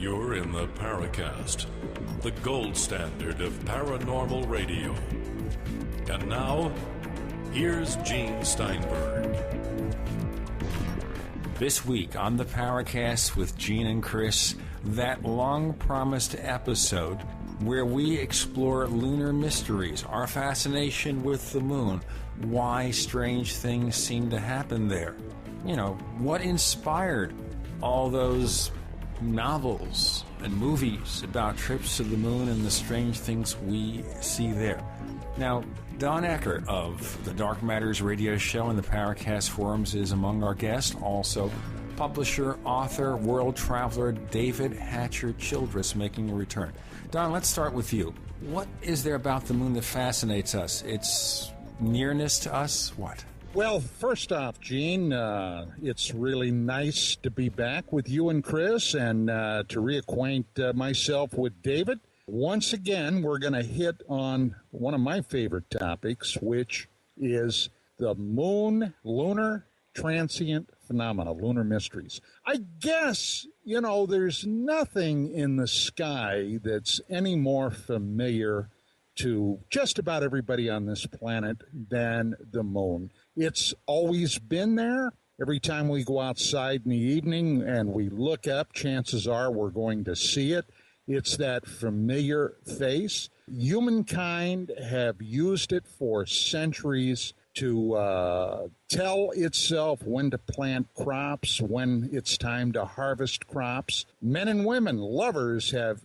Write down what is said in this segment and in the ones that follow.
You're in the Paracast, the gold standard of paranormal radio. And now, here's Gene Steinberg. This week on the Paracast with Gene and Chris, that long-promised episode where we explore lunar mysteries, our fascination with the moon, why strange things seem to happen there. You know, what inspired all those novels and movies about trips to the moon and the strange things we see there. Now, Don Ecker of the Dark Matters radio show and the Paracast forums is among our guests. Also, publisher, author, world traveler David Hatcher Childress making a return. Don, let's start with you. What is there about the moon that fascinates us? Its nearness to us? What? Well, first off, Gene, it's really nice to be back with you and Chris and to reacquaint myself with David. Once again, we're going to hit on one of my favorite topics, which is the moon lunar transient phenomena, lunar mysteries. I guess, you know, there's nothing in the sky that's any more familiar to just about everybody on this planet than the moon. It's always been there. Every time we go outside in the evening and we look up, chances are we're going to see it. It's that familiar face. Humankind have used it for centuries to tell itself when to plant crops, when it's time to harvest crops. Men and women, lovers, have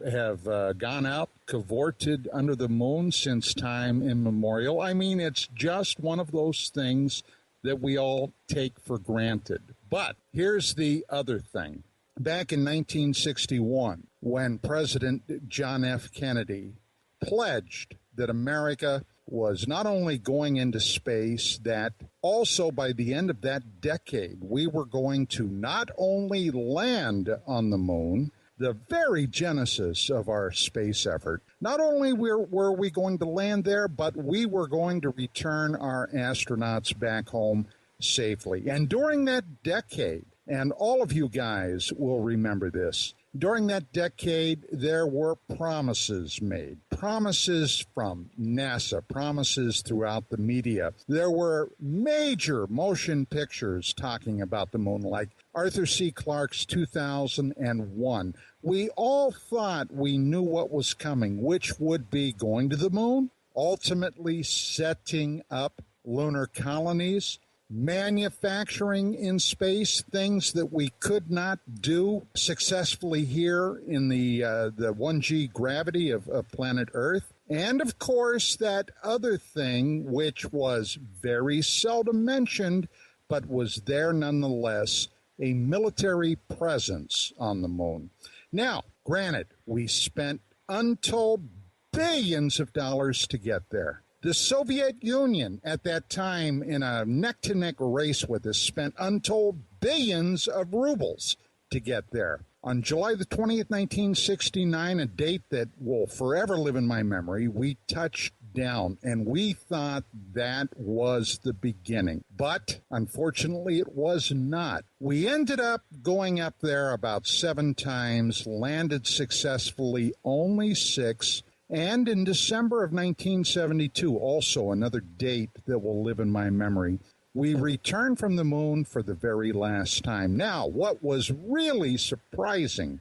gone out, cavorted under the moon since time immemorial. I mean, it's just one of those things that we all take for granted. But here's the other thing. Back in 1961, when President John F. Kennedy pledged that America was not only going into space, that also by the end of that decade, we were going to not only land on the moon, the very genesis of our space effort. Not only were we going to land there, but we were going to return our astronauts back home safely. And during that decade, and all of you guys will remember this, during that decade, there were promises made. Promises from NASA, promises throughout the media. There were major motion pictures talking about the moon, like Arthur C. Clarke's 2001. We all thought we knew what was coming, which would be going to the moon, ultimately setting up lunar colonies, manufacturing in space things that we could not do successfully here in the 1G gravity of planet Earth. And, of course, that other thing, which was very seldom mentioned, but was there nonetheless, a military presence on the moon. Now, granted, we spent untold billions of dollars to get there. The Soviet Union at that time, in a neck-to-neck race with us, spent untold billions of rubles to get there. On July the 20th, 1969, a date that will forever live in my memory, we touched down, and we thought that was the beginning. But, unfortunately, it was not. We ended up going up there about 7 times, landed successfully only 6, and in December of 1972, also another date that will live in my memory, we returned from the moon for the very last time. Now, what was really surprising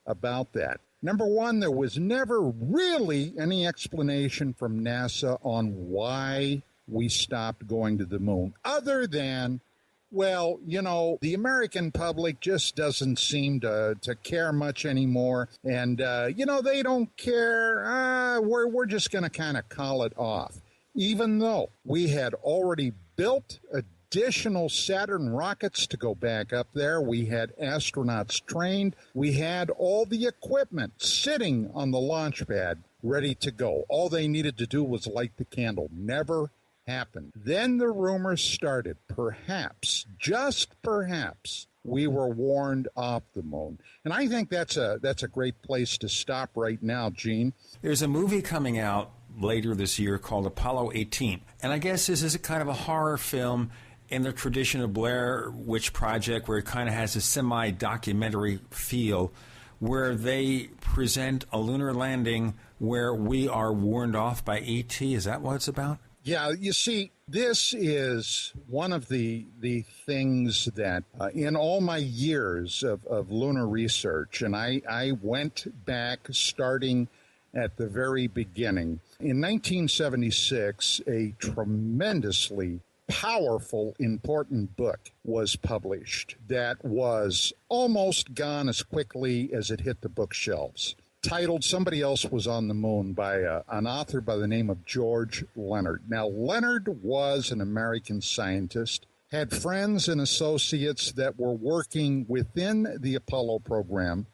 about that? Number one, there was never really any explanation from NASA on why we stopped going to the moon, other than, well, you know, the American public just doesn't seem to care much anymore. And, you know, they don't care. We're just going to kind of call it off. Even though we had already built additional Saturn rockets to go back up there, we had astronauts trained, we had all the equipment sitting on the launch pad ready to go. All they needed to do was light the candle. Never happened. Then the rumors started. Perhaps, just perhaps, we were warned off the moon. And I think that's a great place to stop right now, Gene. There's a movie coming out later this year called Apollo 18. And I guess this is a kind of a horror film in the tradition of Blair Witch Project, where it kind of has a semi-documentary feel, where they present a lunar landing where we are warned off by ET. Is that what it's about? Yeah, you see, this is one of the things that in all my years of lunar research, and I went back starting at the very beginning. In 1976, a tremendously powerful, important book was published that was almost gone as quickly as it hit the bookshelves, titled Somebody Else Was on the Moon by an author by the name of George Leonard. Now, Leonard was an American scientist, had friends and associates that were working within the Apollo program.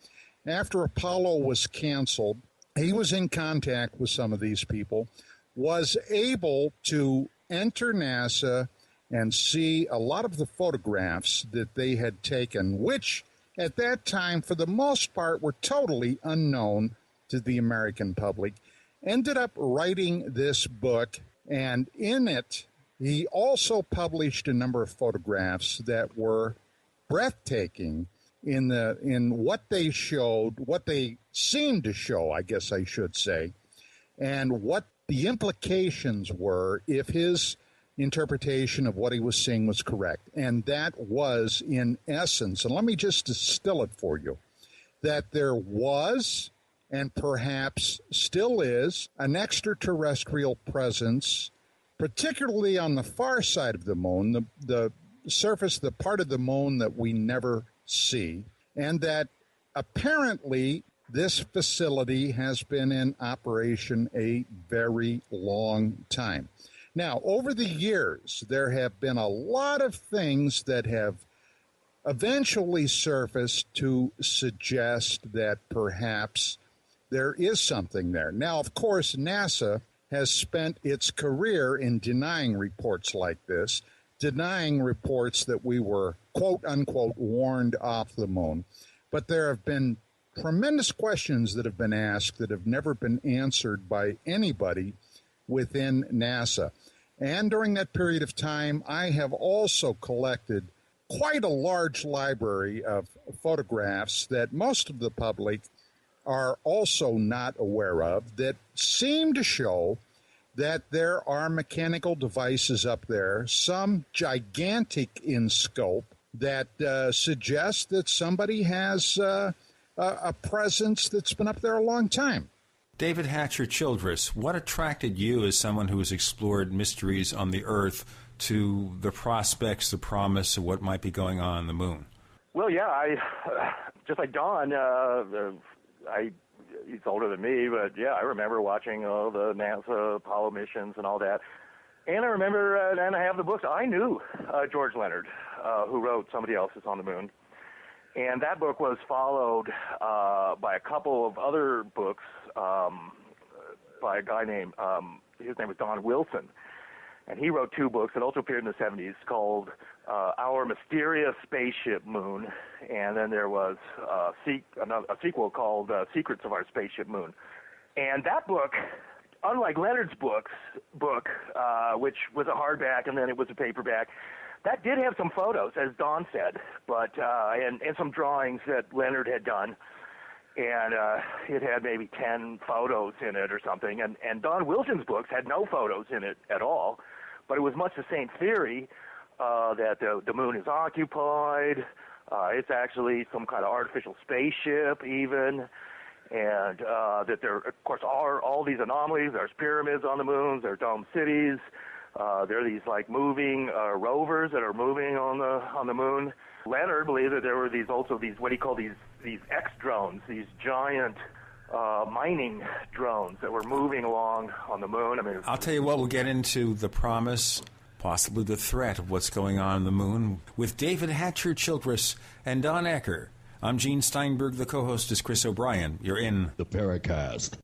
After Apollo was canceled, he was in contact with some of these people, was able to enter NASA and see a lot of the photographs that they had taken, which at that time, for the most part, were totally unknown to the American public. Ended up writing this book, and in it, he also published a number of photographs that were breathtaking in what they showed, what they seemed to show, I guess I should say, and what the implications were if his interpretation of what he was seeing was correct. And that was, in essence, and let me just distill it for you, that there was, and perhaps still is, an extraterrestrial presence, particularly on the far side of the moon, the surface, the part of the moon that we never see, and that apparently this facility has been in operation a very long time. Now, over the years, there have been a lot of things that have eventually surfaced to suggest that perhaps there is something there. Now, of course, NASA has spent its career in denying reports like this, denying reports that we were, quote unquote, warned off the moon. But there have been tremendous questions that have been asked that have never been answered by anybody within NASA. And during that period of time, I have also collected quite a large library of photographs that most of the public are also not aware of that seem to show that there are mechanical devices up there, some gigantic in scope, that suggest that somebody has a presence that's been up there a long time. David Hatcher Childress, what attracted you as someone who has explored mysteries on the Earth to the prospects, the promise of what might be going on the moon? Well, yeah, I just like Don, he's older than me, but yeah, I remember watching the NASA Apollo missions and all that. And I remember, and I have the books. I knew George Leonard, who wrote Somebody Else Is on the Moon. And that book was followed by a couple of other books by a guy named, his name was Don Wilson. And he wrote two books that also appeared in the 70s called Our Mysterious Spaceship Moon. And then there was a sequel called Secrets of Our Spaceship Moon. And that book, unlike Leonard's book, which was a hardback and then it was a paperback, that did have some photos, as Don said, but and some drawings that Leonard had done. And it had maybe 10 photos in it or something. And Don Wilson's books had no photos in it at all, but it was much the same theory that the moon is occupied. It's actually some kind of artificial spaceship even. And that there, of course, are all these anomalies. There's pyramids on the moon. There are dome cities. There are these like moving rovers that are moving on the moon. Leonard believed that there were these what he called these X drones, these giant mining drones that were moving along on the moon. I mean, I'll tell you what, we'll get into the promise, possibly the threat of what's going on the moon with David Hatcher Childress and Don Ecker. I'm Gene Steinberg. The co-host is Chris O'Brien. You're in the Paracast.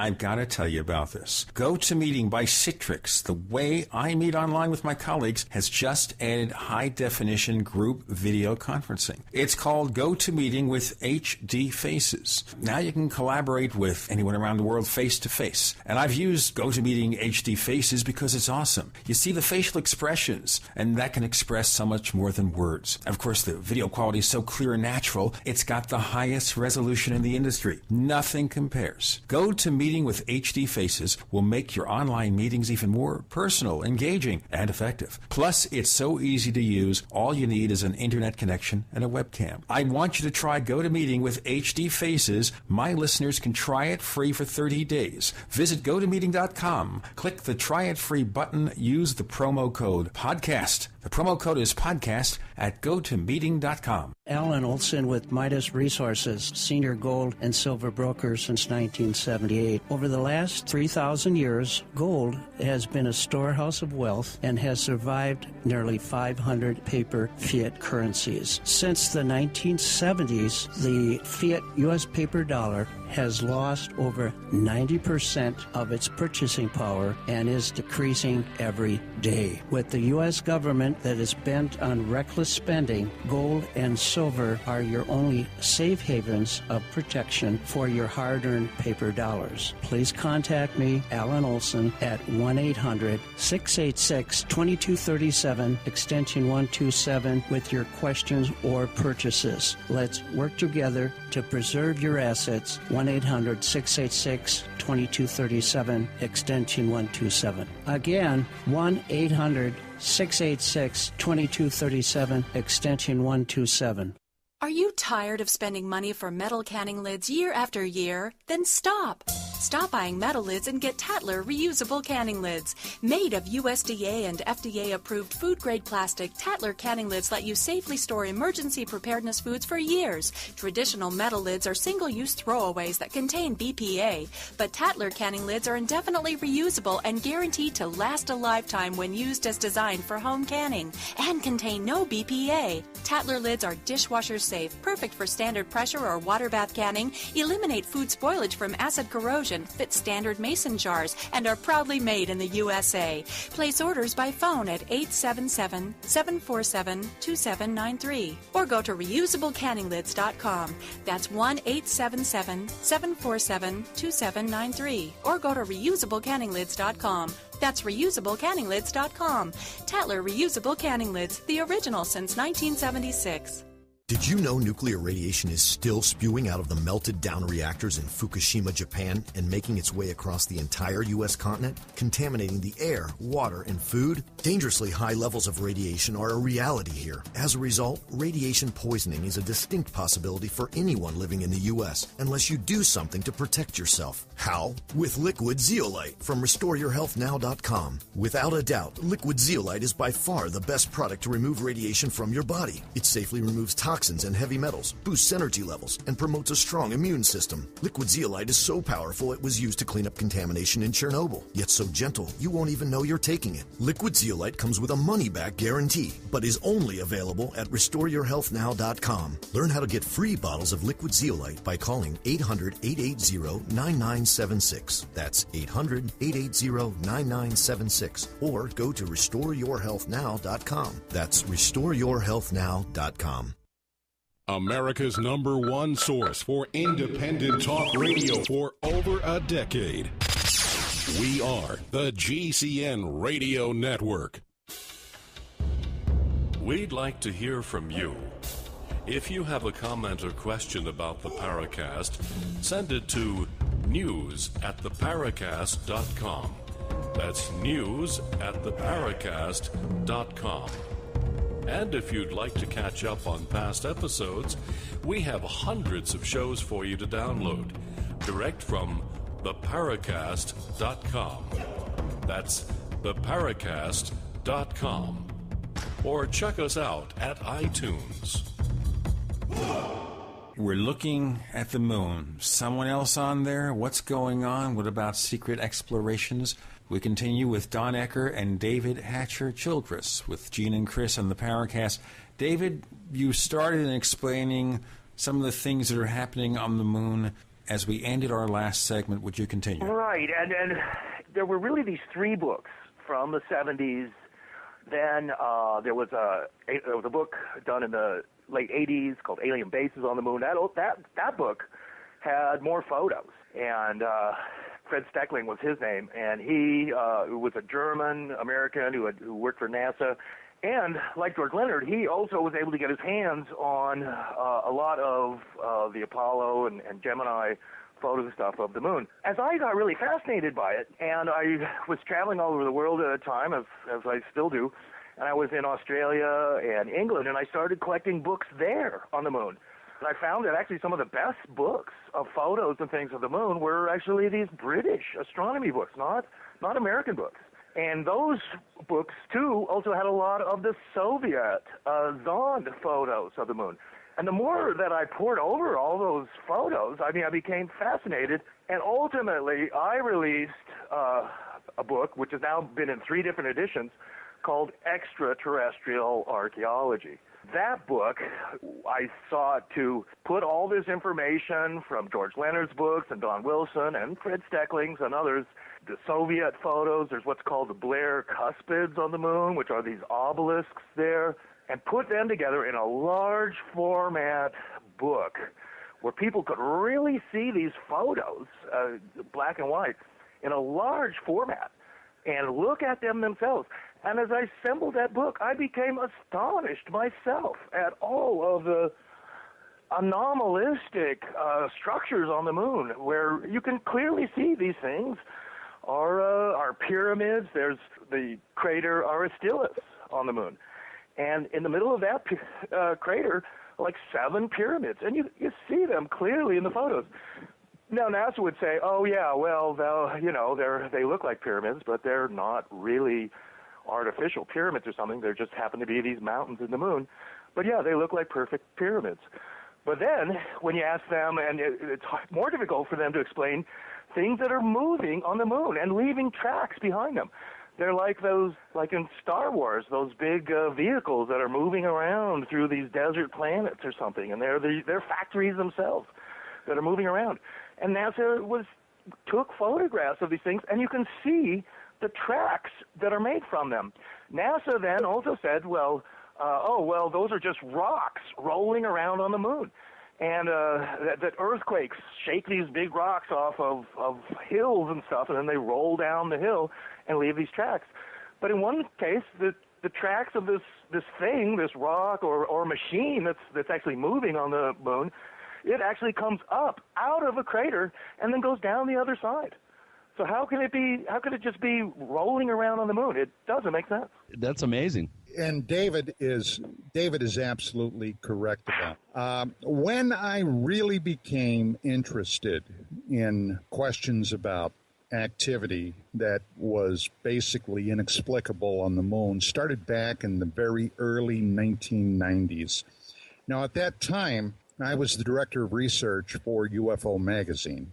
I've got to tell you about this. GoToMeeting by Citrix, the way I meet online with my colleagues, has just added high-definition group video conferencing. It's called GoToMeeting with HD Faces. Now you can collaborate with anyone around the world face-to-face. And I've used GoToMeeting HD Faces because it's awesome. You see the facial expressions, and that can express so much more than words. Of course, the video quality is so clear and natural, it's got the highest resolution in the industry. Nothing compares. GoToMeeting with HD Faces will make your online meetings even more personal, engaging, and effective. Plus, it's so easy to use. All you need is an internet connection and a webcam. I want you to try GoToMeeting with HD Faces. My listeners can try it free for 30 days. Visit GoToMeeting.com. Click the Try It Free button. Use the promo code PODCAST. The promo code is PODCAST at GoToMeeting.com. Alan Olson with Midas Resources, senior gold and silver broker since 1978. Over the last 3,000 years, gold has been a storehouse of wealth and has survived nearly 500 paper fiat currencies. Since the 1970s, the fiat U.S. paper dollar has lost over 90% of its purchasing power and is decreasing every day. With the U.S. government that is bent on reckless spending, gold and silver are your only safe havens of protection for your hard-earned paper dollars. Please contact me, Alan Olson, at 1-800-686-2237, extension 127, with your questions or purchases. Let's work together to preserve your assets. 1-800-686-2237, extension 127. Again, 1-800-686-2237, extension 127. Are you tired of spending money for metal canning lids year after year? Then stop. Stop buying metal lids and get Tatler reusable canning lids. Made of USDA and FDA-approved food-grade plastic, Tatler canning lids let you safely store emergency preparedness foods for years. Traditional metal lids are single-use throwaways that contain BPA, but Tatler canning lids are indefinitely reusable and guaranteed to last a lifetime when used as designed for home canning and contain no BPA. Tatler lids are dishwasher safe, perfect for standard pressure or water bath canning, eliminate food spoilage from acid corrosion, fit standard mason jars, and are proudly made in the USA. Place orders by phone at 877-747-2793 or go to reusablecanninglids.com. That's 1-877-747-2793 or go to reusablecanninglids.com. That's reusablecanninglids.com. Tatler Reusable Canning Lids, the original since 1976. Did you know nuclear radiation is still spewing out of the melted down reactors in Fukushima, Japan, and making its way across the entire U.S. continent, contaminating the air, water, and food? Dangerously high levels of radiation are a reality here. As a result, radiation poisoning is a distinct possibility for anyone living in the U.S. unless you do something to protect yourself. How? With Liquid Zeolite from RestoreYourHealthNow.com. Without a doubt, Liquid Zeolite is by far the best product to remove radiation from your body. It safely removes toxins and heavy metals, boosts energy levels, and promotes a strong immune system. Liquid Zeolite is so powerful it was used to clean up contamination in Chernobyl, yet so gentle you won't even know you're taking it. Liquid Zeolite comes with a money-back guarantee, but is only available at RestoreYourHealthNow.com. Learn how to get free bottles of Liquid Zeolite by calling 800-880-9976. That's 800-880-9976. Or go to RestoreYourHealthNow.com. That's RestoreYourHealthNow.com. America's #1 source for independent talk radio for over a decade. We are the GCN Radio Network. We'd like to hear from you. If you have a comment or question about the Paracast, send it to news@theparacast.com. That's news@theparacast.com. And if you'd like to catch up on past episodes, we have hundreds of shows for you to download direct from theparacast.com. That's theparacast.com. Or check us out at iTunes. We're looking at the moon. Someone else on there? What's going on? What about secret explorations? We continue with Don Ecker and David Hatcher Childress with Gene and Chris on the Paracast. David, you started in explaining some of the things that are happening on the moon. as we ended our last segment, would you continue? Right, and there were really these three books from the 70s. Then there was a book done in the late 80s called Alien Bases on the Moon. That book had more photos, and Fred Steckling was his name, and he was a German-American who worked for NASA. And like George Leonard, he also was able to get his hands on a lot of the Apollo and Gemini photo stuff of the moon. As I got really fascinated by it, and I was traveling all over the world at a time, as I still do, and I was in Australia and England, and I started collecting books there on the moon. And I found that actually some of the best books of photos and things of the moon were actually these British astronomy books, not American books. And those books, too, also had a lot of the Soviet Zond photos of the moon. And the more that I poured over all those photos, I became fascinated. And ultimately, I released a book, which has now been in 3 different editions, called Extraterrestrial Archaeology. That book, I sought to put all this information from George Leonard's books and Don Wilson and Fred Steckling's and others, the Soviet photos, there's what's called the Blair cuspids on the moon, which are these obelisks there, and put them together in a large format book where people could really see these photos, black and white, in a large format and look at them themselves. And as I assembled that book, I became astonished myself at all of the anomalistic structures on the moon where you can clearly see these things are pyramids. There's the crater Aristillus on the moon. And in the middle of that crater, like 7 pyramids. And you see them clearly in the photos. Now, NASA would say, oh, yeah, well, they look like pyramids, but they're not really artificial pyramids or something. There just happen to be these mountains in the moon. But, yeah, they look like perfect pyramids. But then when you ask them, and it's more difficult for them to explain things that are moving on the moon and leaving tracks behind them. They're like those, like in Star Wars, those big vehicles that are moving around through these desert planets or something, and they're factories themselves that are moving around. And NASA took photographs of these things, and you can see the tracks that are made from them. NASA then also said, those are just rocks rolling around on the moon. And that earthquakes shake these big rocks off of hills and stuff, and then they roll down the hill and leave these tracks. But in one case, the tracks of this thing, this rock or machine that's actually moving on the moon, it actually comes up out of a crater and then goes down the other side. So how can it just be rolling around on the moon? It doesn't make sense. That's amazing. And David is absolutely correct about it. When I really became interested in questions about activity that was basically inexplicable on the moon, started back in the very early 1990s. Now, at that time, I was the director of research for UFO Magazine,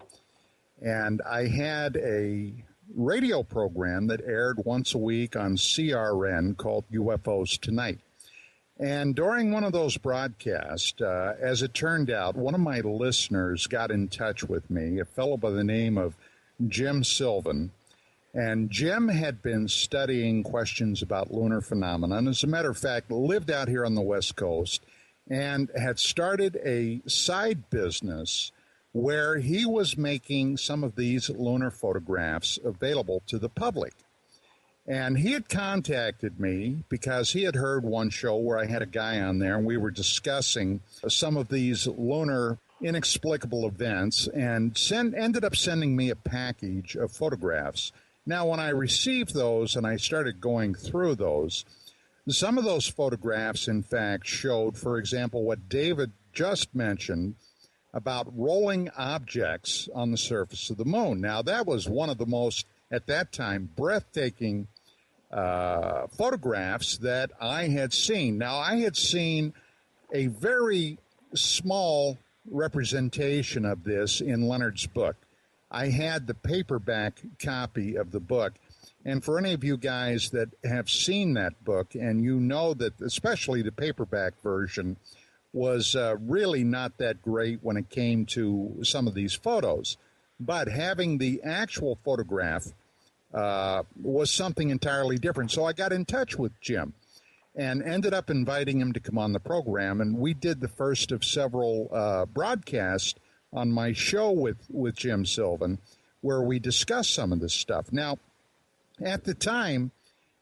and I had a radio program that aired once a week on CRN called UFOs Tonight. And during one of those broadcasts, as it turned out, one of my listeners got in touch with me, a fellow by the name of Jim Sylvan. And Jim had been studying questions about lunar phenomena, and as a matter of fact, lived out here on the West Coast and had started a side business where he was making some of these lunar photographs available to the public. And he had contacted me because he had heard one show where I had a guy on there, and we were discussing some of these lunar inexplicable events, and ended up sending me a package of photographs. Now, when I received those and I started going through those, some of those photographs, in fact, showed, for example, what David just mentioned about rolling objects on the surface of the moon. Now, that was one of the most, at that time, breathtaking photographs that I had seen. Now, I had seen a very small representation of this in Leonard's book. I had the paperback copy of the book. And for any of you guys that have seen that book, and you know that especially the paperback version was really not that great when it came to some of these photos. But having the actual photograph was something entirely different. So I got in touch with Jim and ended up inviting him to come on the program. And we did the first of several broadcasts on my show with Jim Sylvan, where we discussed some of this stuff. Now, at the time,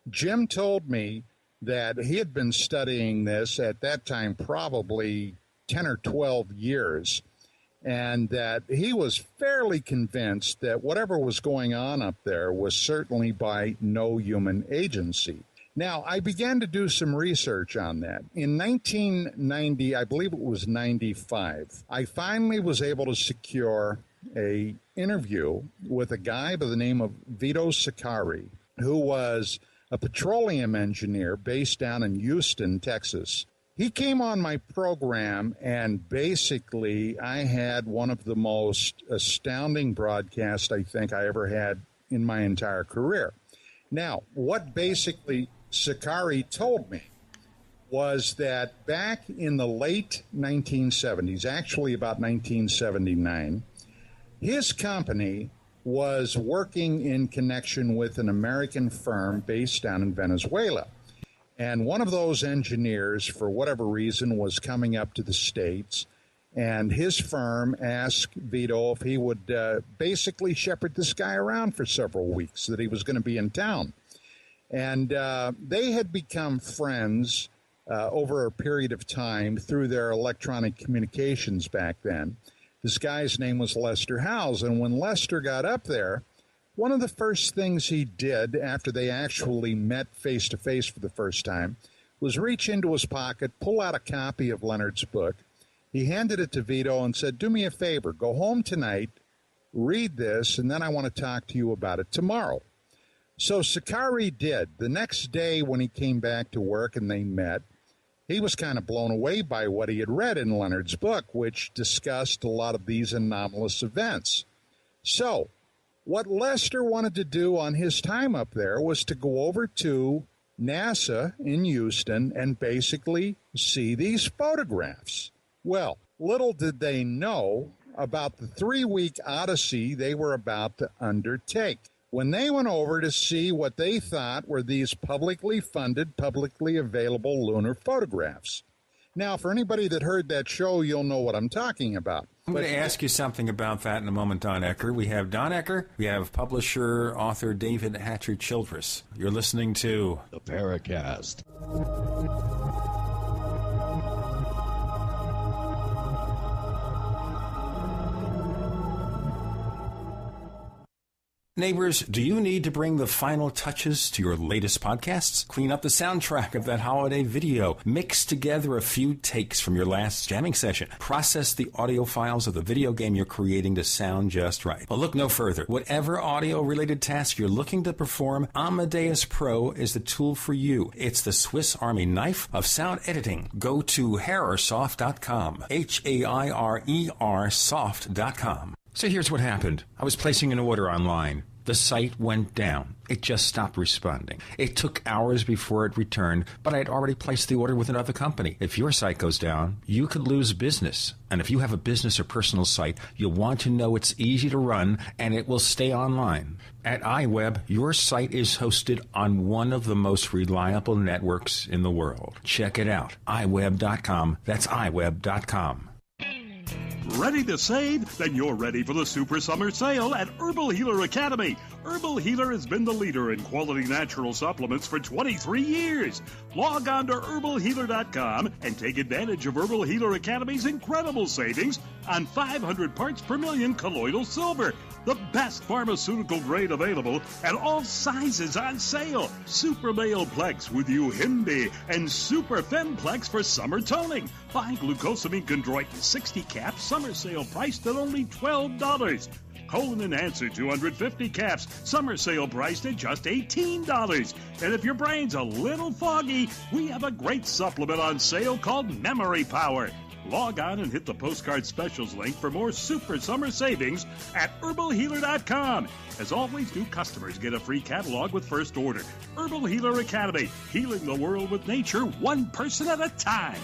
Jim told me that he had been studying this at that time probably 10 or 12 years, and that he was fairly convinced that whatever was going on up there was certainly by no human agency. Now, I began to do some research on that. In 1990, I believe it was 95, I finally was able to secure a interview with a guy by the name of Vito Sicari, who was a petroleum engineer based down in Houston, Texas. He came on my program, and basically I had one of the most astounding broadcasts I think I ever had in my entire career. Now, what basically Sicari told me was that back in the late 1970s, actually about 1979, his company was working in connection with an American firm based down in Venezuela. And one of those engineers, for whatever reason, was coming up to the States, and his firm asked Vito if he would basically shepherd this guy around for several weeks, that he was going to be in town. And they had become friends over a period of time through their electronic communications back then. This guy's name was Lester Howes, and when Lester got up there, one of the first things he did after they actually met face-to-face for the first time was reach into his pocket, pull out a copy of Leonard's book. He handed it to Vito and said, "Do me a favor, go home tonight, read this, and then I want to talk to you about it tomorrow." So Sicari did. The next day when he came back to work and they met, he was kind of blown away by what he had read in Leonard's book, which discussed a lot of these anomalous events. So what Lester wanted to do on his time up there was to go over to NASA in Houston and basically see these photographs. Well, little did they know about the 3-week odyssey they were about to undertake when they went over to see what they thought were these publicly funded, publicly available lunar photographs. Now, for anybody that heard that show, you'll know what I'm talking about. I'm going to ask you something about that in a moment, Don Ecker. We have Don Ecker. We have publisher, author David Hatcher Childress. You're listening to the Paracast. Neighbors, do you need to bring the final touches to your latest podcasts? Clean up the soundtrack of that holiday video. Mix together a few takes from your last jamming session. Process the audio files of the video game you're creating to sound just right. Well, look no further. Whatever audio-related task you're looking to perform, Amadeus Pro is the tool for you. It's the Swiss Army knife of sound editing. Go to hairsoft.com. H-A-I-R-E-R soft.com. So here's what happened. I was placing an order online. The site went down. It just stopped responding. It took hours before it returned, but I had already placed the order with another company. If your site goes down, you could lose business. And if you have a business or personal site, you'll want to know it's easy to run and it will stay online. At iWeb, your site is hosted on one of the most reliable networks in the world. Check it out. iWeb.com. That's iWeb.com. Ready to save? Then you're ready for the Super Summer Sale at Herbal Healer Academy. Herbal Healer has been the leader in quality natural supplements for 23 years. Log on to herbalhealer.com and take advantage of Herbal Healer Academy's incredible savings on 500 parts per million colloidal silver, the best pharmaceutical grade available, and all sizes on sale. Super Male Plex with Uhimbi and Super Femplex for summer toning. Buy glucosamine chondroitin 60 caps, summer sale priced at only $12. Colon Enhancer 250 caps, summer sale priced at just $18. And if your brain's a little foggy, we have a great supplement on sale called Memory Power. Log on and hit the postcard specials link for more super summer savings at herbalhealer.com. As always, new customers get a free catalog with first order. Herbal Healer Academy, healing the world with nature, one person at a time.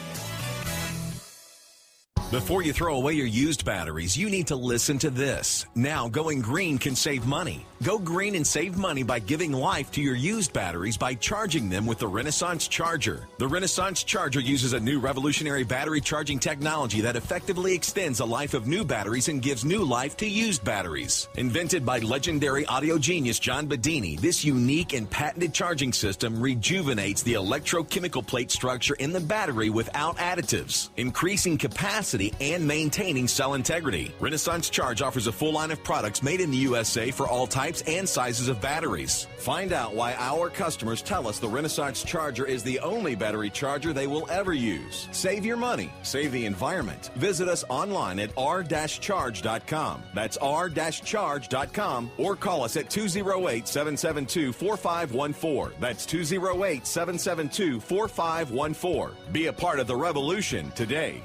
Before you throw away your used batteries, you need to listen to this. Now, going green can save money. Go green and save money by giving life to your used batteries by charging them with the Renaissance Charger. The Renaissance Charger uses a new revolutionary battery charging technology that effectively extends the life of new batteries and gives new life to used batteries. Invented by legendary audio genius John Bedini, this unique and patented charging system rejuvenates the electrochemical plate structure in the battery without additives, increasing capacity and maintaining cell integrity. Renaissance Charge offers a full line of products made in the USA for all types and sizes of batteries. Find out why our customers tell us the Renaissance Charger is the only battery charger they will ever use. Save your money. Save the environment. Visit us online at r-charge.com. That's r-charge.com, or call us at 208-772-4514. That's 208-772-4514. Be a part of the revolution today.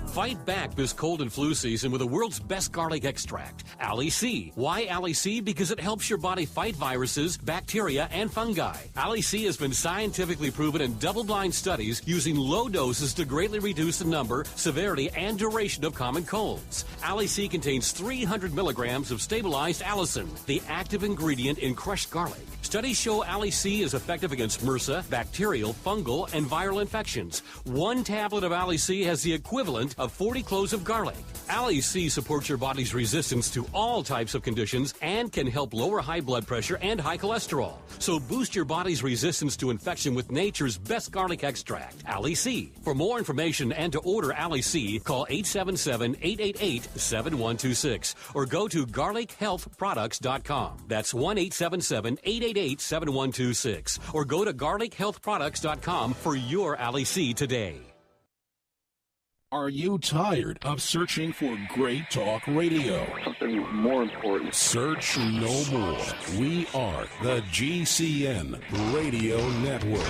Fight back this cold and flu season with the world's best garlic extract, Ali C. Why Ali C? Because it helps your body fight viruses, bacteria, and fungi. Ali C has been scientifically proven in double-blind studies using low doses to greatly reduce the number, severity, and duration of common colds. Ali C contains 300 milligrams of stabilized allicin, the active ingredient in crushed garlic. Studies show Ali C is effective against MRSA, bacterial, fungal, and viral infections. One tablet of Ali C has the equivalent of 40 cloves of garlic. Ali C supports your body's resistance to all types of conditions and can help lower high blood pressure and high cholesterol. So boost your body's resistance to infection with nature's best garlic extract, Ali C. For more information and to order Ali C, call 877-888-7126 or go to garlichealthproducts.com. That's 1-877-888-7126 or go to garlichealthproducts.com for your Ali C today. Are you tired of searching for great talk radio? Something more important. Search no more. We are the GCN Radio Network.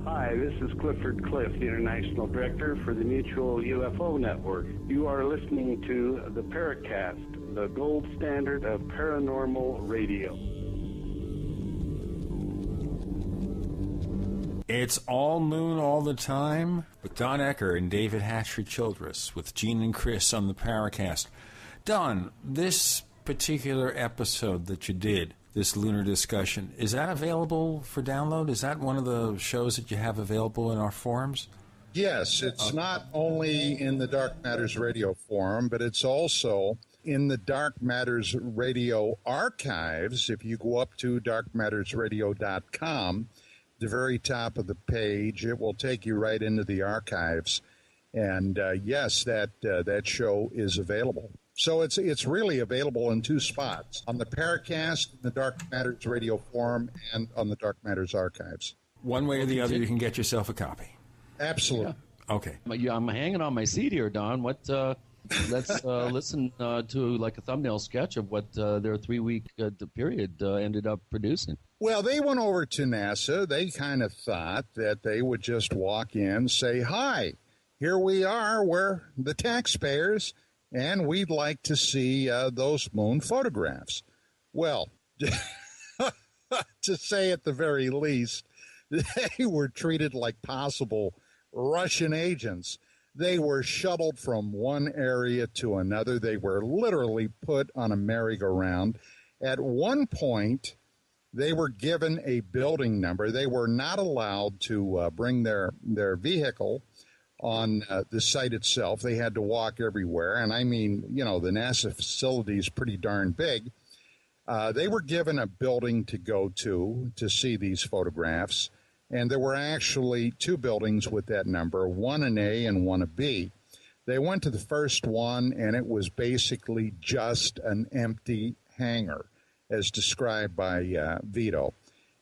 Hi, this is Clifford Cliff, the International Director for the Mutual UFO Network. You are listening to the Paracast, the gold standard of paranormal radio. It's all moon all the time with Don Ecker and David Hatcher Childress with Gene and Chris on the Paracast. Don, this particular episode that you did, this lunar discussion, is that available for download? Is that one of the shows that you have available in our forums? Yes, it's not only in the Dark Matters Radio Forum, but it's also in the Dark Matters Radio archives. If you go up to darkmattersradio.com, the very top of the page, it will take you right into the archives. And yes, that show is available. So it's really available in two spots, on the Paracast, the Dark Matters Radio Forum, and on the Dark Matters archives. One way or the other, you can get yourself a copy. Absolutely. Yeah. Okay. I'm hanging on my seat here, Don. Let's listen to like a thumbnail sketch of what their 3-week period ended up producing. Well, they went over to NASA. They kind of thought that they would just walk in, say, hi, here we are, we're the taxpayers, and we'd like to see those moon photographs. Well, to say at the very least, they were treated like possible Russian agents. They were shuttled from one area to another. They were literally put on a merry-go-round. At one point, they were given a building number. They were not allowed to bring their vehicle on the site itself. They had to walk everywhere. And I mean, the NASA facility is pretty darn big. They were given a building to go to see these photographs. And there were actually two buildings with that number, one an A and one a B. They went to the first one, and it was basically just an empty hangar, as described by Vito.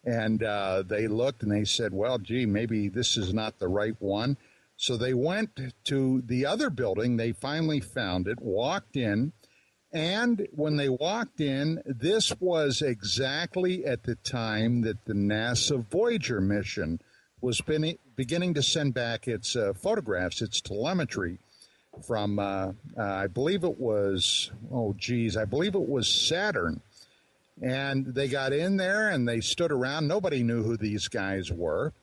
And they looked and they said, well, gee, maybe this is not the right one. So they went to the other building. They finally found it, walked in. And when they walked in, this was exactly at the time that the NASA Voyager mission was beginning to send back its photographs, its telemetry from, I believe it was Saturn. And they got in there and they stood around. Nobody knew who these guys were.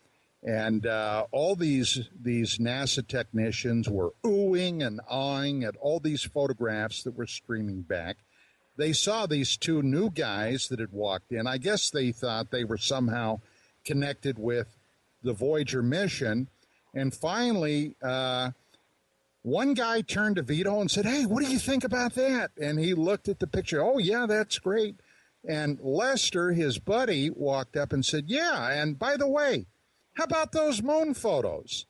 And all these NASA technicians were oohing and awing at all these photographs that were streaming back. They saw these two new guys that had walked in. I guess they thought they were somehow connected with the Voyager mission. And finally, one guy turned to Vito and said, "Hey, what do you think about that?" And he looked at the picture. "Oh, yeah, that's great." And Lester, his buddy, walked up and said, "Yeah, and by the way, how about those moon photos?"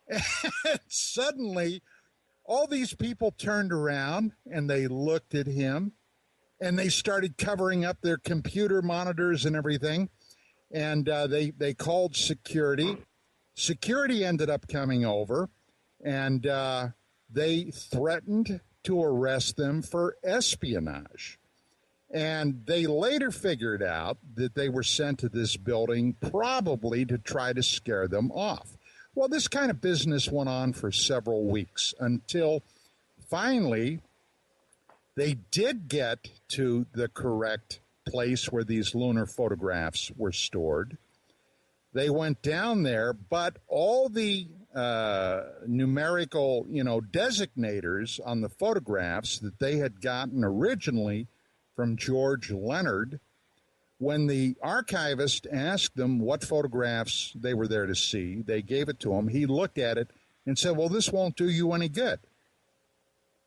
And suddenly, all these people turned around and they looked at him and they started covering up their computer monitors and everything. And they called security. Security ended up coming over and they threatened to arrest them for espionage. And they later figured out that they were sent to this building probably to try to scare them off. Well, this kind of business went on for several weeks until finally they did get to the correct place where these lunar photographs were stored. They went down there, but all the numerical, designators on the photographs that they had gotten originally from George Leonard, when the archivist asked them what photographs they were there to see, they gave it to him. He looked at it and said, "Well, this won't do you any good."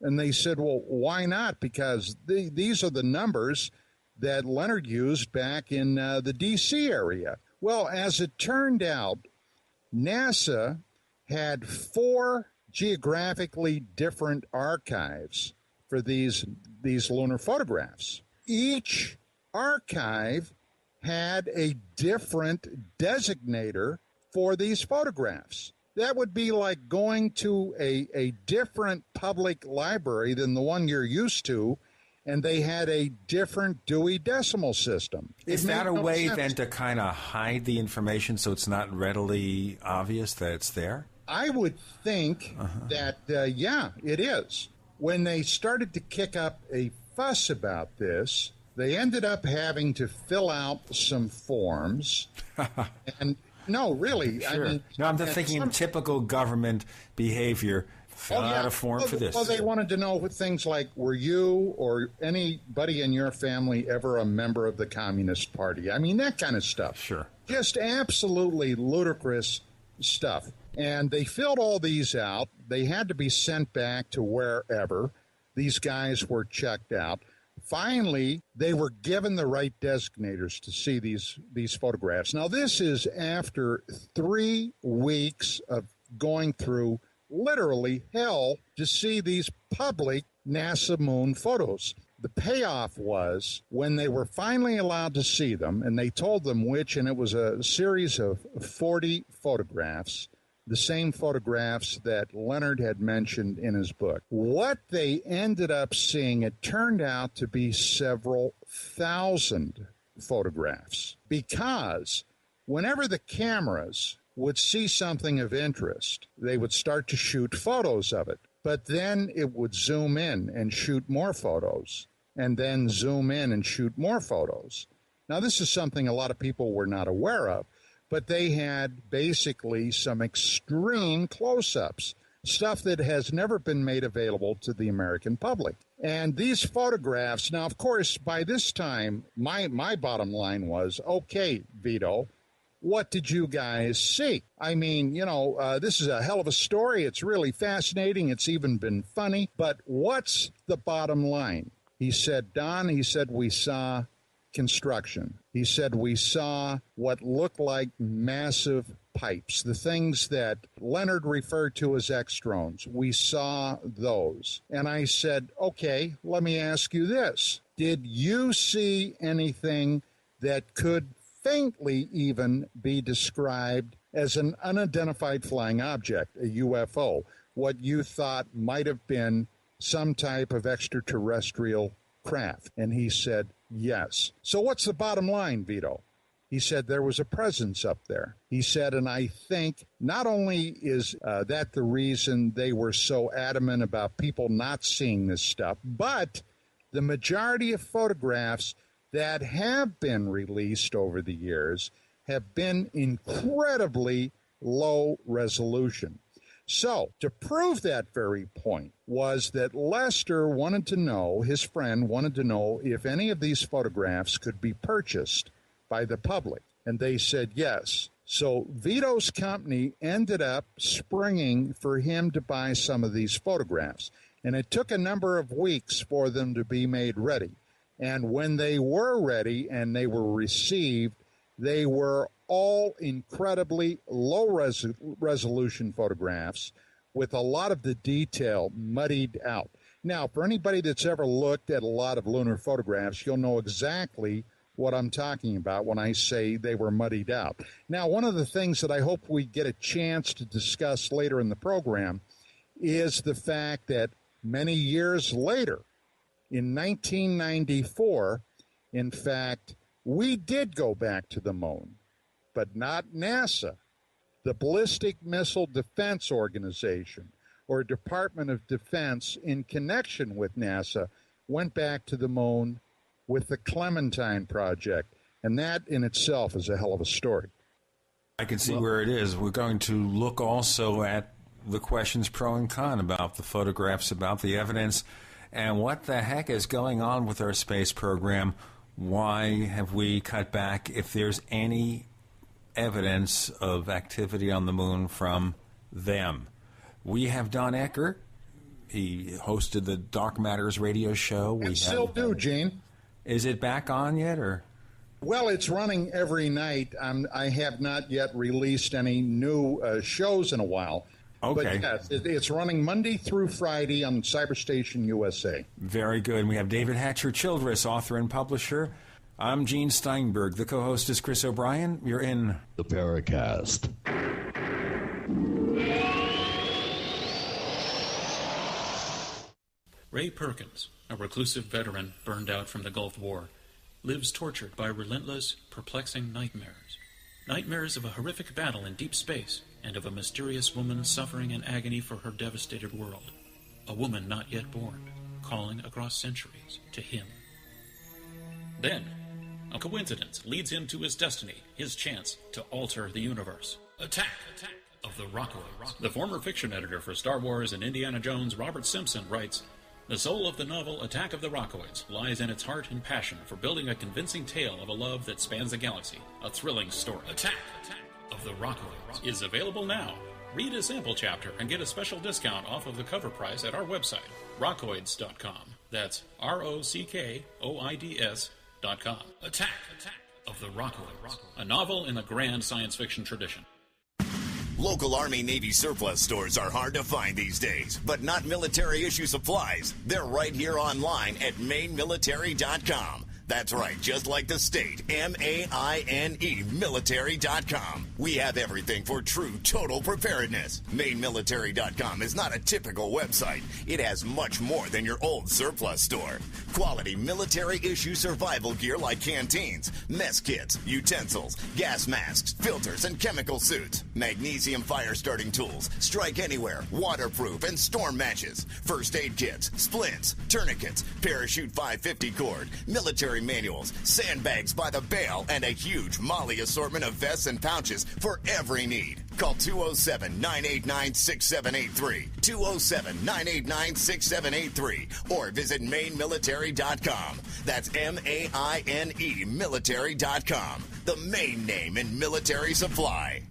And they said, "Well, why not?" Because these are the numbers that Leonard used back in the D.C. area. Well, as it turned out, NASA had 4 geographically different archives for these lunar photographs. Each archive had a different designator for these photographs. That would be like going to a different public library than the one you're used to, and they had a different Dewey Decimal System. Is that a way then to kind of hide the information so it's not readily obvious that it's there? I would think that, yeah, it is. When they started to kick up a fuss about this, they ended up having to fill out some forms. And no, really. Sure. I mean, I'm just thinking typical government behavior. Fill out a form for this. Well, they wanted to know things like, were you or anybody in your family ever a member of the Communist Party? I mean, that kind of stuff. Sure. Just absolutely ludicrous stuff. And they filled all these out. They had to be sent back to wherever. These guys were checked out. Finally, they were given the right designators to see these photographs. Now, this is after 3 weeks of going through literally hell to see these public NASA moon photos. The payoff was when they were finally allowed to see them, and they told them which, and it was a series of 40 photographs, the same photographs that Leonard had mentioned in his book. What they ended up seeing, it turned out to be several thousand photographs, because whenever the cameras would see something of interest, they would start to shoot photos of it. But then it would zoom in and shoot more photos, and then zoom in and shoot more photos. Now, this is something a lot of people were not aware of, but they had basically some extreme close-ups, stuff that has never been made available to the American public. And these photographs, now, of course, by this time, my bottom line was, okay, Vito, what did you guys see? I mean, this is a hell of a story. It's really fascinating. It's even been funny. But what's the bottom line? He said, Don, we saw construction. He said, we saw what looked like massive pipes, the things that Leonard referred to as X-drones. We saw those. And I said, okay, let me ask you this. Did you see anything that could faintly even be described as an unidentified flying object, a UFO, what you thought might have been some type of extraterrestrial craft? And he said, yes. So what's the bottom line, Vito? He said there was a presence up there. He said, and I think not only is that the reason they were so adamant about people not seeing this stuff, but the majority of photographs that have been released over the years have been incredibly low resolution. So, to prove that very point was that Lester his friend wanted to know if any of these photographs could be purchased by the public. And they said yes. So Vito's company ended up springing for him to buy some of these photographs. And it took a number of weeks for them to be made ready. And when they were ready and they were received, they were all incredibly low resolution photographs with a lot of the detail muddied out. Now, for anybody that's ever looked at a lot of lunar photographs, you'll know exactly what I'm talking about when I say they were muddied out. Now, one of the things that I hope we get a chance to discuss later in the program is the fact that many years later, in 1994, in fact, we did go back to the moon, but not NASA. The Ballistic Missile Defense Organization, or Department of Defense, in connection with NASA, went back to the moon with the Clementine Project, and that in itself is a hell of a story. I can see where it is. We're going to look also at the questions pro and con about the photographs, about the evidence, and what the heck is going on with our space program. Why have we cut back if there's any evidence of activity on the moon from them? We have Don Ecker. He hosted the Dark Matters radio show. We still do, Gene. Is it back on yet, or? Well, it's running every night. I have not yet released any new shows in a while. Okay. But yes, it's running Monday through Friday on Cyberstation USA. Very good. We have David Hatcher, Childress, author and publisher. I'm Gene Steinberg. The co-host is Chris O'Brien. You're in the Paracast. Ray Perkins, a reclusive veteran burned out from the Gulf War, lives tortured by relentless, perplexing nightmares. Nightmares of a horrific battle in deep space and of a mysterious woman suffering in agony for her devastated world. A woman not yet born, calling across centuries to him. Then, a coincidence leads him to his destiny, his chance to alter the universe. Attack of the Rockoids. The former fiction editor for Star Wars and Indiana Jones, Robert Simpson, writes, "The soul of the novel Attack of the Rockoids lies in its heart and passion for building a convincing tale of a love that spans the galaxy, a thrilling story. Attack of the Rockoids is available now. Read a sample chapter and get a special discount off of the cover price at our website, rockoids.com. That's ROCKOIDS.com. Attack of the Rockoids, a novel in the grand science fiction tradition." Local Army Navy surplus stores are hard to find these days, but not military-issue supplies. They're right here online at mainmilitary.com. That's right, just like the state, M-A-I-N-E, military.com. We have everything for true total preparedness. Mainmilitary.com is not a typical website. It has much more than your old surplus store. Quality military-issue survival gear like canteens, mess kits, utensils, gas masks, filters, and chemical suits. Magnesium fire-starting tools, strike anywhere, waterproof, and storm matches. First aid kits, splints, tourniquets, parachute 550 cord, military manuals, sandbags by the bale, and a huge Molly assortment of vests and pouches for every need. Call 207-989-6783, 207-989-6783, or visit mainmilitary.com. That's M-A-I-N-E military.com, the main name in military supply.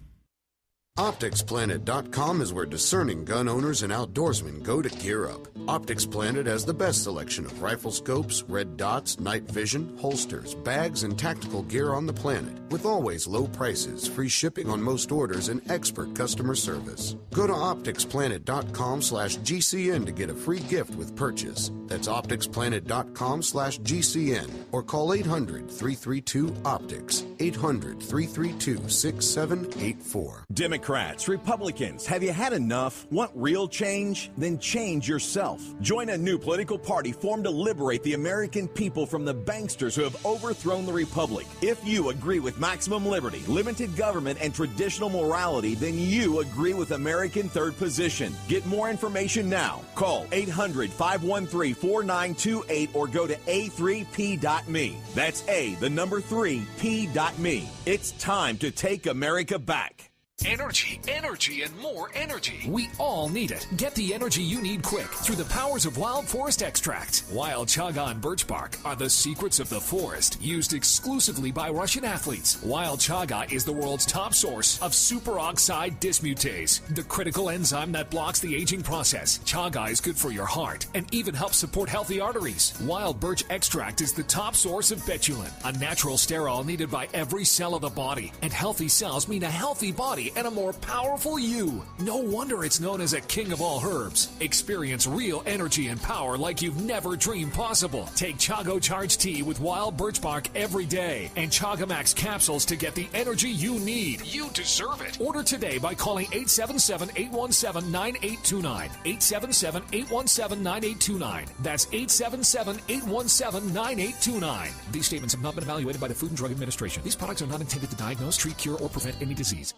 OpticsPlanet.com is where discerning gun owners and outdoorsmen go to gear up. Optics Planet has the best selection of rifle scopes, red dots, night vision, holsters, bags, and tactical gear on the planet, with always low prices, free shipping on most orders, and expert customer service. Go to OpticsPlanet.com/GCN to get a free gift with purchase. That's OpticsPlanet.com/GCN, or call 800-332-OPTICS, 800-332-6784. Democrats, Republicans, have you had enough? Want real change? Then change yourself. Join a new political party formed to liberate the American people from the banksters who have overthrown the republic. If you agree with maximum liberty, limited government, and traditional morality, then you agree with American Third Position. Get more information now. Call 800-513-4928 or go to a3p.me. That's A3p.me. It's time to take America back. Energy, energy, and more energy. We all need it. Get the energy you need quick through the powers of Wild Forest Extract. Wild chaga and birch bark are the secrets of the forest, used exclusively by Russian athletes. Wild chaga is the world's top source of superoxide dismutase, the critical enzyme that blocks the aging process. Chaga is good for your heart and even helps support healthy arteries. Wild birch extract is the top source of betulin, a natural sterol needed by every cell of the body. And healthy cells mean a healthy body and a more powerful you. No wonder it's known as a king of all herbs. Experience real energy and power like you've never dreamed possible. Take Chago Charge Tea with wild birch bark every day and Chaga Max capsules to get the energy you need. You deserve it. Order today by calling 877-817-9829. 877-817-9829. That's 877-817-9829. These statements have not been evaluated by the Food and Drug Administration. These products are not intended to diagnose, treat, cure, or prevent any disease.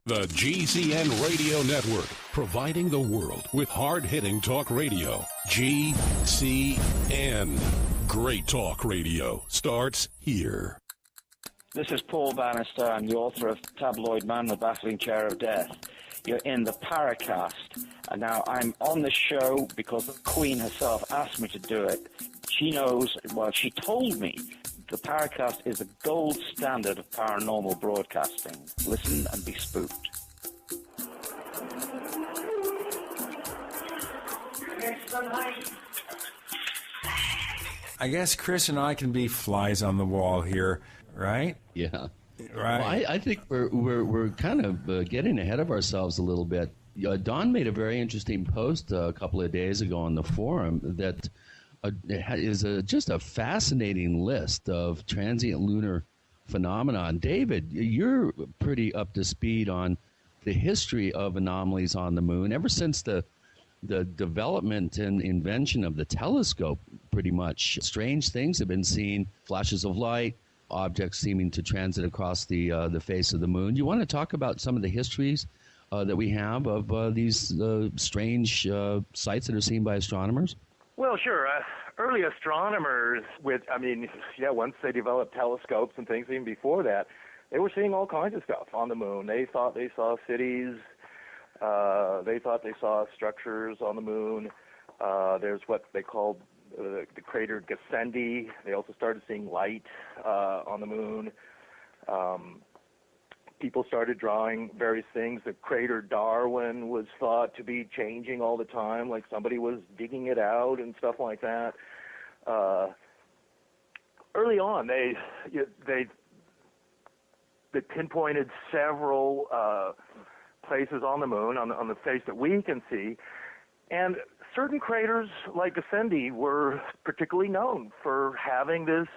The GCN Radio Network, providing the world with hard-hitting talk radio. GCN. Great talk radio starts here. This is Paul Bannister. I'm the author of Tabloid Man, The Baffling Chair of Death. You're in the Paracast. And now I'm on the show because the Queen herself asked me to do it. She knows, well, she told me the Paracast is the gold standard of paranormal broadcasting. Listen and be spooked. I guess Chris and I can be flies on the wall here, right? Yeah. Right. Well, I think we're kind of getting ahead of ourselves a little bit. Don made a very interesting post a couple of days ago on the forum that is just a fascinating list of transient lunar phenomenon. David, you're pretty up to speed on the history of anomalies on the moon ever since the development and invention of the telescope. Pretty much strange things have been seen, flashes of light, objects seeming to transit across the face of the moon. You want to talk about some of the histories that we have of these strange sights that are seen by astronomers? Well, sure. Early astronomers, once they developed telescopes and things, even before that, they were seeing all kinds of stuff on the moon. They thought they saw cities. They thought they saw structures on the moon. There's what they called the crater Gassendi. They also started seeing light on the moon. People started drawing various things. The crater Darwin was thought to be changing all the time, like somebody was digging it out and stuff like that. Early on, they pinpointed several places on the moon, on the face that we can see, and certain craters like Gassendi were particularly known for having this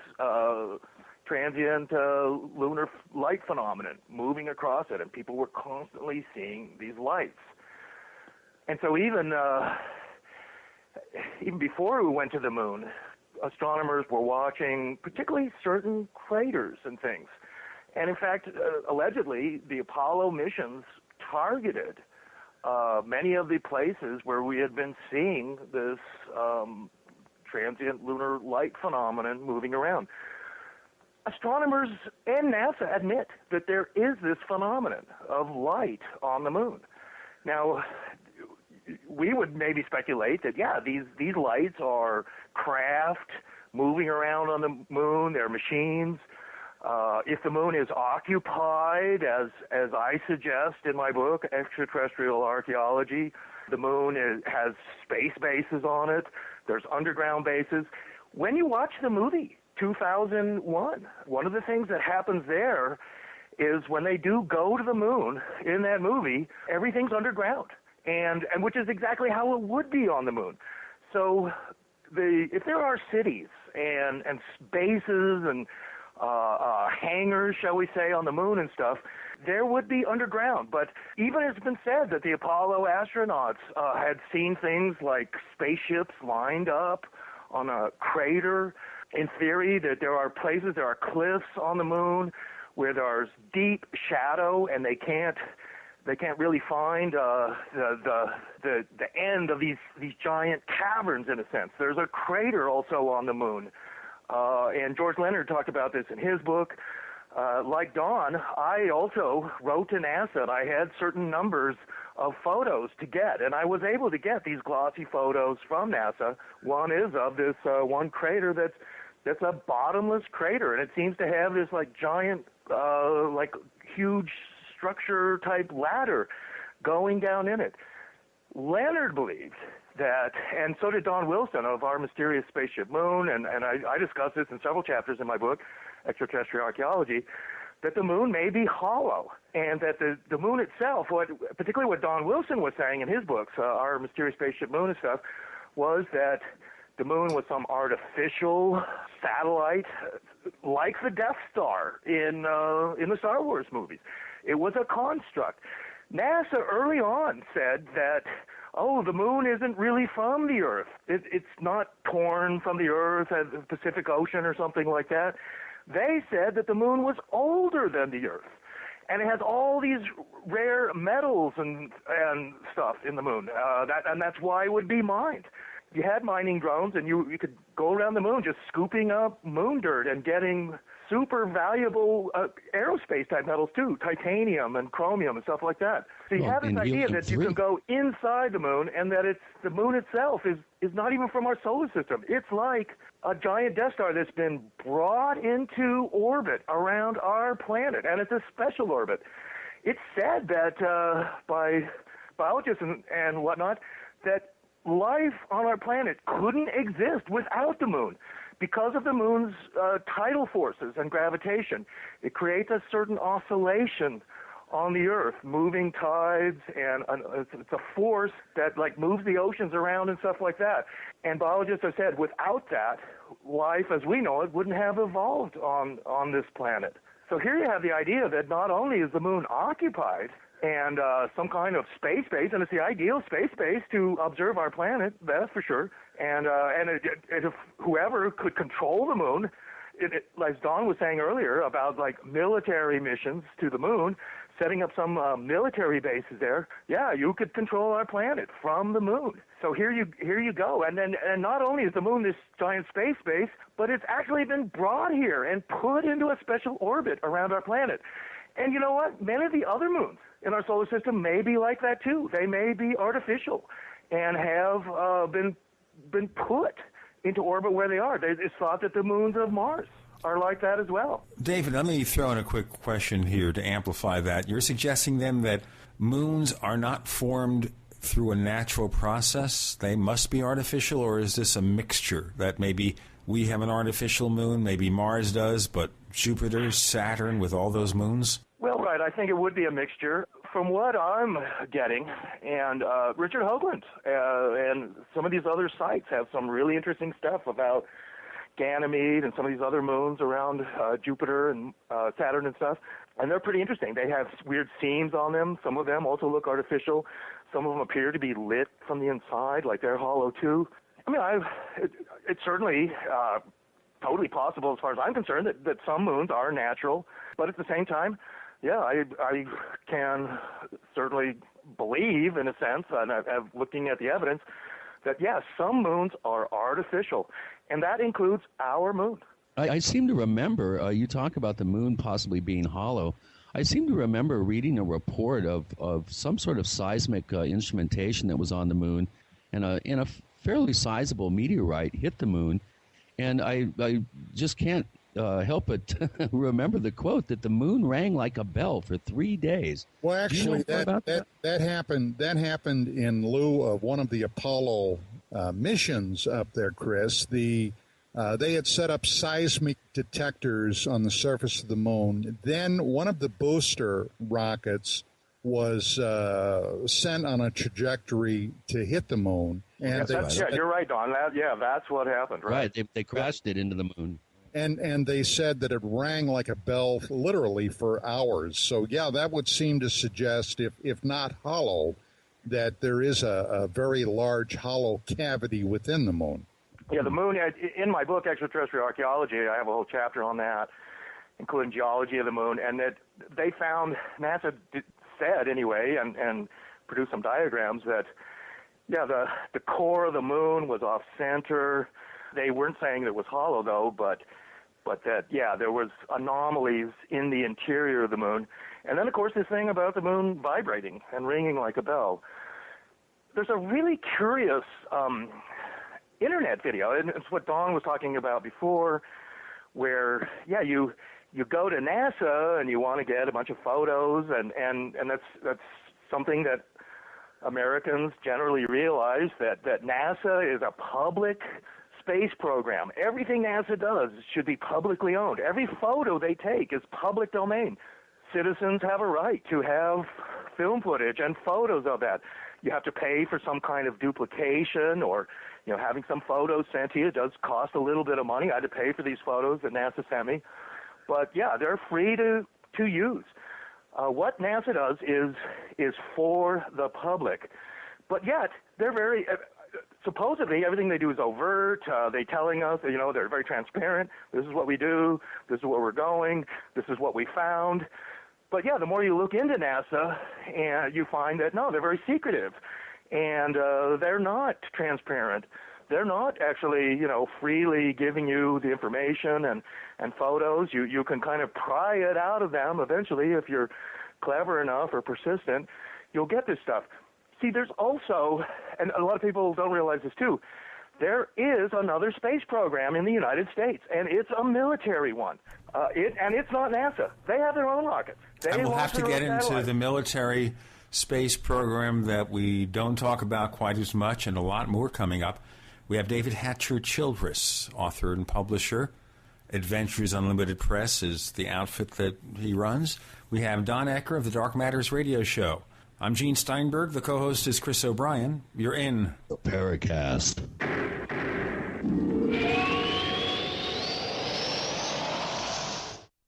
transient lunar light phenomenon moving across it, and people were constantly seeing these lights. And so even before we went to the moon, astronomers were watching particularly certain craters and things. And in fact, allegedly, the Apollo missions targeted many of the places where we had been seeing this transient lunar light phenomenon moving around. Astronomers and NASA admit that there is this phenomenon of light on the moon. Now, we would maybe speculate that, these lights are craft moving around on the moon. They're machines. If the moon is occupied, as I suggest in my book, Extraterrestrial Archaeology, the moon has space bases on it. There's underground bases. When you watch the movie 2001, one of the things that happens there is when they do go to the moon in that movie, everything's underground, and which is exactly how it would be on the moon. So if there are cities and bases and hangars, shall we say, on the moon and stuff, there would be underground. But even it's been said that the Apollo astronauts had seen things like spaceships lined up on a crater. In theory, that there are cliffs on the moon where there's deep shadow, and they can't really find the end of these giant caverns, in a sense. There's a crater also on the moon, and George Leonard talked about this in his book. Like Don, I also wrote to NASA, and I had certain numbers of photos to get, and I was able to get these glossy photos from NASA. One is of this one crater that's a bottomless crater, and it seems to have this like giant, like huge structure type ladder going down in it. Leonard believed that, and so did Don Wilson of Our Mysterious Spaceship Moon, and I discuss this in several chapters in my book, Extraterrestrial Archaeology, that the moon may be hollow, and that the moon itself, particularly what Don Wilson was saying in his books, Our Mysterious Spaceship Moon and stuff, was that the moon was some artificial satellite, like the Death Star in the Star Wars movies. It was a construct. NASA early on said that, the moon isn't really from the Earth. It's not torn from the Earth at the Pacific Ocean or something like that. They said that the moon was older than the Earth, and it has all these rare metals and stuff in the moon. And that's why it would be mined. You had mining drones, and you could go around the moon just scooping up moon dirt and getting super valuable aerospace type metals too, titanium and chromium and stuff like that. So you have this idea that you can go inside the moon, and that the moon itself is not even from our solar system. It's like a giant Death Star that's been brought into orbit around our planet, and it's a special orbit. It's said that by biologists and whatnot, that life on our planet couldn't exist without the moon. Because of the moon's tidal forces and gravitation, it creates a certain oscillation on the Earth, moving tides, and it's a force that like moves the oceans around and stuff like that. And biologists have said without that, life as we know it wouldn't have evolved on this planet. So here you have the idea that not only is the moon occupied and some kind of space base, and it's the ideal space base to observe our planet, that's for sure. And if whoever could control the moon, like Don was saying earlier about like military missions to the moon, setting up some military bases there, yeah, you could control our planet from the moon. So here you go. And not only is the moon this giant space base, but it's actually been brought here and put into a special orbit around our planet. And you know what? Many of the other moons in our solar system may be like that too. They may be artificial and have been put into orbit where they are. It's thought that the moons of Mars are like that as well. David, let me throw in a quick question here to amplify that. You're suggesting then that moons are not formed through a natural process? They must be artificial, or is this a mixture that maybe we have an artificial moon, maybe Mars does, but Jupiter, Saturn, with all those moons? Well, right. I think it would be a mixture. From what I'm getting, and Richard Hoagland and some of these other sites have some really interesting stuff about Ganymede and some of these other moons around Jupiter and Saturn and stuff, and they're pretty interesting. They have weird seams on them. Some of them also look artificial. Some of them appear to be lit from the inside, like they're hollow too. I mean, it's certainly totally possible as far as I'm concerned that some moons are natural, but at the same time, yeah, I can certainly believe, in a sense, and I'm looking at the evidence, that, yes, some moons are artificial, and that includes our moon. I seem to remember, you talk about the moon possibly being hollow. I seem to remember reading a report of some sort of seismic instrumentation that was on the moon, and a fairly sizable meteorite hit the moon, and I just can't help but remember the quote that the moon rang like a bell for 3 days. Well, actually, that happened in lieu of one of the Apollo missions up there, Chris. They had set up seismic detectors on the surface of the moon. Then one of the booster rockets was sent on a trajectory to hit the moon. And you're right, Don. That's what happened, right? Right, they crashed it into the moon. And they said that it rang like a bell literally for hours. So, yeah, that would seem to suggest, if not hollow, that there is a very large hollow cavity within the moon. Yeah, the moon, in my book, Extraterrestrial Archaeology, I have a whole chapter on that, including geology of the moon, and that they found, NASA said anyway, and produced some diagrams that, yeah, the core of the moon was off center. They weren't saying it was hollow, though, but that, yeah, there was anomalies in the interior of the moon. And then, of course, this thing about the moon vibrating and ringing like a bell. There's a really curious internet video, and it's what Dawn was talking about before, where, yeah, you go to NASA and you want to get a bunch of photos, and that's something that Americans generally realize, that NASA is a public space program. Everything NASA does should be publicly owned. Every photo they take is public domain. Citizens have a right to have film footage and photos of that. You have to pay for some kind of duplication, or having some photos sent to you. It does cost a little bit of money. I had to pay for these photos that NASA sent me. But, yeah, they're free to use. What NASA does is for the public. But yet, they're very... supposedly, everything they do is overt. They're telling us, they're very transparent. This is what we do. This is where we're going. This is what we found. But, yeah, the more you look into NASA, and you find that, no, they're very secretive. And they're not transparent. They're not actually, freely giving you the information and photos. You can kind of pry it out of them eventually. If you're clever enough or persistent, you'll get this stuff. See, there's also, and a lot of people don't realize this too, there is another space program in the United States, and it's a military one. And it's not NASA. They have their own rockets. And we'll have to get into the military space program that we don't talk about quite as much, and a lot more coming up. We have David Hatcher Childress, author and publisher. Adventures Unlimited Press is the outfit that he runs. We have Don Ecker of the Dark Matters radio show. I'm Gene Steinberg. The co-host is Chris O'Brien. You're in the Paracast.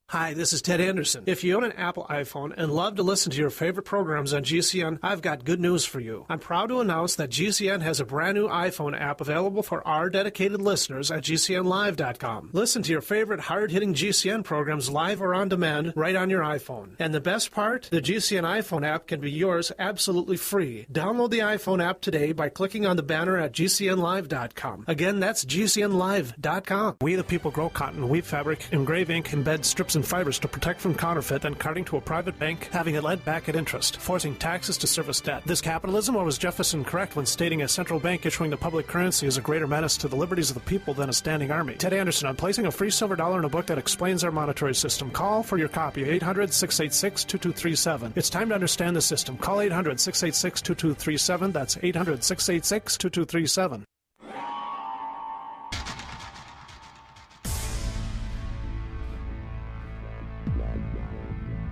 Hi, this is Ted Anderson. If you own an Apple iPhone and love to listen to your favorite programs on GCN, I've got good news for you. I'm proud to announce that GCN has a brand new iPhone app available for our dedicated listeners at GCNlive.com. Listen to your favorite hard-hitting GCN programs live or on demand right on your iPhone. And the best part? The GCN iPhone app can be yours absolutely free. Download the iPhone app today by clicking on the banner at GCNlive.com. Again, that's GCNlive.com. We the people grow cotton, weave fabric, engrave ink, embed strips and fibers to protect from counterfeit, and carting to a private bank, having it lent back at interest, forcing taxes to service debt. This capitalism, or was Jefferson correct when stating a central bank issuing the public currency is a greater menace to the liberties of the people than a standing army? Ted Anderson, I'm placing a free silver dollar in a book that explains our monetary system. Call for your copy, 800-686-2237. It's time to understand the system. Call 800-686-2237. That's 800-686-2237.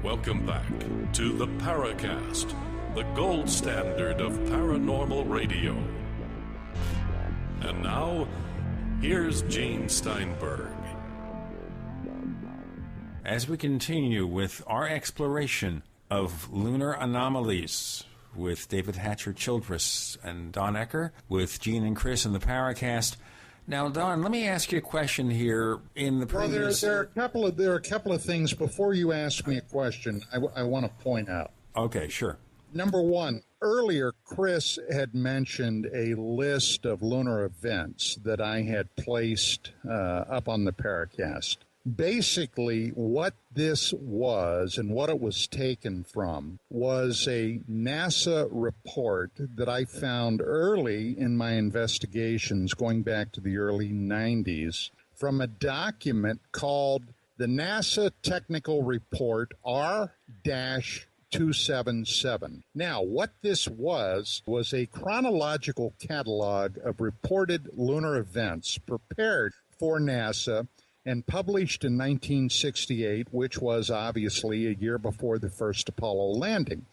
Welcome back to the Paracast, the gold standard of paranormal radio. And now, here's Gene Steinberg. As we continue with our exploration of lunar anomalies with David Hatcher Childress and Don Ecker, with Gene and Chris in the Paracast. Now, Don, let me ask you a question here. In the previous... Well, there are a couple of things before you ask me a question I want to point out. Okay, sure. Number one, earlier Chris had mentioned a list of lunar events that I had placed up on the Paracast. Basically, what this was and what it was taken from was a NASA report that I found early in my investigations, going back to the early 90s, from a document called the NASA Technical Report R-277. Now, what this was a chronological catalog of reported lunar events prepared for NASA and published in 1968, which was obviously a year before the first Apollo landing.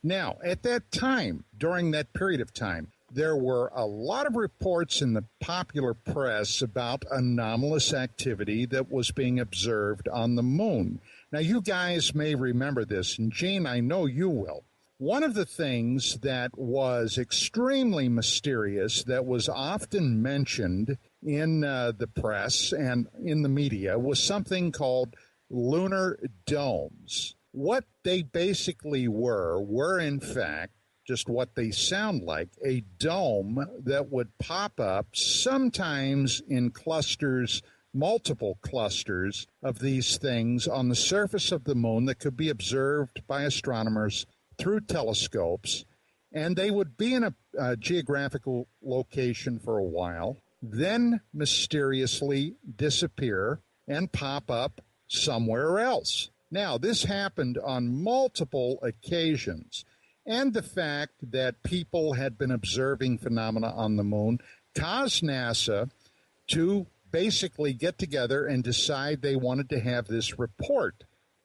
Now, at that time, during that period of time, there were a lot of reports in the popular press about anomalous activity that was being observed on the moon. Now, you guys may remember this, and Gene, I know you will. One of the things that was extremely mysterious that was often mentioned in the press and in the media was something called lunar domes. What they basically were in fact just what they sound like, a dome that would pop up sometimes in clusters, multiple clusters of these things on the surface of the moon that could be observed by astronomers through telescopes, and they would be in a geographical location for a while, then mysteriously disappear and pop up somewhere else. Now, this happened on multiple occasions, and the fact that people had been observing phenomena on the moon caused NASA to basically get together and decide they wanted to have this report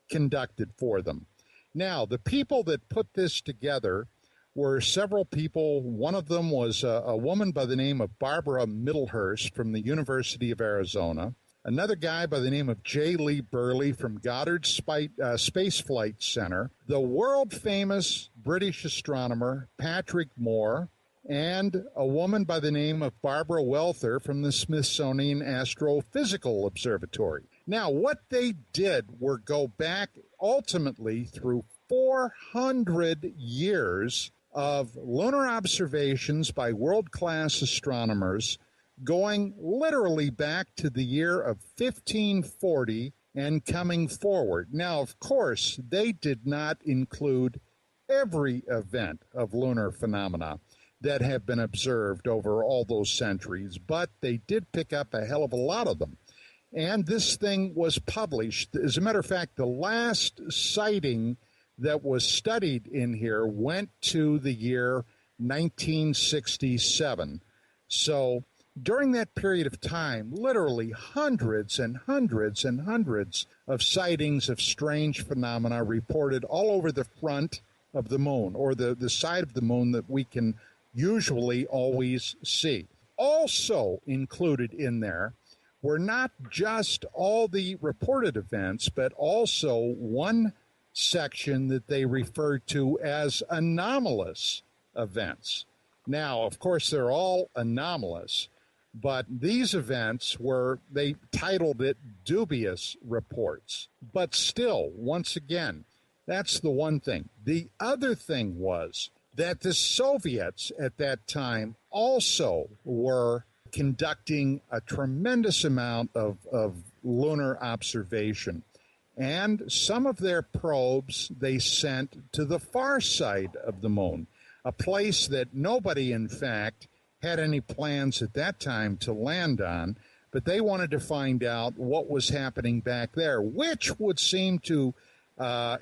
conducted for them. Now, the people that put this together were several people. One of them was a woman by the name of Barbara Middlehurst from the University of Arizona, another guy by the name of J. Lee Burley from Goddard Space Flight Center, the world-famous British astronomer Patrick Moore, and a woman by the name of Barbara Welther from the Smithsonian Astrophysical Observatory. Now, what they did were go back ultimately through 400 years of lunar observations by world-class astronomers going literally back to the year of 1540 and coming forward. Now, of course, they did not include every event of lunar phenomena that have been observed over all those centuries, but they did pick up a hell of a lot of them. And this thing was published. As a matter of fact, the last sighting that was studied in here went to the year 1967. So during that period of time, literally hundreds and hundreds and hundreds of sightings of strange phenomena reported all over the front of the moon, or the side of the moon that we can usually always see. Also included in there were not just all the reported events, but also one section that they referred to as anomalous events. Now, of course, they're all anomalous, but these events they titled it dubious reports. But still, once again, that's the one thing. The other thing was that the Soviets at that time also were conducting a tremendous amount of lunar observation. And some of their probes they sent to the far side of the moon, a place that nobody, in fact, had any plans at that time to land on, but they wanted to find out what was happening back there, which would seem to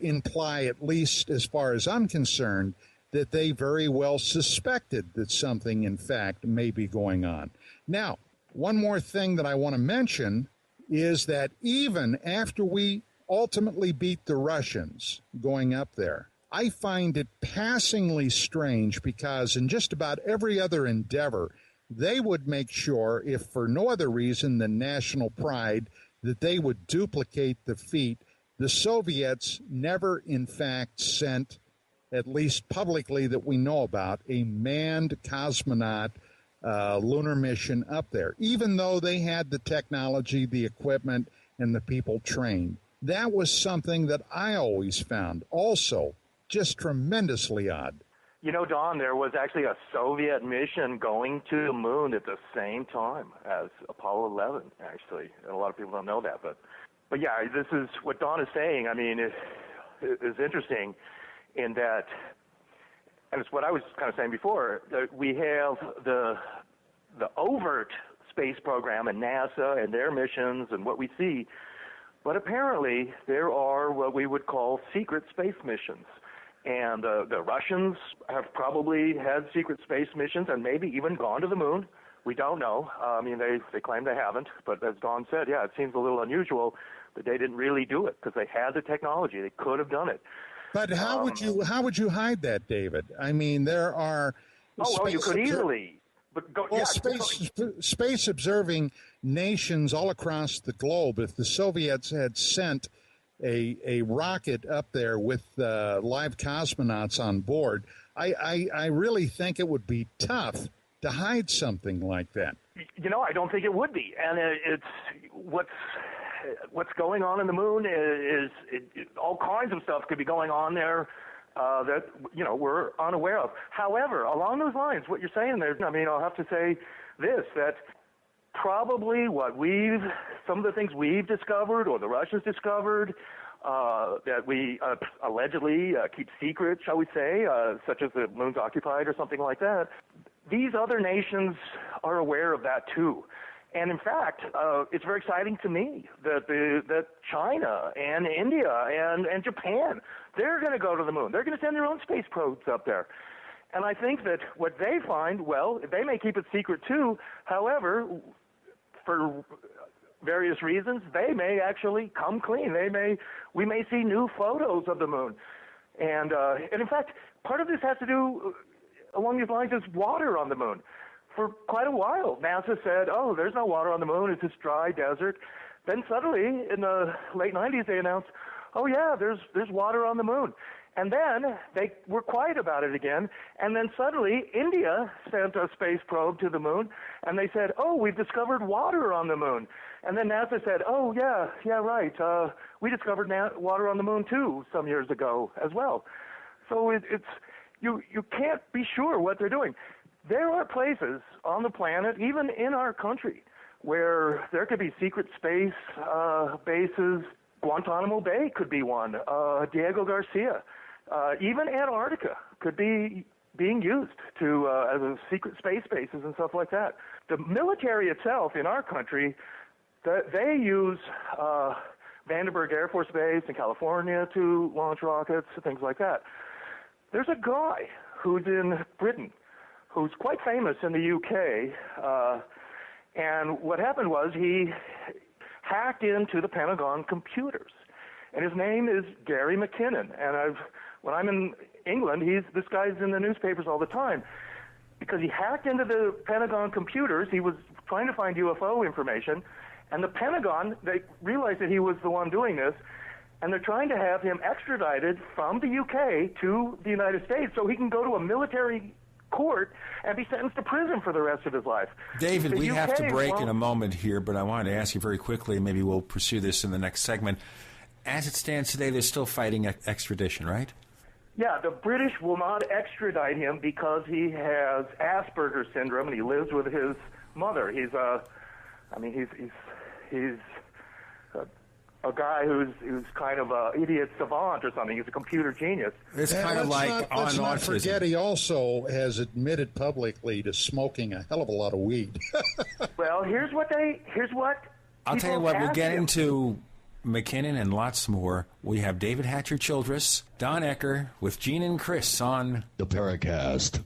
imply, at least as far as I'm concerned, that they very well suspected that something, in fact, may be going on. Now, one more thing that I want to mention is that even after we ultimately beat the Russians going up there, I find it passingly strange because in just about every other endeavor, they would make sure, if for no other reason than national pride, that they would duplicate the feat. The Soviets never, in fact, sent, at least publicly that we know about, a manned cosmonaut lunar mission up there, even though they had the technology, the equipment, and the people trained. That was something that I always found also just tremendously odd. You know, Don, there was actually a Soviet mission going to the moon at the same time as Apollo 11, actually. And a lot of people don't know that. But yeah, this is what Don is saying. I mean, it is interesting in that, and it's what I was kind of saying before, that we have the overt space program and NASA and their missions and what we see, but apparently there are what we would call secret space missions. And the Russians have probably had secret space missions and maybe even gone to the moon. We don't know. I mean, they claim they haven't. But as Don said, yeah, it seems a little unusual that they didn't really do it because they had the technology. They could have done it. But how would you hide that, David? I mean, there are you could easily. But space observing nations all across the globe. If the Soviets had sent a rocket up there with live cosmonauts on board, I really think it would be tough to hide something like that. I don't think it would be. And it's what's going on in the moon is all kinds of stuff could be going on there that we're unaware of. However, along those lines, what you're saying there, I'll have to say this, that probably some of the things we've discovered or the Russians discovered that we allegedly keep secret, shall we say, such as the moon's occupied or something like that, these other nations are aware of that too. And in fact, it's very exciting to me that China and India and Japan, they're going to go to the moon. They're going to send their own space probes up there. And I think that what they find, well, they may keep it secret too. However, for various reasons, they may actually come clean. We may see new photos of the moon. And in fact, part of this has to do along these lines is water on the moon. For quite a while, NASA said, there's no water on the moon. It's this dry desert. Then suddenly, in the late 90s, they announced, there's water on the moon. And then they were quiet about it again. And then suddenly, India sent a space probe to the moon, and they said, we've discovered water on the moon. And then NASA said, right. We discovered water on the moon, too, some years ago as well. So you can't be sure what they're doing. There are places on the planet, even in our country, where there could be secret space bases. Guantanamo Bay could be one. Diego Garcia. Even Antarctica could be being used as a secret space bases and stuff like that. The military itself in our country, they use Vandenberg Air Force Base in California to launch rockets, things like that. There's a guy who's in Britain who's quite famous in the UK, and what happened was he hacked into the Pentagon computers, and his name is Gary McKinnon. And when I'm in England, this guy's in the newspapers all the time because he hacked into the Pentagon computers. He was trying to find UFO information, and the Pentagon, they realized that he was the one doing this, and they're trying to have him extradited from the UK to the United States so he can go to a military court and be sentenced to prison for the rest of his life. David, we have to break in a moment here, but I wanted to ask you very quickly, and maybe we'll pursue this in the next segment. As it stands today, they're still fighting extradition, right? Yeah, the British will not extradite him because he has Asperger's syndrome and he lives with his mother. He's a guy who's kind of an idiot savant or something. He's a computer genius. It's kind of like on let's not autism. Forget he also has admitted publicly to smoking a hell of a lot of weed. Well, here's what I'll tell you what, we'll get into McKinnon and lots more. We have David Hatcher Childress, Don Ecker with Gene and Chris on the Paracast.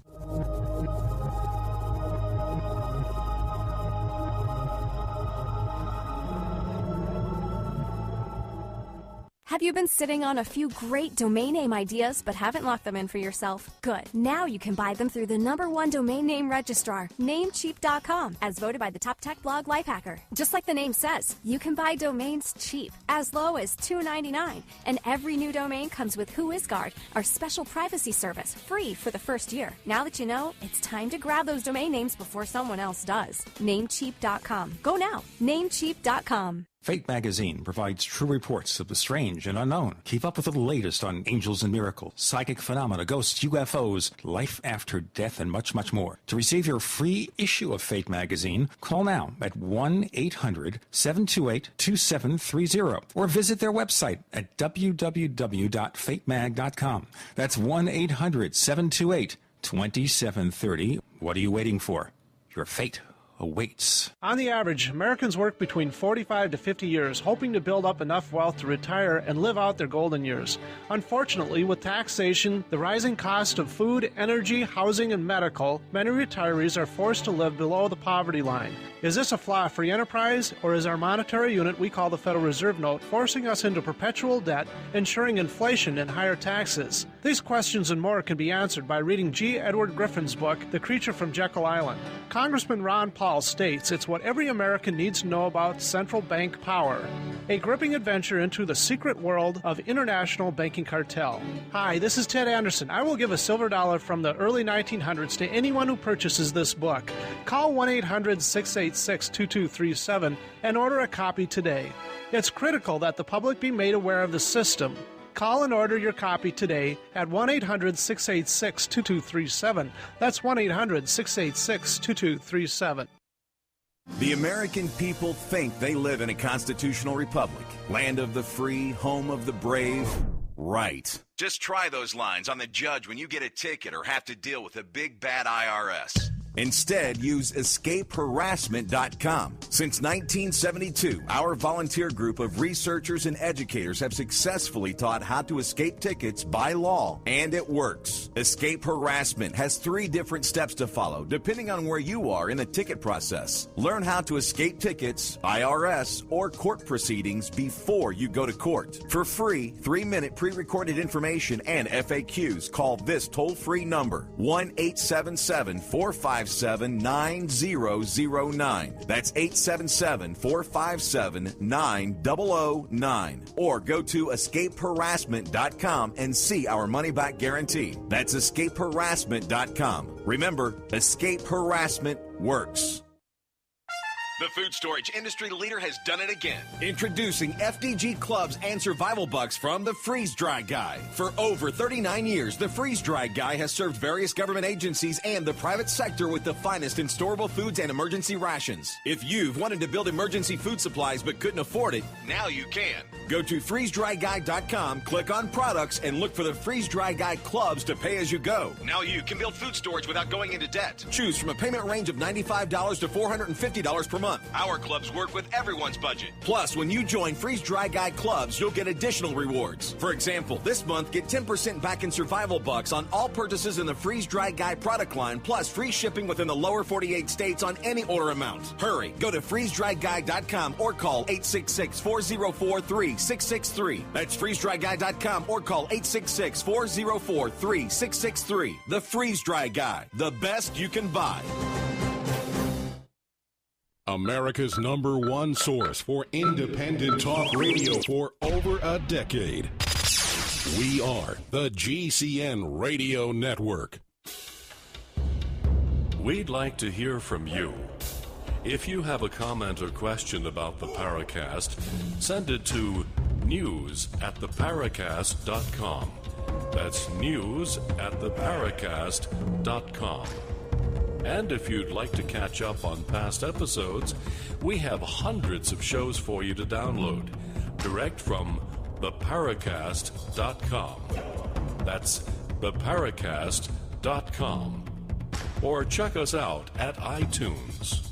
Have you been sitting on a few great domain name ideas but haven't locked them in for yourself? Good. Now you can buy them through the #1 domain name registrar, Namecheap.com, as voted by the top tech blog Lifehacker. Just like the name says, you can buy domains cheap, as low as $2.99, and every new domain comes with WhoisGuard, our special privacy service, free for the first year. Now that you know, it's time to grab those domain names before someone else does. Namecheap.com. Go now. Namecheap.com. Fate magazine provides true reports of the strange and unknown. Keep up with the latest on angels and miracles, psychic phenomena, ghosts, UFOs, life after death, and much, much more. To receive your free issue of Fate magazine, call now at 1-800-728-2730 or visit their website at www.fatemag.com. That's 1-800-728-2730. What are you waiting for? Your fate awaits. On the average, Americans work between 45 to 50 years, hoping to build up enough wealth to retire and live out their golden years. Unfortunately, with taxation, the rising cost of food, energy, housing, and medical, many retirees are forced to live below the poverty line. Is this a flaw free enterprise, or is our monetary unit we call the Federal Reserve Note forcing us into perpetual debt, ensuring inflation and higher taxes? These questions and more can be answered by reading G. Edward Griffin's book, The Creature from Jekyll Island. Congressman Ron Paul states it's what every American needs to know about central bank power. A gripping adventure into the secret world of international banking cartel. Hi, this is Ted Anderson. I will give a silver dollar from the early 1900s to anyone who purchases this book. Call 1-800-686-2237 and order a copy today. It's critical that the public be made aware of the system. Call and order your copy today at 1-800-686-2237. That's 1-800-686-2237. The American people think they live in a constitutional republic, land of the free, home of the brave. Right. Just try those lines on the judge when you get a ticket or have to deal with a big bad IRS. Instead, use escapeharassment.com. Since 1972, our volunteer group of researchers and educators have successfully taught how to escape tickets by law, and it works. Escape Harassment has 3 different steps to follow, depending on where you are in the ticket process. Learn how to escape tickets, IRS, or court proceedings before you go to court. For free, 3-minute pre-recorded information and FAQs, call this toll-free number, 1-877-457-9009. That's 877-457-9009. Or go to escapeharassment.com and see our money-back guarantee. That's escapeharassment.com. Remember, escape harassment works. The food storage industry leader has done it again. Introducing FDG Clubs and Survival Bucks from the Freeze Dry Guy. For over 39 years, the Freeze Dry Guy has served various government agencies and the private sector with the finest in storable foods and emergency rations. If you've wanted to build emergency food supplies but couldn't afford it, now you can. Go to freezedryguy.com, click on products, and look for the Freeze Dry Guy Clubs to pay as you go. Now you can build food storage without going into debt. Choose from a payment range of $95 to $450 per month. Our clubs work with everyone's budget. Plus, when you join Freeze Dry Guy Clubs, you'll get additional rewards. For example, this month, get 10% back in Survival Bucks on all purchases in the Freeze Dry Guy product line, plus free shipping within the lower 48 states on any order amount. Hurry, go to freezedryguy.com or call 866-404-3663. That's freezedryguy.com or call 866-404-3663. The Freeze Dry Guy, the best you can buy. America's #1 source for independent talk radio for over a decade. We are the GCN Radio Network. We'd like to hear from you. If you have a comment or question about the Paracast, send it to news@theparacast.com. That's news@theparacast.com. And if you'd like to catch up on past episodes, we have hundreds of shows for you to download direct from theparacast.com. That's theparacast.com. Or check us out at iTunes.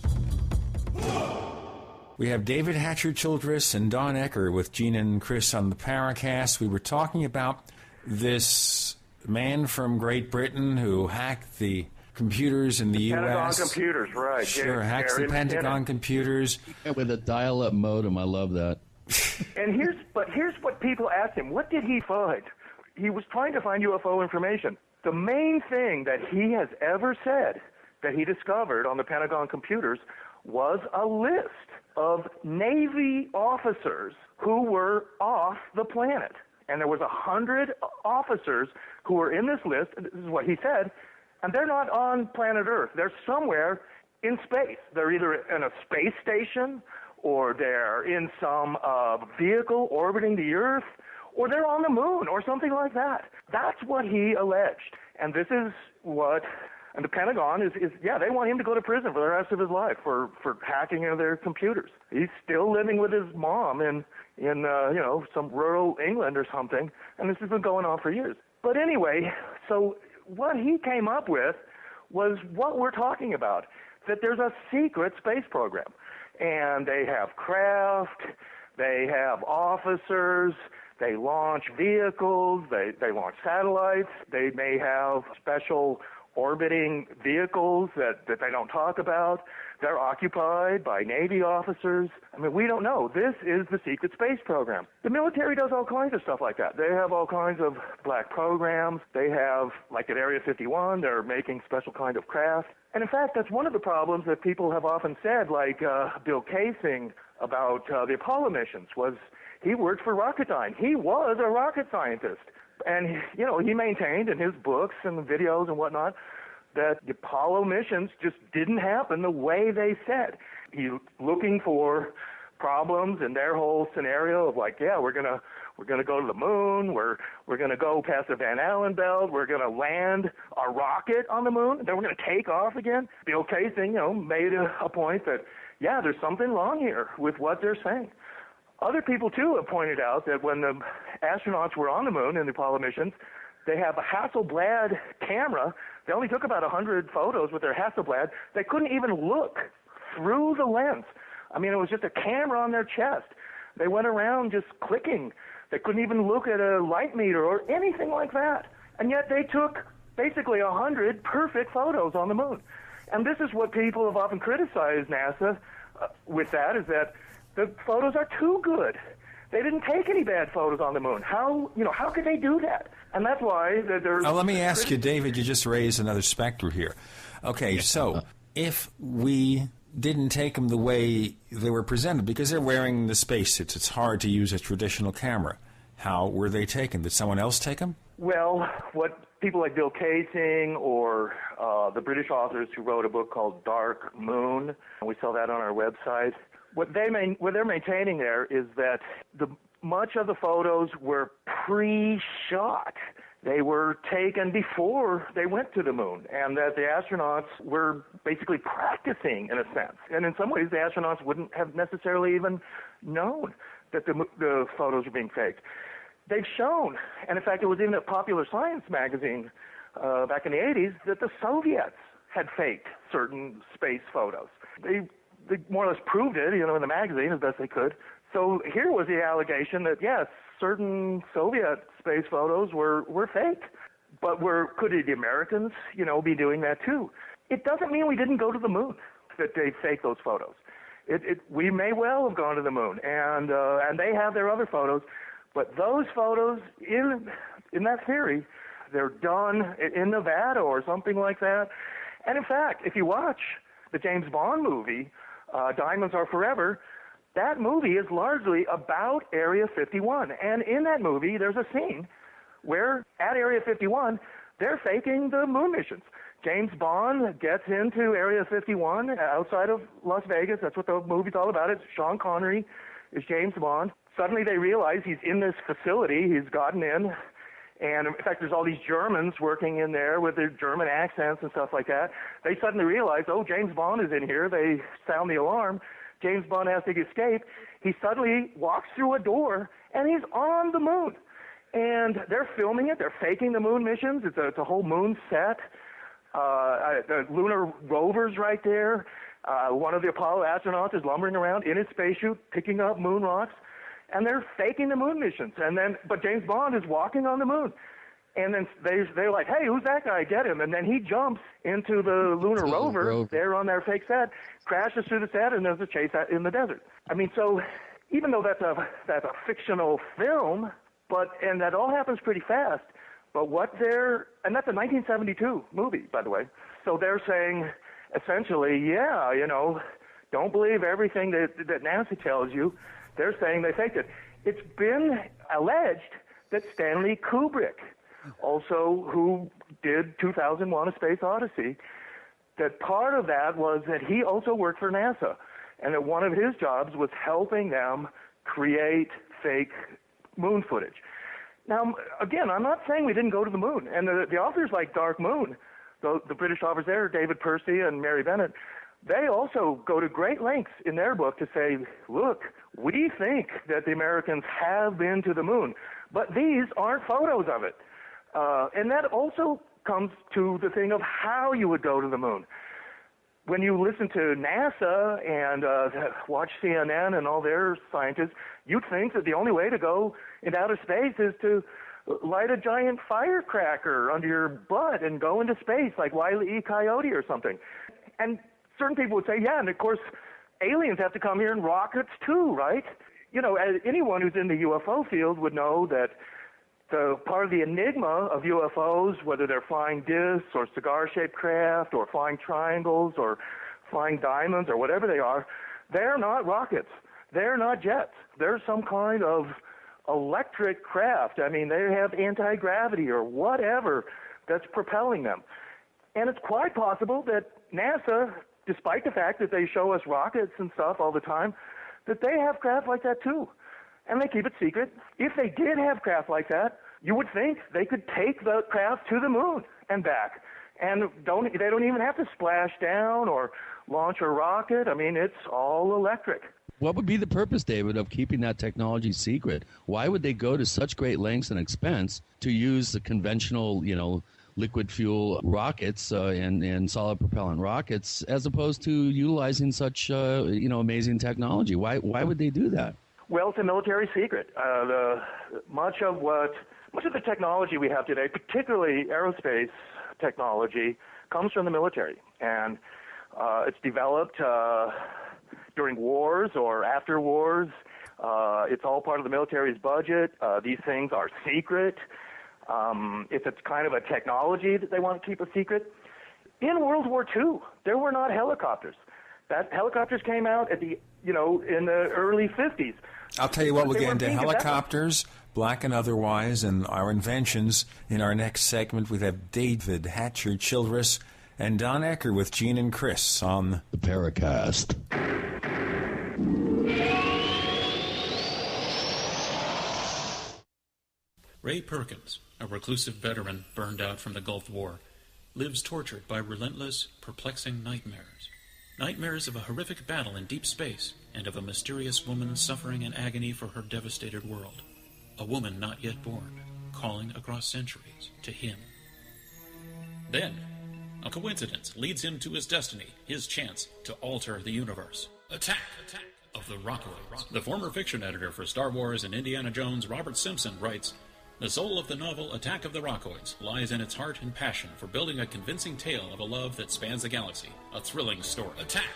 We have David Hatcher Childress and Don Ecker with Gene and Chris on the Paracast. We were talking about this man from Great Britain who hacked the computers in the U.S. Pentagon computers, right. Sure, hacks the Pentagon computers. Yeah, with a dial-up modem, I love that. And here's what people asked him. What did he find? He was trying to find UFO information. The main thing that he has ever said that he discovered on the Pentagon computers was a list of Navy officers who were off the planet. And there was 100 officers who were in this list. This is what he said. And they're not on planet Earth. They're somewhere in space. They're either in a space station, or they're in some vehicle orbiting the Earth, or they're on the moon, or something like that. That's what he alleged. And this is what, and the Pentagon is they want him to go to prison for the rest of his life for hacking into their computers. He's still living with his mom in some rural England or something, and this has been going on for years. But anyway, so what he came up with was what we're talking about, that there's a secret space program. And they have craft, they have officers, they launch vehicles, they launch satellites, they may have special orbiting vehicles that they don't talk about. They're occupied by Navy officers. I mean, we don't know. This is the secret space program. The military does all kinds of stuff like that. They have all kinds of black programs. They have, like at Area 51, they're making special kind of craft. And in fact, that's one of the problems that people have often said, like Bill Casing about the Apollo missions, was he worked for Rocketdyne. He was a rocket scientist. And, you know, he maintained in his books and videos and whatnot that the Apollo missions just didn't happen the way they said. He's looking for problems in their whole scenario of like, yeah, we're gonna go to the moon, we're gonna go past the Van Allen belt, we're gonna land a rocket on the moon, and then we're gonna take off again. Bill Casing, you know, made a point that, yeah, there's something wrong here with what they're saying. Other people, too, have pointed out that when the astronauts were on the moon in the Apollo missions, they have a Hasselblad camera. They only took about 100 photos with their Hasselblad. They couldn't even look through the lens. I mean, it was just a camera on their chest. They went around just clicking. They couldn't even look at a light meter or anything like that. And yet they took basically 100 perfect photos on the moon. And this is what people have often criticized NASA with that, is that the photos are too good. They didn't take any bad photos on the moon. How could they do that? And that's why there's... Let me ask you, David, you just raised another specter here. Okay, so if we didn't take them the way they were presented, because they're wearing the spacesuits, it's hard to use a traditional camera. How were they taken? Did someone else take them? Well, what people like Bill Casing or the British authors who wrote a book called Dark Moon, we sell that on our website. What they're maintaining there is that much of the photos were pre-shot. They were taken before they went to the moon, and that the astronauts were basically practicing in a sense. And in some ways, the astronauts wouldn't have necessarily even known that the photos were being faked. They've shown, and in fact, it was in a Popular Science magazine back in the 80s, that the Soviets had faked certain space photos. They more or less proved it, in the magazine as best they could. So here was the allegation that, yes, certain Soviet space photos were fake. But could the Americans, be doing that too? It doesn't mean we didn't go to the moon, that they faked those photos. We may well have gone to the moon, and they have their other photos. But those photos, in that theory, they're done in Nevada or something like that. And in fact, if you watch the James Bond movie, Diamonds Are Forever, that movie is largely about Area 51. And in that movie, there's a scene where at Area 51, they're faking the moon missions. James Bond gets into Area 51 outside of Las Vegas. That's what the movie's all about. It's Sean Connery is James Bond. Suddenly they realize he's in this facility. He's gotten in. And in fact, there's all these Germans working in there with their German accents and stuff like that. They suddenly realize, oh, James Bond is in here. They sound the alarm. James Bond has to escape. He suddenly walks through a door, and he's on the moon. And they're filming it. They're faking the moon missions. It's a whole moon set. The lunar rover's right there. One of the Apollo astronauts is lumbering around in his spacesuit, picking up moon rocks. And they're faking the moon missions. But James Bond is walking on the moon. And then they're like, hey, who's that guy? Get him. And then he jumps into the lunar rover. They're on their fake set, crashes through the set, and there's a chase in the desert. I mean, so even though that's a fictional film, and that all happens pretty fast, but and that's a 1972 movie, by the way. So they're saying, essentially, yeah, don't believe everything that Nancy tells you. They're saying they faked it. It's been alleged that Stanley Kubrick, also who did 2001: A Space Odyssey, that part of that was that he also worked for NASA, and that one of his jobs was helping them create fake moon footage. Now, again, I'm not saying we didn't go to the moon. And the authors like Dark Moon, the British authors there, David Percy and Mary Bennett, they also go to great lengths in their book to say, look, we think that the Americans have been to the moon, but these aren't photos of it. And that also comes to the thing of how you would go to the moon. When you listen to NASA and watch CNN and all their scientists, you'd think that the only way to go into outer space is to light a giant firecracker under your butt and go into space like Wile E. Coyote or something. And certain people would say, yeah, and of course, aliens have to come here in rockets too, right? You know, as anyone who's in the UFO field would know that the part of the enigma of UFOs, whether they're flying discs or cigar-shaped craft or flying triangles or flying diamonds or whatever they are, they're not rockets. They're not jets. They're some kind of electric craft. I mean, they have anti-gravity or whatever that's propelling them. And it's quite possible that NASA, despite the fact that they show us rockets and stuff all the time, that they have craft like that too. And they keep it secret. If they did have craft like that, you would think they could take the craft to the moon and back. And they don't even have to splash down or launch a rocket. I mean, it's all electric. What would be the purpose, David, of keeping that technology secret? Why would they go to such great lengths and expense to use the conventional, liquid fuel rockets and solid propellant rockets as opposed to utilizing such, amazing technology? Why would they do that? Well, it's a military secret. Much of the technology we have today, particularly aerospace technology, comes from the military, and it's developed during wars or after wars. It's all part of the military's budget. These things are secret. If it's kind of a technology that they want to keep a secret. In World War II, there were not helicopters. Helicopters came out in the early 50s. I'll tell you what, we'll get into helicopters, black and otherwise, and our inventions in our next segment. We have David Hatcher Childress and Don Ecker with Gene and Chris on the Paracast. Ray Perkins, a reclusive veteran burned out from the Gulf War, lives tortured by relentless, perplexing nightmares. Nightmares of a horrific battle in deep space and of a mysterious woman suffering in agony for her devastated world. A woman not yet born, calling across centuries to him. Then, a coincidence leads him to his destiny, his chance to alter the universe. Attack of the Rockoids. The former fiction editor for Star Wars and Indiana Jones, Robert Simpson, writes, "The soul of the novel Attack of the Rockoids lies in its heart and passion for building a convincing tale of a love that spans the galaxy. A thrilling story. Attack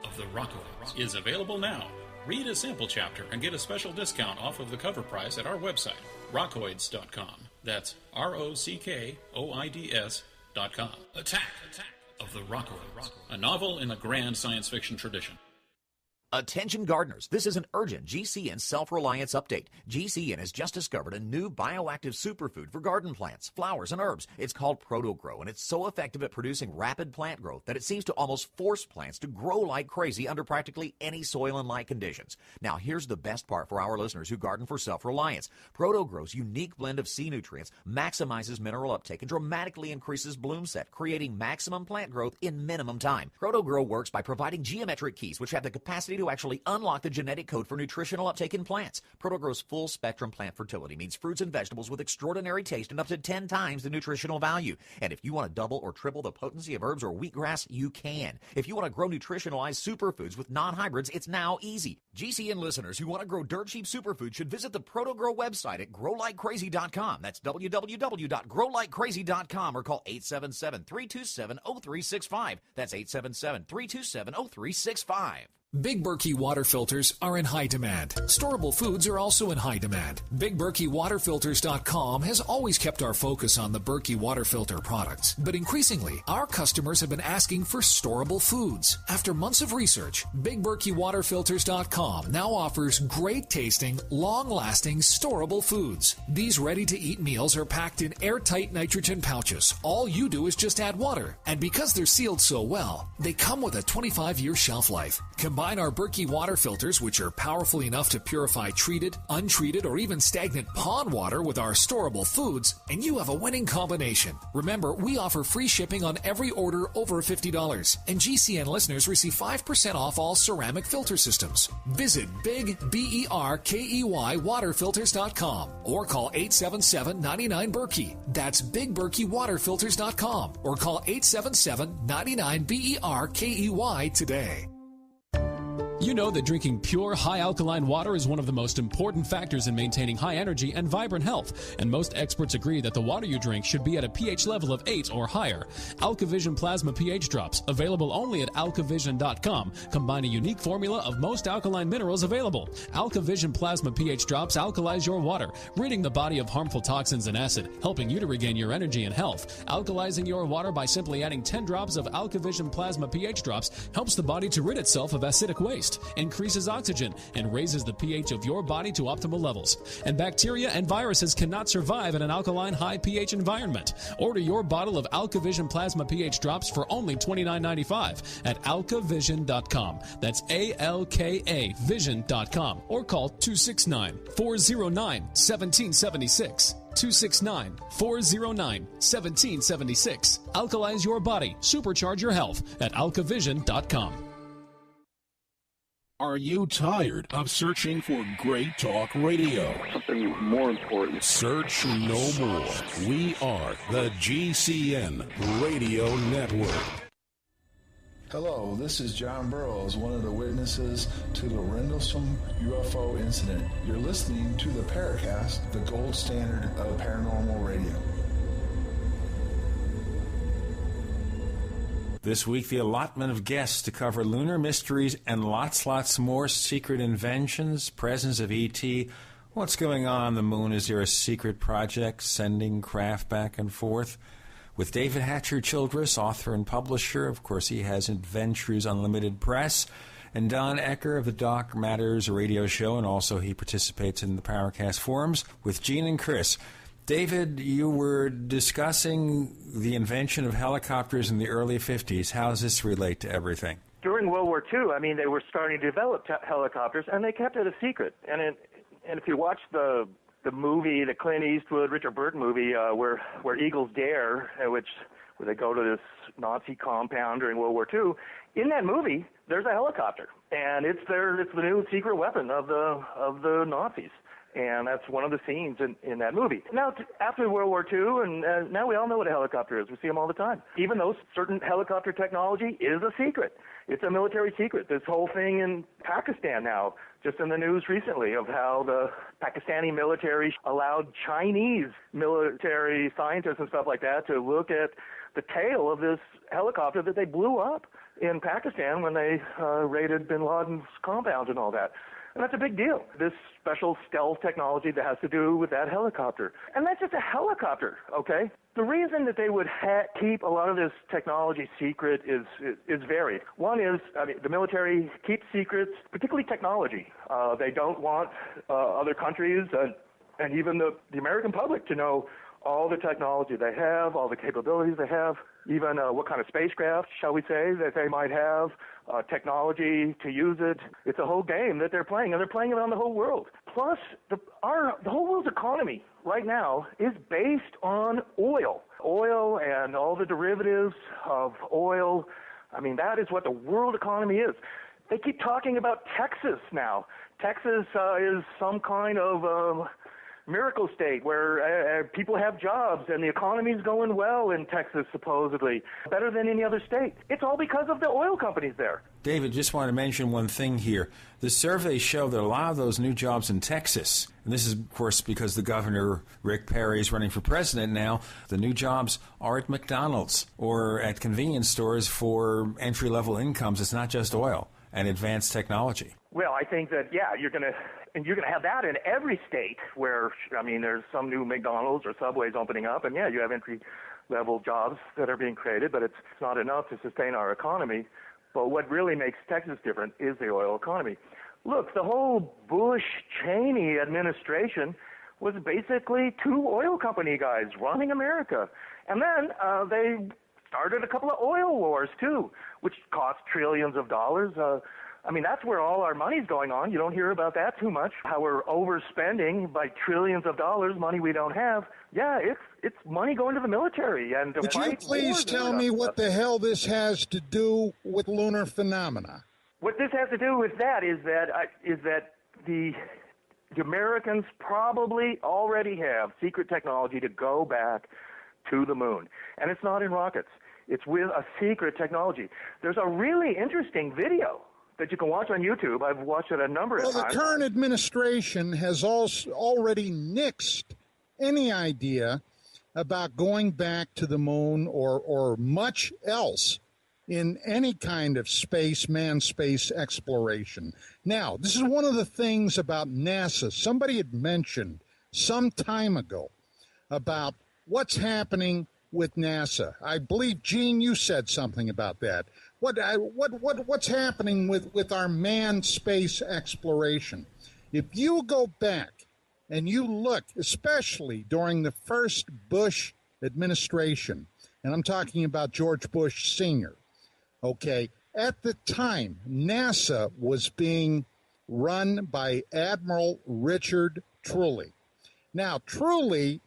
of the Rockoids is available now. Read a sample chapter and get a special discount off of the cover price at our website, rockoids.com. That's ROCKOIDS.com. Attack of the Rockoids, a novel in the grand science fiction tradition. Attention gardeners, this is an urgent GCN self-reliance update. GCN has just discovered a new bioactive superfood for garden plants, flowers, and herbs. It's called ProtoGrow, and it's so effective at producing rapid plant growth that it seems to almost force plants to grow like crazy under practically any soil and light conditions. Now, here's the best part for our listeners who garden for self-reliance. ProtoGrow's unique blend of sea nutrients maximizes mineral uptake and dramatically increases bloom set, creating maximum plant growth in minimum time. ProtoGrow works by providing geometric keys which have the capacity to actually unlock the genetic code for nutritional uptake in plants. ProtoGrow's full-spectrum plant fertility means fruits and vegetables with extraordinary taste and up to 10 times the nutritional value. And if you want to double or triple the potency of herbs or wheatgrass, you can. If you want to grow nutritionalized superfoods with non-hybrids, it's now easy. GCN listeners who want to grow dirt-cheap superfoods should visit the ProtoGrow website at growlikecrazy.com. That's www.growlikecrazy.com or call 877-327-0365. That's 877-327-0365. Big Berkey water filters are in high demand. Storable foods are also in high demand. BigBerkeyWaterFilters.com has always kept our focus on the Berkey water filter products, but increasingly, our customers have been asking for storable foods. After months of research, BigBerkeyWaterFilters.com now offers great-tasting, long-lasting, storable foods. These ready-to-eat meals are packed in airtight nitrogen pouches. All you do is just add water, and because they're sealed so well, they come with a 25-year shelf life. Combine our Berkey water filters, which are powerful enough to purify treated, untreated, or even stagnant pond water with our storable foods, and you have a winning combination. Remember, we offer free shipping on every order over $50, and GCN listeners receive 5% off all ceramic filter systems. Visit BigBerkeyWaterFilters.com or call 877-99-BERKEY. That's BigBerkeyWaterFilters.com or call 877-99-BERKEY today. You know that drinking pure, high alkaline water is one of the most important factors in maintaining high energy and vibrant health, and most experts agree that the water you drink should be at a pH level of 8 or higher. AlkaVision Plasma pH Drops, available only at alkavision.com, combine a unique formula of most alkaline minerals available. AlkaVision Plasma pH Drops alkalize your water, ridding the body of harmful toxins and acid, helping you to regain your energy and health. Alkalizing your water by simply adding 10 drops of AlkaVision Plasma pH Drops helps the body to rid itself of acidic waste, increases oxygen, and raises the pH of your body to optimal levels. And bacteria and viruses cannot survive in an alkaline high pH environment. Order your bottle of AlkaVision Plasma pH Drops for only $29.95 at alkavision.com. That's ALKA Vision.com, or call 269-409-1776. 269-409-1776. Alkalize your body. Supercharge your health at alkavision.com. Are you tired of searching for great talk radio? Something more important. Search no more. We are the GCN Radio Network. Hello, this is John Burroughs, one of the witnesses to the Rendlesham UFO incident. You're listening to the Paracast, the gold standard of paranormal radio. This week, the allotment of guests to cover lunar mysteries and lots more secret inventions, presence of ET. What's going on the moon? Is there a secret project sending craft back and forth? With David Hatcher Childress, author and publisher. Of course, he has Adventures Unlimited Press. And Don Ecker of the Doc Matters radio show, and also he participates in the Paracast forums with Gene and Chris. David, you were discussing the invention of helicopters in the early 50s. How does this relate to everything? During World War II, I mean, they were starting to develop helicopters, and they kept it a secret. And if you watch the movie, the Clint Eastwood, Richard Burton movie, where Eagles Dare, where they go to this Nazi compound during World War II, in that movie, there's a helicopter, and it's the new secret weapon of the Nazis. And that's one of the scenes in that movie. Now, after World War II, and now we all know what a helicopter is. We see them all the time. Even though certain helicopter technology is a secret. It's a military secret. This whole thing in Pakistan now, just in the news recently, of how the Pakistani military allowed Chinese military scientists and stuff like that to look at the tail of this helicopter that they blew up in Pakistan when they raided bin Laden's compound and all that. And that's a big deal, this special stealth technology that has to do with that helicopter. And that's just a helicopter, okay? The reason that they would keep a lot of this technology secret is varied. One is, I mean, the military keeps secrets, particularly technology. They don't want other countries and even the American public to know all the technology they have, all the capabilities they have, even what kind of spacecraft, shall we say, that they might have, technology to use it. It's a whole game that they're playing, and they're playing it on the whole world. Plus, the whole world's economy right now is based on oil. Oil and all the derivatives of oil. I mean, that is what the world economy is. They keep talking about Texas now. Texas is some kind of miracle state where people have jobs and the economy's going well in Texas, supposedly, better than any other state. It's all because of the oil companies there. David, just want to mention one thing here. The surveys show that a lot of those new jobs in Texas, and this is, of course, because the governor, Rick Perry, is running for president now, the new jobs are at McDonald's or at convenience stores for entry-level incomes. It's not just oil and advanced technology. Well, I think that, yeah, you're going to have that in every state where, I mean, there's some new McDonald's or Subways opening up, and yeah, you have entry-level jobs that are being created, but it's not enough to sustain our economy. But what really makes Texas different is the oil economy. Look, the whole Bush-Cheney administration was basically two oil company guys running America. And then they started a couple of oil wars, too, which cost trillions of dollars. I mean, that's where all our money's going on. You don't hear about that too much, how we're overspending by trillions of dollars, money we don't have. Yeah, it's money going to the military. And Could you please tell me what the hell this has to do with lunar phenomena? What this has to do with that is that the Americans probably already have secret technology to go back to the moon. And it's not in rockets. It's with a secret technology. There's a really interesting video that you can watch on YouTube. I've watched it a number of times. Well, the current administration has also already nixed any idea about going back to the moon or much else in any kind of manned space exploration. Now, this is one of the things about NASA. Somebody had mentioned some time ago about what's happening with NASA. I believe, Gene, you said something about that. What's happening with our manned space exploration? If you go back and you look, especially during the first Bush administration, and I'm talking about George Bush Sr., okay, at the time, NASA was being run by Admiral Richard Truly. Now, Truly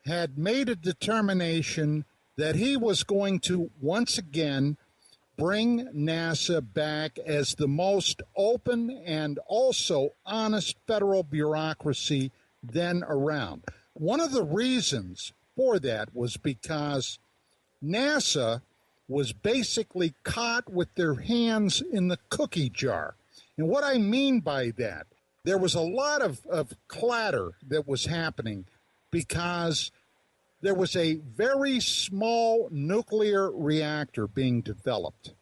had made a determination that he was going to once again bring NASA back as the most open and also honest federal bureaucracy then around. One of the reasons for that was because NASA was basically caught with their hands in the cookie jar. And what I mean by that, there was a lot of clatter that was happening because there was a very small nuclear reactor being developed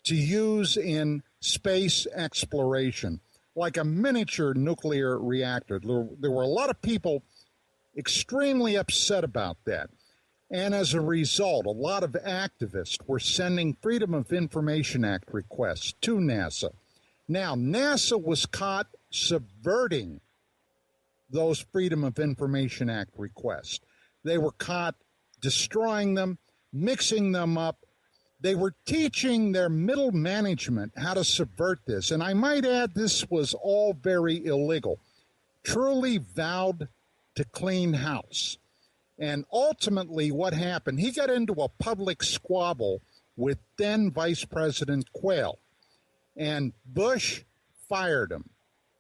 to use in space exploration, like a miniature nuclear reactor. There were a lot of people extremely upset about that. And as a result, a lot of activists were sending Freedom of Information Act requests to NASA. Now, NASA was caught subverting those Freedom of Information Act requests. They were caught destroying them, mixing them up. They were teaching their middle management how to subvert this. And I might add, this was all very illegal. Truly vowed to clean house. And ultimately what happened, he got into a public squabble with then Vice President Quayle. And Bush fired him.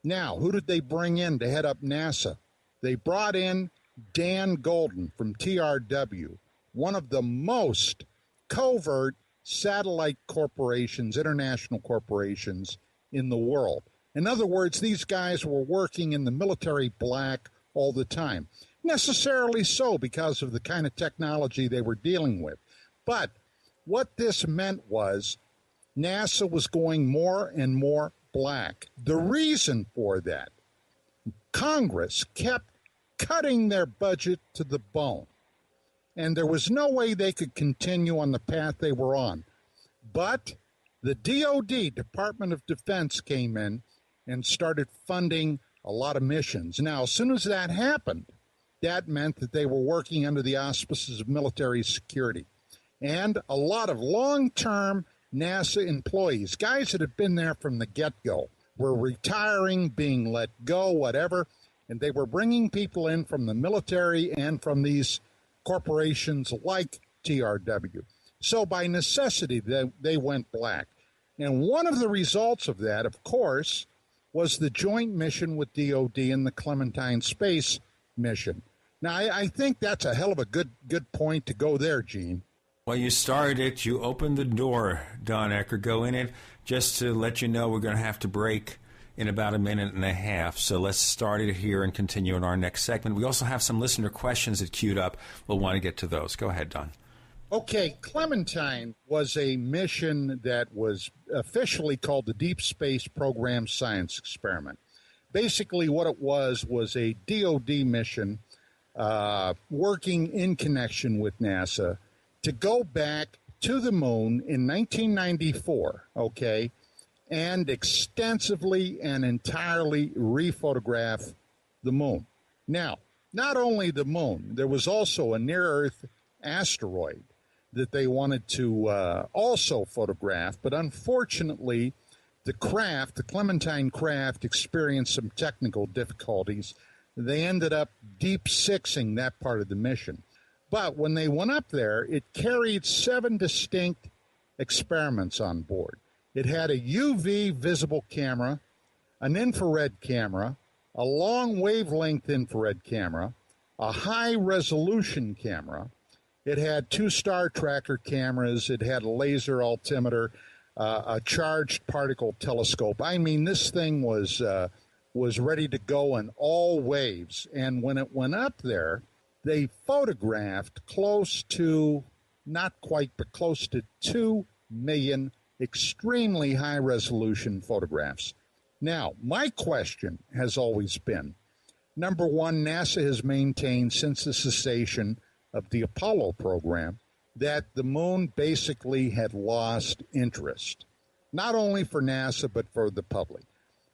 Now, who did they bring in to head up NASA? They brought in Dan Golden from TRW, one of the most covert satellite corporations, international corporations in the world. In other words, these guys were working in the military black all the time. Necessarily so because of the kind of technology they were dealing with. But what this meant was NASA was going more and more black. The reason for that, Congress kept cutting their budget to the bone. And there was no way they could continue on the path they were on. But the DOD, Department of Defense, came in and started funding a lot of missions. Now, as soon as that happened, that meant that they were working under the auspices of military security. And a lot of long-term NASA employees, guys that had been there from the get-go, were retiring, being let go, whatever, and they were bringing people in from the military and from these corporations like TRW. So by necessity, they went black. And one of the results of that, of course, was the joint mission with DOD and the Clementine Space mission. Now, I think that's a hell of a good point to go there, Gene. Well, you started it. You opened the door, Don Ecker. Go in it. Just to let you know, we're going to have to break in about a minute and a half. So let's start it here and continue in our next segment. We also have some listener questions that queued up. We'll want to get to those. Go ahead, Don. Okay, Clementine was a mission that was officially called the Deep Space Program Science Experiment. Basically, what it was a DOD mission working in connection with NASA to go back to the moon in 1994, okay, and extensively and entirely rephotograph the moon. Now, not only the moon, there was also a near-Earth asteroid that they wanted to also photograph, but unfortunately, the Clementine craft, experienced some technical difficulties. They ended up deep-sixing that part of the mission. But when they went up there, it carried 7 distinct experiments on board. It had a UV visible camera, an infrared camera, a long wavelength infrared camera, a high-resolution camera. It had 2 star tracker cameras. It had a laser altimeter, a charged particle telescope. I mean, this thing was ready to go in all waves. And when it went up there, they photographed close to, not quite, but close to 2 million extremely high-resolution photographs. Now, my question has always been, number one, NASA has maintained since the cessation of the Apollo program that the moon basically had lost interest, not only for NASA but for the public.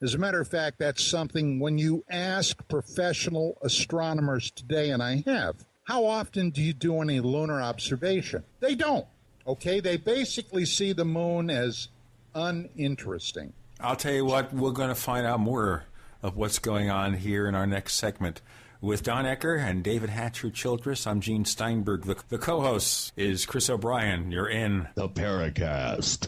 As a matter of fact, that's something when you ask professional astronomers today, and I have, how often do you do any lunar observation? They don't, okay? They basically see the moon as uninteresting. I'll tell you what, we're going to find out more of what's going on here in our next segment. With Don Ecker and David Hatcher Childress, I'm Gene Steinberg. The co-host is Chris O'Brien. You're in the Paracast.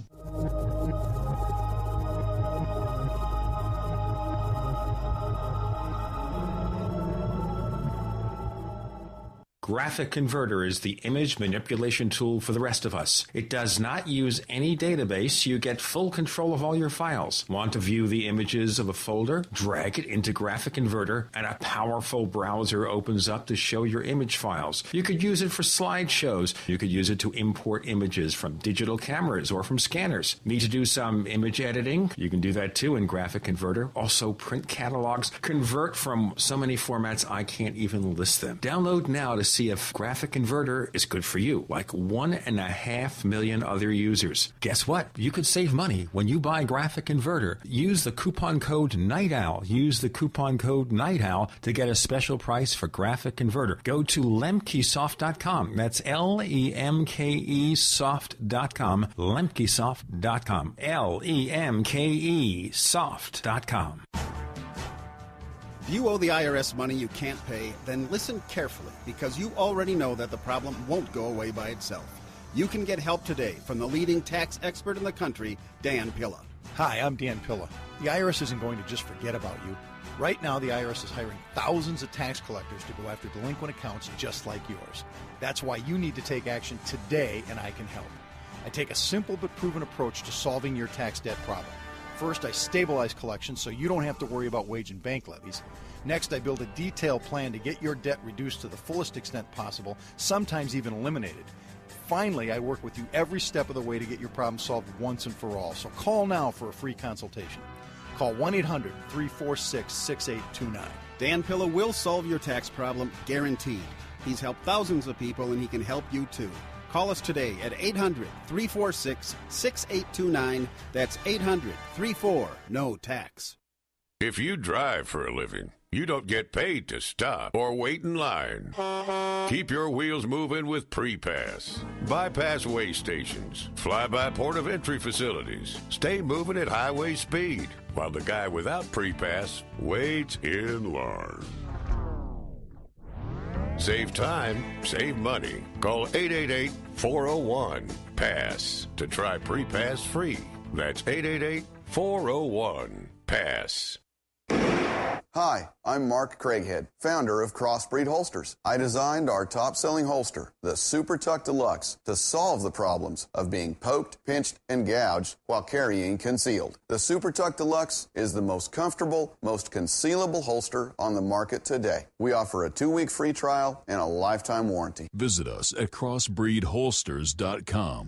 Graphic Converter is the image manipulation tool for the rest of us. It does not use any database. You get full control of all your files. Want to view the images of a folder? Drag it into Graphic Converter, and a powerful browser opens up to show your image files. You could use it for slideshows. You could use it to import images from digital cameras or from scanners. Need to do some image editing? You can do that too in Graphic Converter. Also print catalogs. Convert from so many formats I can't even list them. Download now to see if Graphic Converter is good for you, like 1.5 million other users. Guess what? You could save money when you buy Graphic Converter. Use the coupon code Night Owl. Use the coupon code Night Owl to get a special price for Graphic Converter. Go to lemkesoft.com. That's Lemke soft.com. Lemkesoft.com. Lemke soft.com. If you owe the IRS money you can't pay, then listen carefully, because you already know that the problem won't go away by itself. You can get help today from the leading tax expert in the country, Dan Pilla. Hi, I'm Dan Pilla. The IRS isn't going to just forget about you. Right now, the IRS is hiring thousands of tax collectors to go after delinquent accounts just like yours. That's why you need to take action today, and I can help. I take a simple but proven approach to solving your tax debt problem. First, I stabilize collections so you don't have to worry about wage and bank levies. Next, I build a detailed plan to get your debt reduced to the fullest extent possible, sometimes even eliminated. Finally, I work with you every step of the way to get your problem solved once and for all. So call now for a free consultation. Call 1-800-346-6829. Dan Pilla will solve your tax problem, guaranteed. He's helped thousands of people, and he can help you too. Call us today at 800-346-6829. That's 800-34-NO-TAX. If you drive for a living, you don't get paid to stop or wait in line. Keep your wheels moving with Pre-Pass. Bypass way stations, fly-by port of entry facilities. Stay moving at highway speed while the guy without Pre-Pass waits in line. Save time, save money. Call 888-401-PASS to try Pre-Pass free. That's 888-401-PASS. Hi, I'm Mark Craighead, founder of Crossbreed Holsters. I designed our top-selling holster, the Super Tuck Deluxe, to solve the problems of being poked, pinched, and gouged while carrying concealed. The Super Tuck Deluxe is the most comfortable, most concealable holster on the market today. We offer a 2-week free trial and a lifetime warranty. Visit us at crossbreedholsters.com.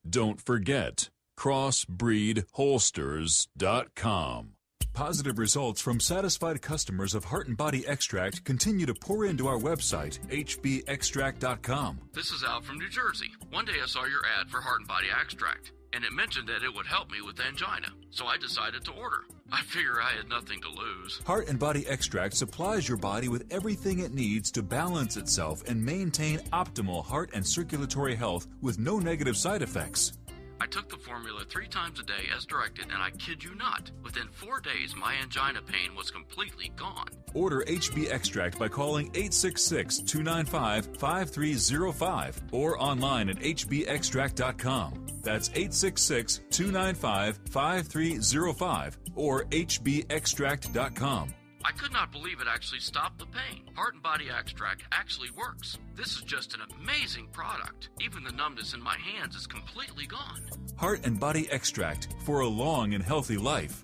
Don't forget, crossbreedholsters.com. Positive results from satisfied customers of Heart and Body Extract continue to pour into our website, hbextract.com. This is Al from New Jersey. One day I saw your ad for Heart and Body Extract, and it mentioned that it would help me with angina, so I decided to order. I figure I had nothing to lose. Heart and Body Extract supplies your body with everything it needs to balance itself and maintain optimal heart and circulatory health with no negative side effects. I took the formula 3 times a day as directed, and I kid you not, within 4 days my angina pain was completely gone. Order HB Extract by calling 866-295-5305 or online at hbextract.com. That's 866-295-5305 or hbextract.com. I could not believe it actually stopped the pain. Heart and Body Extract actually works. This is just an amazing product. Even the numbness in my hands is completely gone. Heart and Body Extract for a long and healthy life.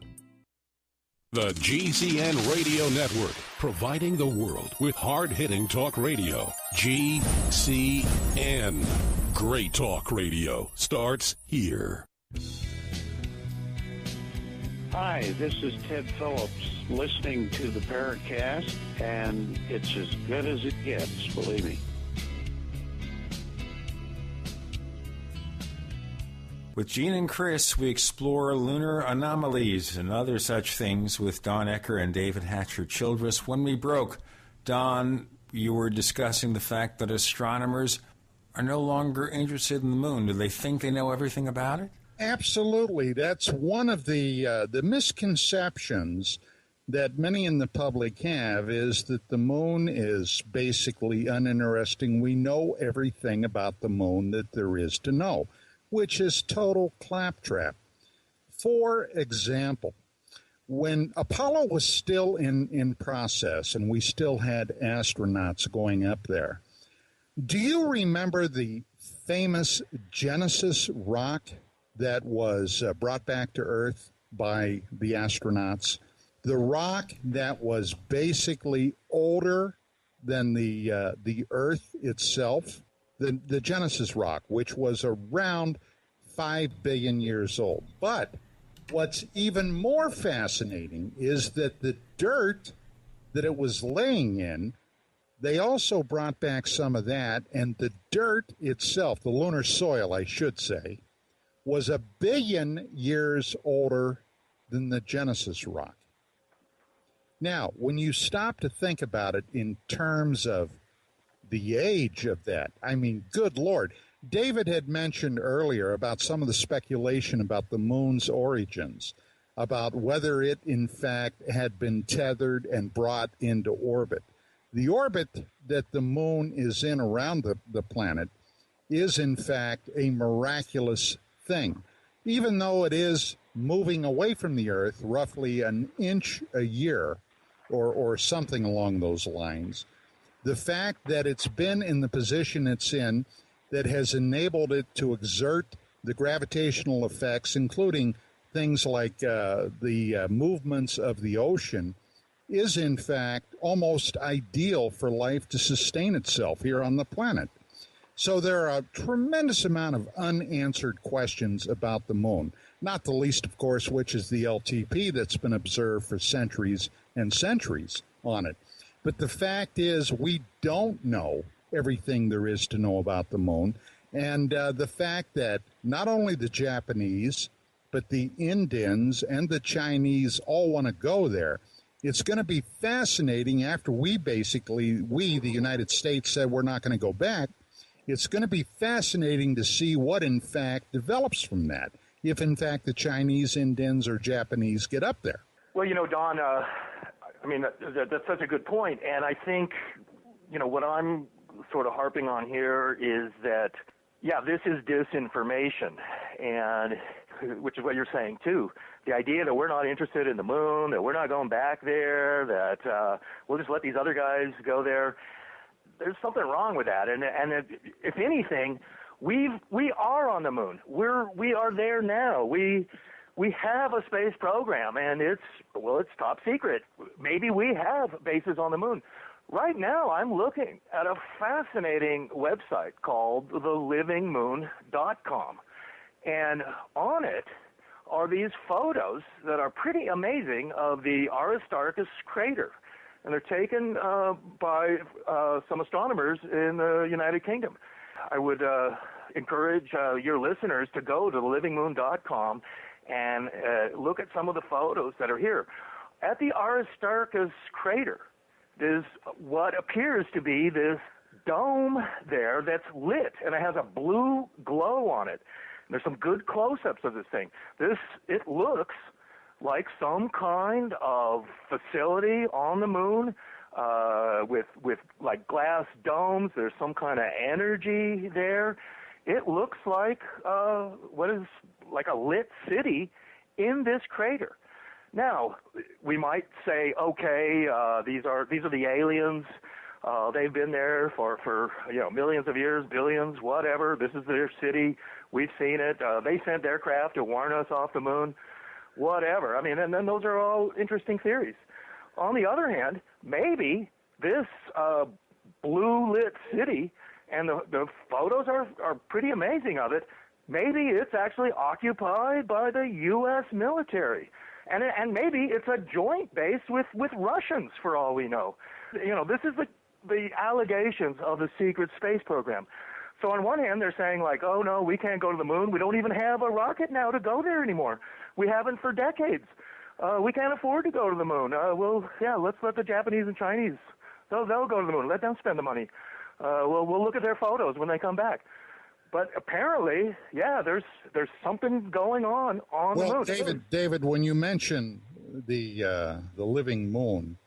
The GCN Radio Network, providing the world with hard-hitting talk radio. GCN. Great talk radio starts here. Hi, this is Ted Phillips, listening to the Paracast, and it's as good as it gets, believe me. With Gene and Chris, we explore lunar anomalies and other such things with Don Ecker and David Hatcher Childress. When we broke, Don, you were discussing the fact that astronomers are no longer interested in the moon. Do they think they know everything about it? Absolutely. That's one of the misconceptions that many in the public have, is that the moon is basically uninteresting. We know everything about the moon that there is to know, which is total claptrap. For example, when Apollo was still in process and we still had astronauts going up there, do you remember the famous Genesis rock that was brought back to Earth by the astronauts? The rock that was basically older than the Earth itself, the Genesis rock, which was around 5 billion years old. But what's even more fascinating is that the dirt that it was laying in, they also brought back some of that, and the dirt itself, the lunar soil, I should say, was 1 billion years older than the Genesis rock. Now, when you stop to think about it in terms of the age of that, I mean, good Lord. David had mentioned earlier about some of the speculation about the moon's origins, about whether it, in fact, had been tethered and brought into orbit. The orbit that the moon is in around the planet is, in fact, a miraculous thing. Even though it is moving away from the Earth roughly an inch a year or something along those lines, the fact that it's been in the position it's in that has enabled it to exert the gravitational effects, including things like the movements of the ocean, is in fact almost ideal for life to sustain itself here on the planet. So there are a tremendous amount of unanswered questions about the moon, not the least, of course, which is the LTP that's been observed for centuries and centuries on it. But the fact is, we don't know everything there is to know about the moon. And the fact that not only the Japanese, but the Indians and the Chinese all want to go there. It's going to be fascinating after we, the United States, said we're not going to go back. It's going to be fascinating to see what, in fact, develops from that, if, in fact, the Chinese, Indians, or Japanese get up there. Well, Don, I mean, that's such a good point. And I think, what I'm sort of harping on here is that, yeah, this is disinformation, and which is what you're saying, too. The idea that we're not interested in the moon, that we're not going back there, that we'll just let these other guys go there. There's something wrong with that. And if anything, we are on the moon. We are there now. We have a space program, and it's top secret. Maybe we have bases on the moon. Right now, I'm looking at a fascinating website called thelivingmoon.com. And on it are these photos that are pretty amazing of the Aristarchus crater. And they're taken by some astronomers in the United Kingdom. I would encourage your listeners to go to thelivingmoon.com and look at some of the photos that are here. At the Aristarchus crater, there's what appears to be this dome there that's lit, and it has a blue glow on it. And there's some good close-ups of this thing. It looks like some kind of facility on the moon with like glass domes. There's some kind of energy there. It looks like what is like a lit city in this crater. Now, we might say, okay, these are the aliens. They've been there for millions of years, billions, whatever. This is their city. We've seen it. They sent their craft to warn us off the moon, whatever. I mean, and then those are all interesting theories. On the other hand, maybe this blue-lit city, and the photos are pretty amazing of it, maybe it's actually occupied by the U.S. military. And maybe it's a joint base with Russians, for all we know. This is the allegations of the secret space program. So on one hand, they're saying, like, oh, no, we can't go to the moon. We don't even have a rocket now to go there anymore. We haven't for decades. We can't afford to go to the moon. Let's let the Japanese and Chinese, they'll go to the moon. Let them spend the money. We'll look at their photos when they come back. But apparently, there's something going on the moon. David, when you mention the living moon,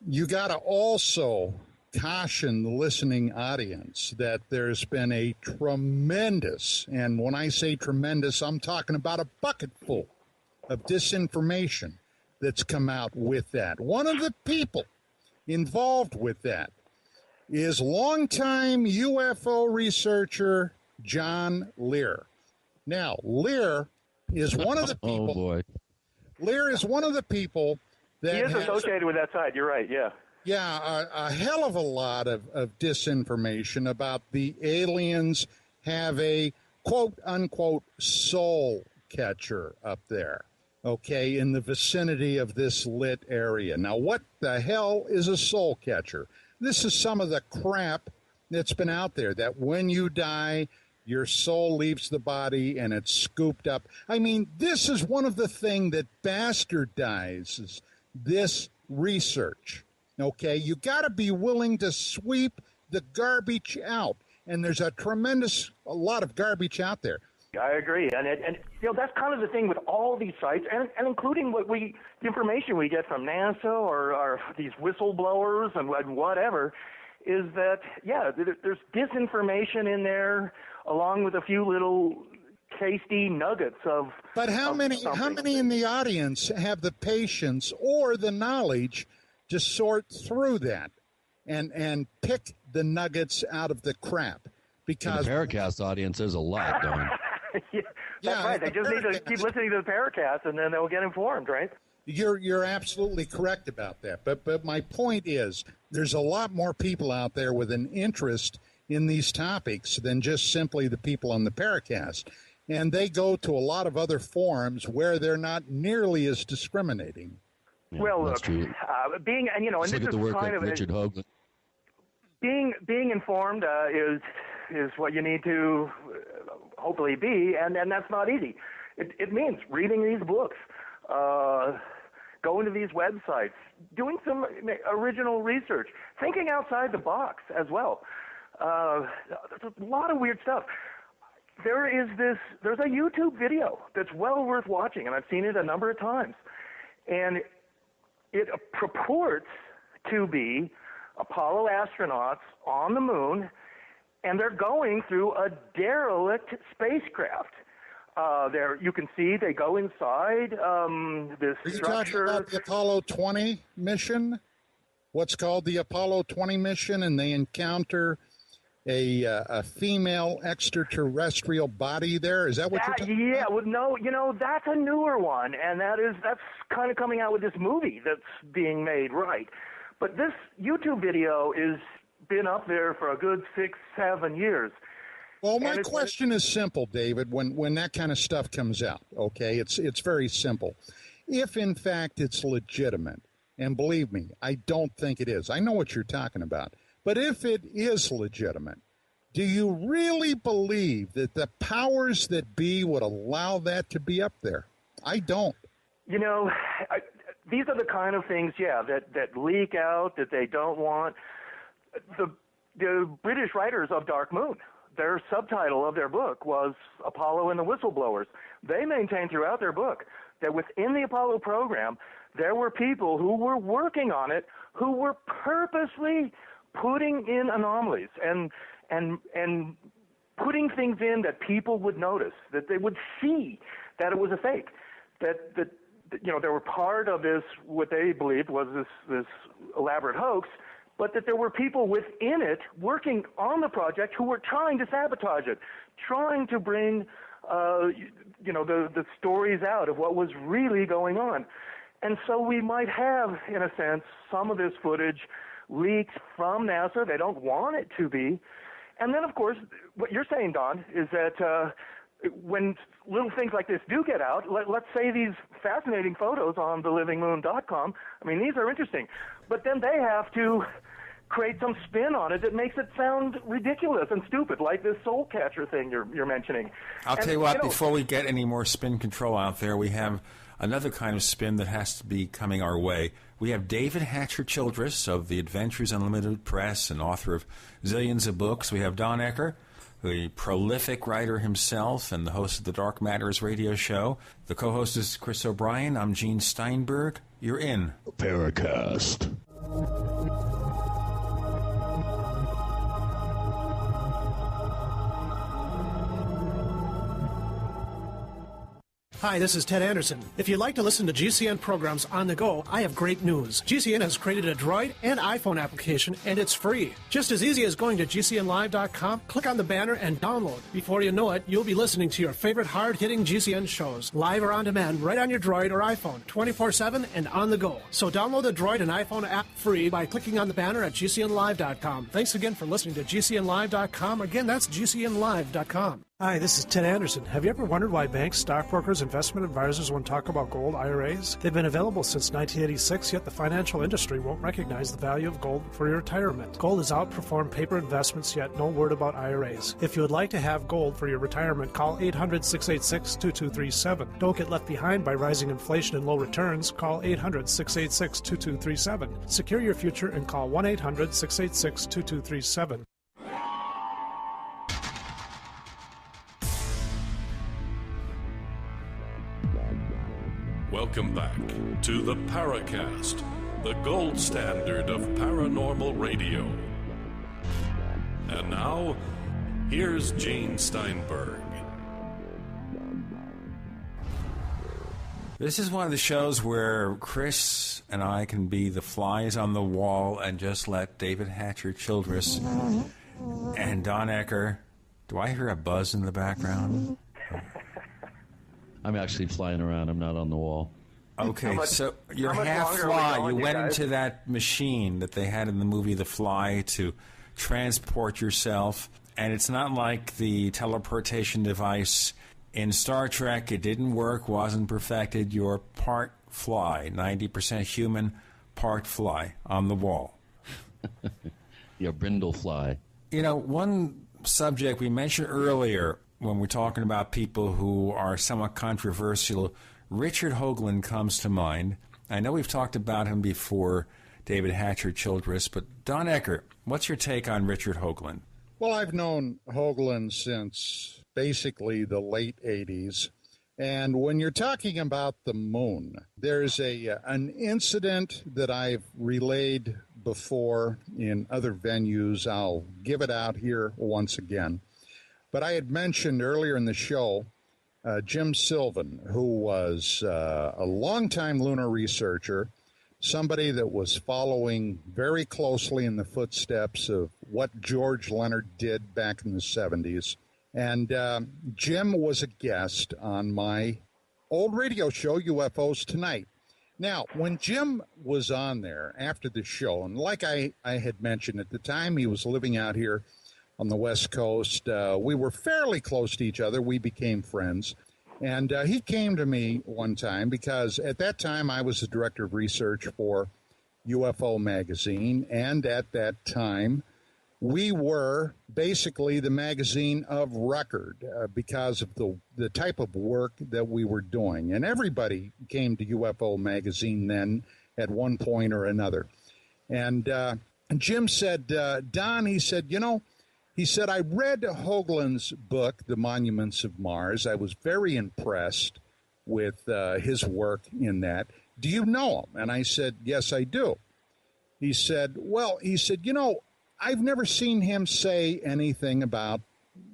you got to also caution the listening audience that there's been a tremendous, and when I say tremendous, I'm talking about a bucketful of disinformation that's come out with that. One of the people involved with that is longtime UFO researcher John Lear. Now, Lear is one of the people. Oh, boy. Lear is one of the people that he is associated with that side. You're right, yeah. Yeah, a hell of a lot of disinformation about the aliens have a quote-unquote soul catcher up there, okay, in the vicinity of this lit area. Now, what the hell is a soul catcher? This is some of the crap that's been out there, that when you die, your soul leaves the body and it's scooped up. I mean, this is one of the things that bastardizes this research. Okay, you got to be willing to sweep the garbage out, and there's a lot of garbage out there. I agree, and that's kind of the thing with all these sites, and including the information we get from NASA or these whistleblowers and whatever, is that there's disinformation in there, along with a few little tasty nuggets of. But how many in the audience have the patience or the knowledge to sort through that and pick the nuggets out of the crap? Because in the Paracast audience, there's a lot, Don. That's right. They just need to keep listening to the Paracast, and then they'll get informed, right? You're absolutely correct about that. But my point is, there's a lot more people out there with an interest in these topics than just simply the people on the Paracast. And they go to a lot of other forums where they're not nearly as discriminating. Yeah, well, that's true. Being, and and look this at the is work kind of of Richard Hoagland. Being informed is what you need to hopefully be, and that's not easy. It means reading these books, going to these websites, doing some original research, thinking outside the box as well. There's a lot of weird stuff. There's a YouTube video that's well worth watching, and I've seen it a number of times. And it purports to be Apollo astronauts on the moon, and they're going through a derelict spacecraft. There, you can see they go inside this Are you structure. talking about the Apollo 20 mission? What's called the Apollo 20 mission, and they encounter a female extraterrestrial body there? Is that what you're talking yeah, about? well, no, that's a newer one, and that's kind of coming out with this movie that's being made, right? But this YouTube video is been up there for a good 6-7 years. Well, my question is simple, David, when that kind of stuff comes out, okay? It's very simple. If, in fact, it's legitimate, and believe me, I don't think it is. I know what you're talking about. But if it is legitimate, do you really believe that the powers that be would allow that to be up there? I don't. These are the kind of things, that leak out, that they don't want. The British writers of Dark Moon, their subtitle of their book was Apollo and the Whistleblowers. They maintain throughout their book that within the Apollo program, there were people who were working on it who were purposely putting in anomalies and putting things in that people would notice, that they would see that it was a fake, that there were part of this, what they believed was this elaborate hoax, but that there were people within it working on the project who were trying to sabotage it, trying to bring, the stories out of what was really going on. And so we might have, in a sense, some of this footage leaked from NASA. They don't want it to be. And then, of course, what you're saying, Don, is that when little things like this do get out, let's say these fascinating photos on thelivingmoon.com, I mean, these are interesting. But then they have to create some spin on it that makes it sound ridiculous and stupid, like this soul catcher thing you're mentioning. I'll tell you what, before we get any more spin control out there, we have another kind of spin that has to be coming our way. We have David Hatcher Childress of the Adventures Unlimited Press and author of zillions of books. We have Don Ecker, the prolific writer himself and the host of the Dark Matters radio show. The co-host is Chris O'Brien. I'm Gene Steinberg. You're in Paracast. Hi, this is Ted Anderson. If you'd like to listen to GCN programs on the go, I have great news. GCN has created a Droid and iPhone application, and it's free. Just as easy as going to GCNlive.com, click on the banner, and download. Before you know it, you'll be listening to your favorite hard-hitting GCN shows, live or on demand, right on your Droid or iPhone, 24/7 and on the go. So download the Droid and iPhone app free by clicking on the banner at GCNlive.com. Thanks again for listening to GCNlive.com. Again, that's GCNlive.com. Hi, this is Ted Anderson. Have you ever wondered why banks, stockbrokers, investment advisors won't talk about gold IRAs? They've been available since 1986, yet the financial industry won't recognize the value of gold for your retirement. Gold has outperformed paper investments, yet no word about IRAs. If you would like to have gold for your retirement, call 800-686-2237. Don't get left behind by rising inflation and low returns. Call 800-686-2237. Secure your future and call 1-800-686-2237. Welcome back to the Paracast, the gold standard of paranormal radio. And now, here's Gene Steinberg. This is one of the shows where Chris and I can be the flies on the wall and just let David Hatcher Childress and Don Ecker. Do I hear a buzz in the background? I'm actually flying around. I'm not on the wall. Okay, so you're half fly. You went into that machine that they had in the movie The Fly to transport yourself, and it's not like the teleportation device in Star Trek. It didn't work, wasn't perfected. You're part fly, 90% human, part fly on the wall. You're brindle fly. You know, one subject we mentioned earlier when we're talking about people who are somewhat controversial, Richard Hoagland comes to mind. I know we've talked about him before, David Hatcher Childress, but Don Ecker, what's your take on Richard Hoagland? Well, I've known Hoagland since basically the late 80s. And when you're talking about the moon, there's an incident that I've relayed before in other venues. I'll give it out here once again. But I had mentioned earlier in the show Jim Sylvan, who was a longtime lunar researcher, somebody that was following very closely in the footsteps of what George Leonard did back in the 70s. And Jim was a guest on my old radio show, UFOs Tonight. Now, when Jim was on there after the show, and like I had mentioned at the time, he was living out here on the West Coast. We were fairly close to each other. We became friends. And he came to me one time because at that time I was the director of research for UFO Magazine. And at that time, we were basically the magazine of record because of the type of work that we were doing. And everybody came to UFO Magazine then at one point or another. And Jim said, Don, he said, he said, I read Hoagland's book, The Monuments of Mars. I was very impressed with his work in that. Do you know him? And I said, yes, I do. He said, I've never seen him say anything about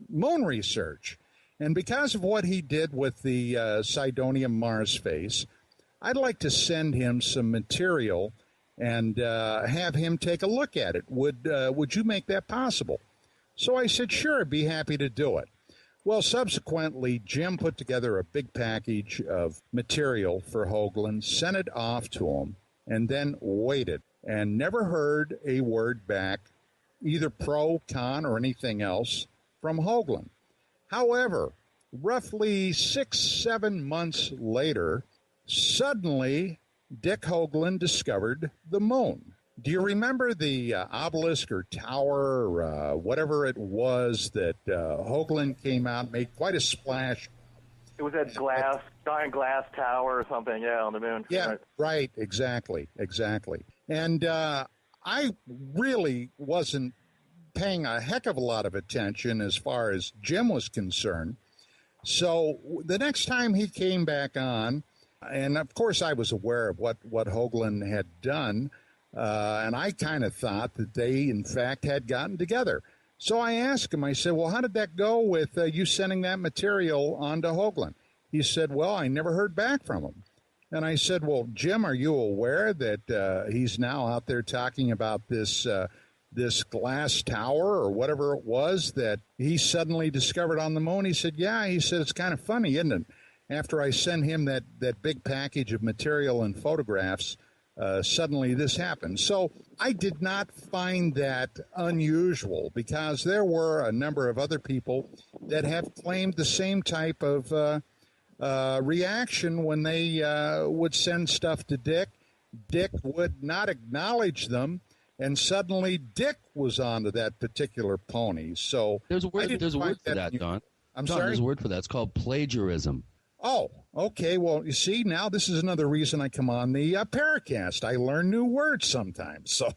moon research. And because of what he did with the Cydonia Mars face, I'd like to send him some material and have him take a look at it. Would you make that possible? So I said, sure, I'd be happy to do it. Well, subsequently, Jim put together a big package of material for Hoagland, sent it off to him, and then waited and never heard a word back, either pro, con, or anything else from Hoagland. However, roughly 6-7 months later, suddenly Dick Hoagland discovered the moon. Do you remember the obelisk or tower, whatever it was that Hoagland came out and made quite a splash? It was that giant glass tower or something, on the moon. Yeah, right, exactly. And I really wasn't paying a heck of a lot of attention as far as Jim was concerned. So the next time he came back on, and of course I was aware of what Hoagland had done, and I kind of thought that they, in fact, had gotten together. So I asked him, I said, well, how did that go with you sending that material on to Hoagland? He said, well, I never heard back from him. And I said, well, Jim, are you aware that he's now out there talking about this glass tower or whatever it was that he suddenly discovered on the moon? He said, yeah. He said, it's kind of funny, isn't it? After I send him that big package of material and photographs, suddenly this happened. So I did not find that unusual because there were a number of other people that have claimed the same type of reaction when they would send stuff to Dick. Dick would not acknowledge them, and suddenly Dick was onto that particular pony. So there's a word for that, Don. I'm Don, sorry? There's a word for that. It's called plagiarism. Oh, okay. Well, you see, now this is another reason I come on the Paracast. I learn new words sometimes. So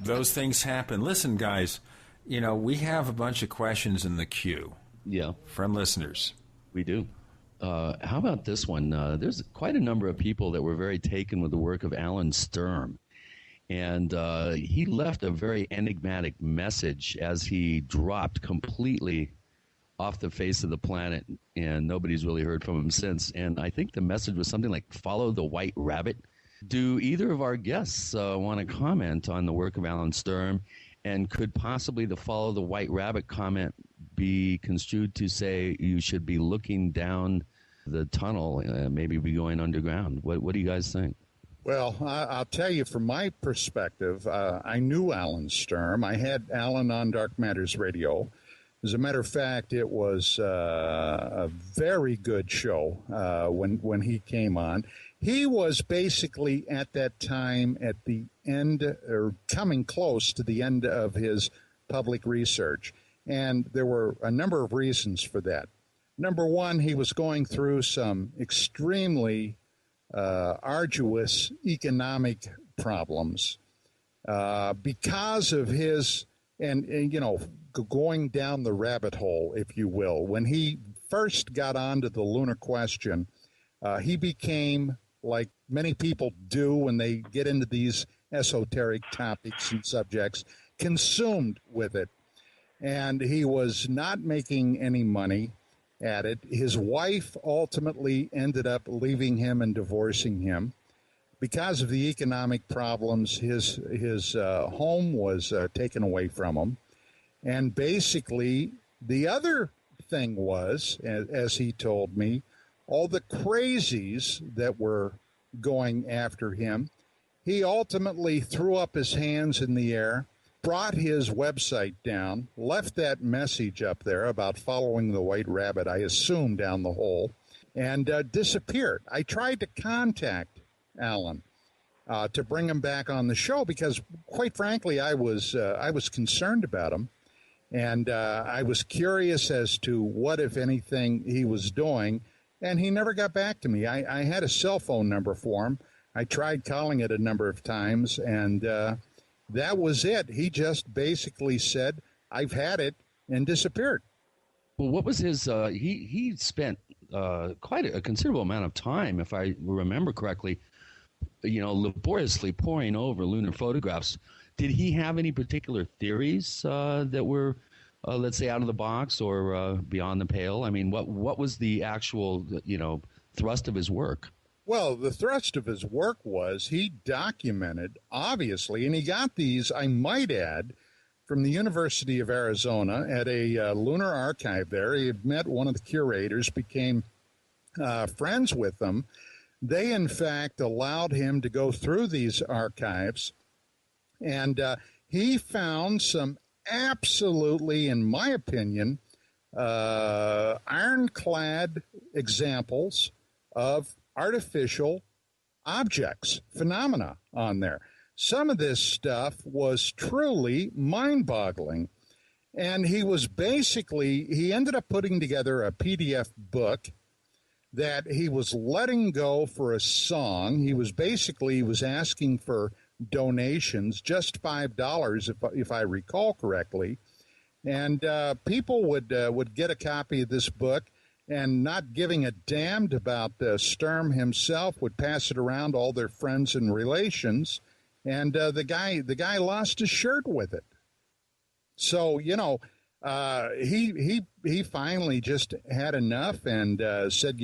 those things happen. Listen, guys, we have a bunch of questions in the queue. Yeah. From listeners. We do. How about this one? There's quite a number of people that were very taken with the work of Alan Sturm. And he left a very enigmatic message as he dropped completely off the face of the planet, and nobody's really heard from him since. And I think the message was something like, follow the white rabbit. Do either of our guests want to comment on the work of Alan Sturm? And could possibly the follow the white rabbit comment be construed to say you should be looking down the tunnel, maybe be going underground? What do you guys think? Well, I'll tell you from my perspective, I knew Alan Sturm. I had Alan on Dark Matters Radio. As a matter of fact, it was a very good show when he came on. He was basically at that time at the end, or coming close to the end of his public research. And there were a number of reasons for that. Number one, he was going through some extremely arduous economic problems because of his, and going down the rabbit hole, if you will. When he first got onto the lunar question, he became, like many people do when they get into these esoteric topics and subjects, consumed with it. And he was not making any money at it. His wife ultimately ended up leaving him and divorcing him. Because of the economic problems, his home was taken away from him. And basically, the other thing was, as he told me, all the crazies that were going after him. He ultimately threw up his hands in the air, brought his website down, left that message up there about following the white rabbit, I assume, down the hole, and disappeared. I tried to contact Alan to bring him back on the show because, quite frankly, I was concerned about him. And I was curious as to what, if anything, he was doing, and he never got back to me. I had a cell phone number for him. I tried calling it a number of times, and that was it. He just basically said, I've had it, and disappeared. Well, what was his he spent quite a considerable amount of time, if I remember correctly, laboriously poring over lunar photographs. Did he have any particular theories that were, let's say, out of the box or beyond the pale? I mean, what was the actual, thrust of his work? Well, the thrust of his work was he documented, obviously, and he got these, I might add, from the University of Arizona at a lunar archive there. He had met one of the curators, became friends with them. They, in fact, allowed him to go through these archives, and he found some absolutely, in my opinion, ironclad examples of artificial objects, phenomena on there. Some of this stuff was truly mind-boggling. And he ended up putting together a PDF book that he was letting go for a song. He was asking for donations, just $5, if I recall correctly. And people would get a copy of this book, and not giving a damn about Sturm himself, would pass it around to all their friends and relations, and the guy lost his shirt with it. So he finally just had enough and said,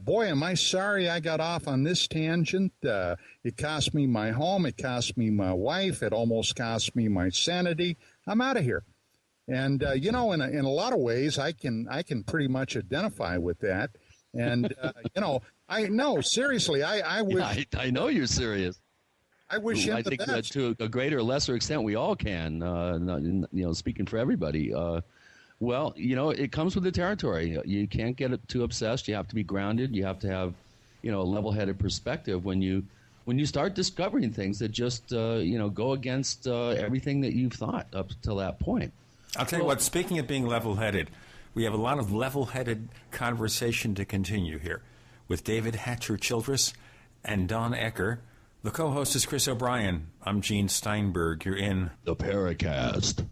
boy, am I sorry I got off on this tangent. It cost me my home, it cost me my wife, it almost cost me my sanity. I'm out of here. And, in a lot of ways, I can pretty much identify with that. And, seriously, I wish. Yeah, I know you're serious. I wish him the best. I think to a greater or lesser extent, we all can, speaking for everybody. Well, it comes with the territory. You can't get too obsessed. You have to be grounded. You have to have, a level-headed perspective when you start discovering things that just, go against everything that you've thought up till that point. I'll tell you what, speaking of being level-headed, we have a lot of level-headed conversation to continue here with David Hatcher Childress and Don Ecker. The co-host is Chris O'Brien. I'm Gene Steinberg. You're in the Paracast.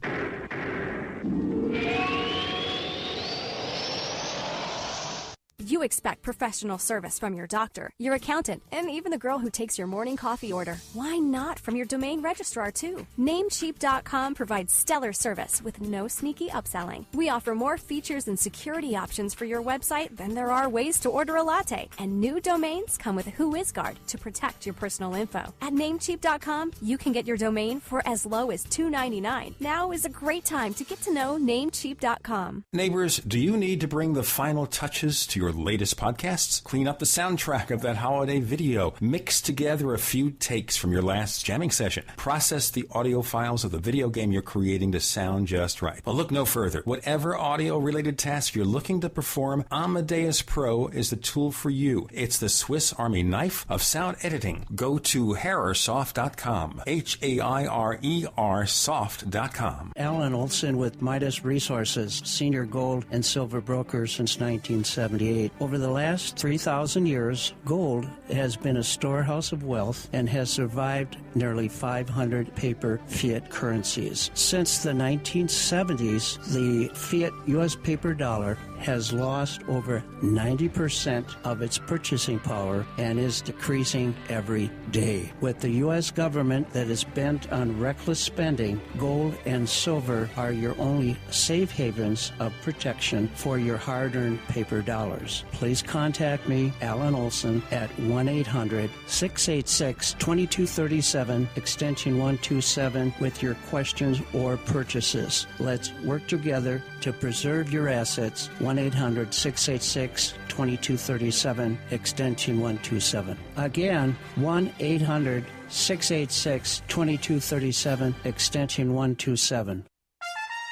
You expect professional service from your doctor, your accountant, and even the girl who takes your morning coffee order. Why not from your domain registrar, too? Namecheap.com provides stellar service with no sneaky upselling. We offer more features and security options for your website than there are ways to order a latte. And new domains come with WhoisGuard to protect your personal info. At Namecheap.com, you can get your domain for as low as $2.99. Now is a great time to get to know Namecheap.com. Neighbors, do you need to bring the final touches to your latest podcasts? Clean up the soundtrack of that holiday video. Mix together a few takes from your last jamming session. Process the audio files of the video game you're creating to sound just right. Well, look no further. Whatever audio-related task you're looking to perform, Amadeus Pro is the tool for you. It's the Swiss Army knife of sound editing. Go to HairSoft.com. HAIRER soft.com. Alan Olson with Midas Resources, senior gold and silver broker since 1978. Over the last 3,000 years, gold has been a storehouse of wealth and has survived nearly 500 paper fiat currencies. Since the 1970s, the fiat U.S. paper dollar has lost over 90% of its purchasing power and is decreasing every day. With the U.S. government that is bent on reckless spending, gold and silver are your only safe havens of protection for your hard-earned paper dollars. Please contact me, Alan Olson, at 1-800-686-2237, extension 127, with your questions or purchases. Let's work together to preserve your assets. 1-800-686-2237, extension 127. Again, 1-800-686-2237, extension 127.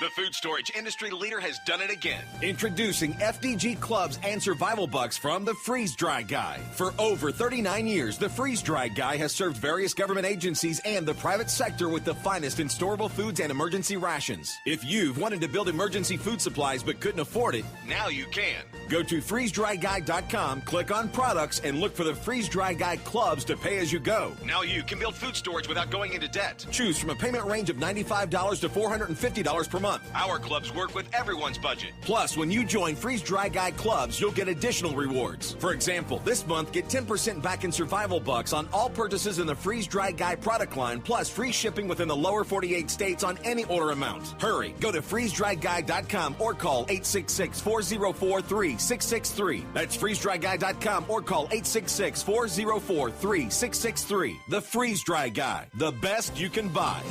The food storage industry leader has done it again. Introducing FDG Clubs and Survival Bucks from the Freeze Dry Guy. For over 39 years, the Freeze Dry Guy has served various government agencies and the private sector with the finest in storable foods and emergency rations. If you've wanted to build emergency food supplies but couldn't afford it, now you can. Go to freezedryguy.com, click on products, and look for the Freeze Dry Guy Clubs to pay as you go. Now you can build food storage without going into debt. Choose from a payment range of $95 to $450 per month. month. Our clubs work with everyone's budget. Plus, when you join Freeze Dry Guy clubs, you'll get additional rewards. For example, this month, get 10% back in survival bucks on all purchases in the Freeze Dry Guy product line, plus free shipping within the lower 48 states on any order amount. Hurry, go to freezedryguy.com or call 866-404-3663. That's freezedryguy.com or call 866-404-3663. The Freeze Dry Guy, the best you can buy.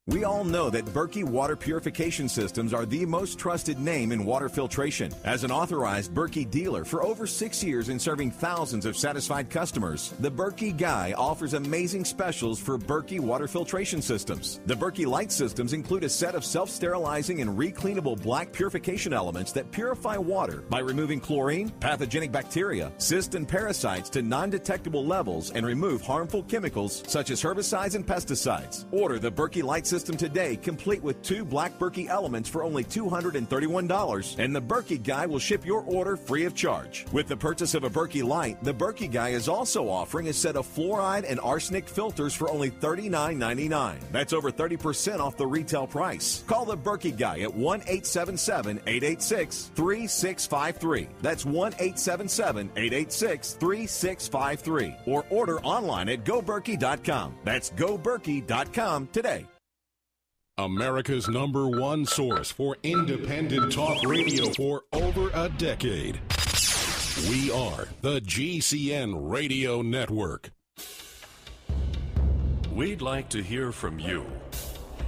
We all know that Berkey water purification systems are the most trusted name in water filtration. As an authorized Berkey dealer for over 6 years and serving thousands of satisfied customers, the Berkey Guy offers amazing specials for Berkey water filtration systems. The Berkey Light systems include a set of self-sterilizing and recleanable black purification elements that purify water by removing chlorine, pathogenic bacteria, cysts, and parasites to non-detectable levels and remove harmful chemicals such as herbicides and pesticides. Order the Berkey Light system today, complete with 2 black Berkey elements for only $231, and the Berkey Guy will ship your order free of charge. With the purchase of a Berkey Light, the Berkey Guy is also offering a set of fluoride and arsenic filters for only $39.99. That's over 30% off the retail price. Call the Berkey Guy at 1-877-886-3653. That's 1-877-886-3653. Or order online at goberkey.com. That's goberkey.com today. America's #1 source for independent talk radio for over a decade. We are the GCN Radio Network. We'd like to hear from you.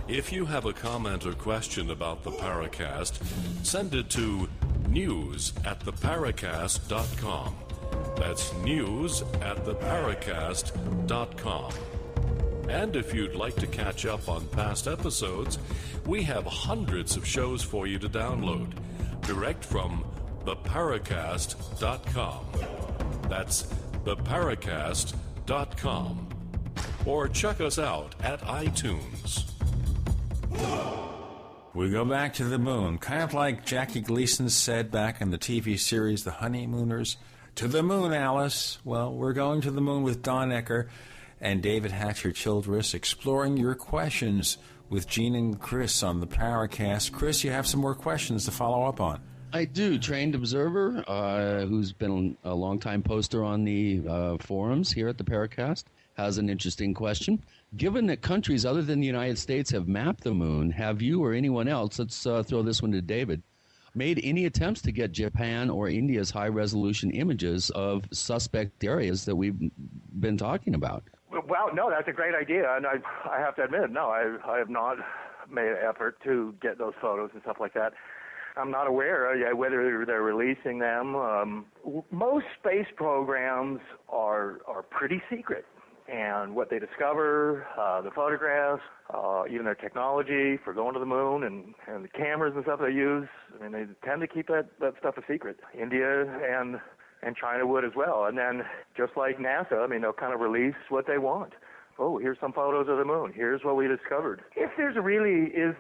If you have a comment or question about the Paracast, send it to news@theparacast.com. That's news@theparacast.com. And if you'd like to catch up on past episodes, we have hundreds of shows for you to download direct from theparacast.com. That's theparacast.com. Or check us out at iTunes. We go back to the moon, kind of like Jackie Gleason said back in the TV series The Honeymooners. To the moon, Alice. Well, we're going to the moon with Don Ecker and David Hatcher Childress, exploring your questions with Gene and Chris on the Paracast. Chris, you have some more questions to follow up on. I do. Trained Observer, who's been a longtime poster on the forums here at the Paracast, has an interesting question. Given that countries other than the United States have mapped the moon, have you or anyone else, let's throw this one to David, made any attempts to get Japan or India's high-resolution images of suspect areas that we've been talking about? Well, no, that's a great idea, and I have to admit, no, I have not made an effort to get those photos and stuff like that. I'm not aware whether they're releasing them. Most space programs are pretty secret, and what they discover, the photographs, even their technology for going to the moon and the cameras and stuff they use, I mean, they tend to keep that stuff a secret. India and China would as well. And then, just like NASA, I mean, they'll kind of release what they want. Oh, here's some photos of the moon. Here's what we discovered. If there's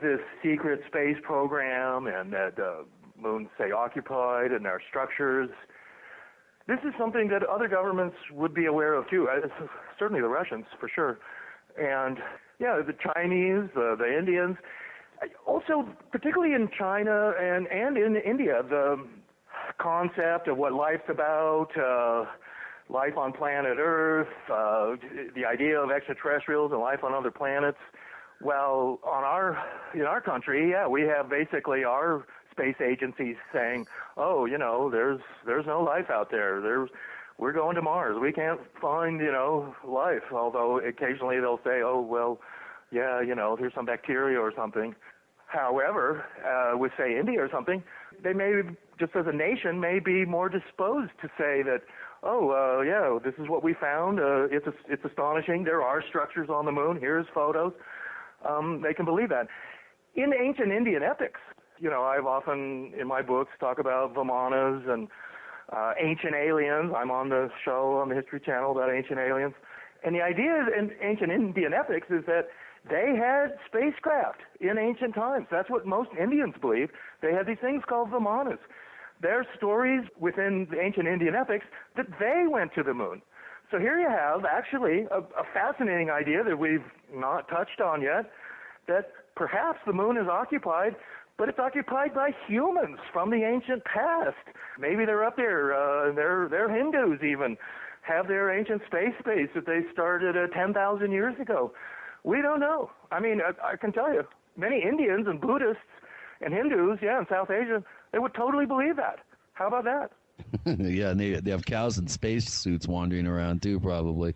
this secret space program and that the moon's, say, occupied and there are structures, this is something that other governments would be aware of, too. Certainly the Russians, for sure. And, yeah, the Chinese, the Indians. Also, particularly in China and in India, the concept of what life's about, life on planet Earth, the idea of extraterrestrials and life on other planets. Well, in our country, yeah, we have basically our space agencies saying, oh, there's no life out there. We're going to Mars. We can't find, life. Although occasionally they'll say, oh, well, yeah, here's some bacteria or something. However, with, say, India or something, they may, just as a nation, may be more disposed to say that, yeah, this is what we found. It's astonishing. There are structures on the moon. Here's photos. They can believe that. In ancient Indian epics, I've often, in my books, talk about Vimanas and ancient aliens. I'm on the show on the History Channel about ancient aliens. And the idea in ancient Indian epics is that they had spacecraft in ancient times. That's what most Indians believe. They had these things called Vimanas. There are stories within the ancient Indian epics that they went to the moon. So here you have actually a fascinating idea that we've not touched on yet, that perhaps the moon is occupied, but it's occupied by humans from the ancient past. Maybe they're up there, they're Hindus even, have their ancient space base that they started 10,000 years ago. We don't know. I mean, I can tell you, many Indians and Buddhists and Hindus, in South Asia, they would totally believe that. How about that? Yeah, and they have cows in space suits wandering around too, probably.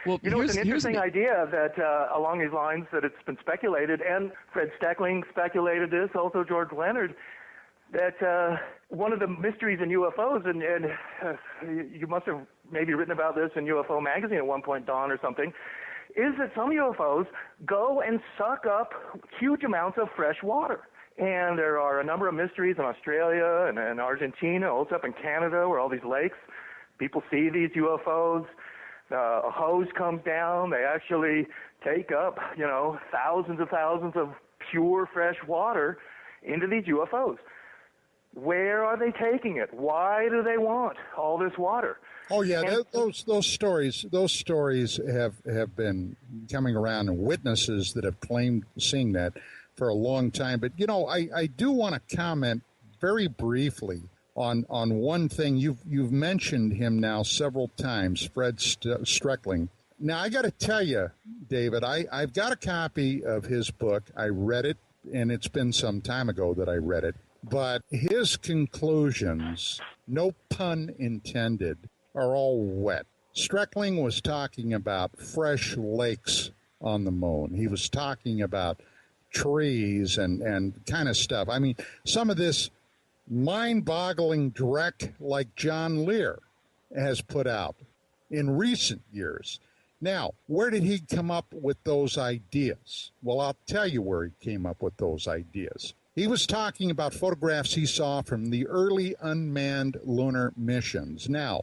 Well, it's an interesting idea that along these lines that it's been speculated, and Fred Steckling speculated this, also George Leonard, that one of the mysteries in UFOs, and you must have maybe written about this in UFO magazine at one point, Don, or something, is that some UFOs go and suck up huge amounts of fresh water. And there are a number of mysteries in Australia and Argentina, also up in Canada, where all these lakes, people see these UFOs. A hose comes down. They actually take up, thousands of pure fresh water into these UFOs. Where are they taking it? Why do they want all this water? Oh yeah, those stories have been coming around, and witnesses that have claimed seeing that for a long time. But I do want to comment very briefly on one thing. You've mentioned him now several times, Fred Steckling. Now I got to tell you, David, I've got a copy of his book. I read it, and it's been some time ago that I read it. But his conclusions, no pun intended, are all wet. Steckling was talking about fresh lakes on the moon. He was talking about trees and kind of stuff. I mean, some of this mind-boggling dreck like John Lear has put out in recent years. Now, where did he come up with those ideas? Well, I'll tell you where he came up with those ideas. He was talking about photographs he saw from the early unmanned lunar missions. Now,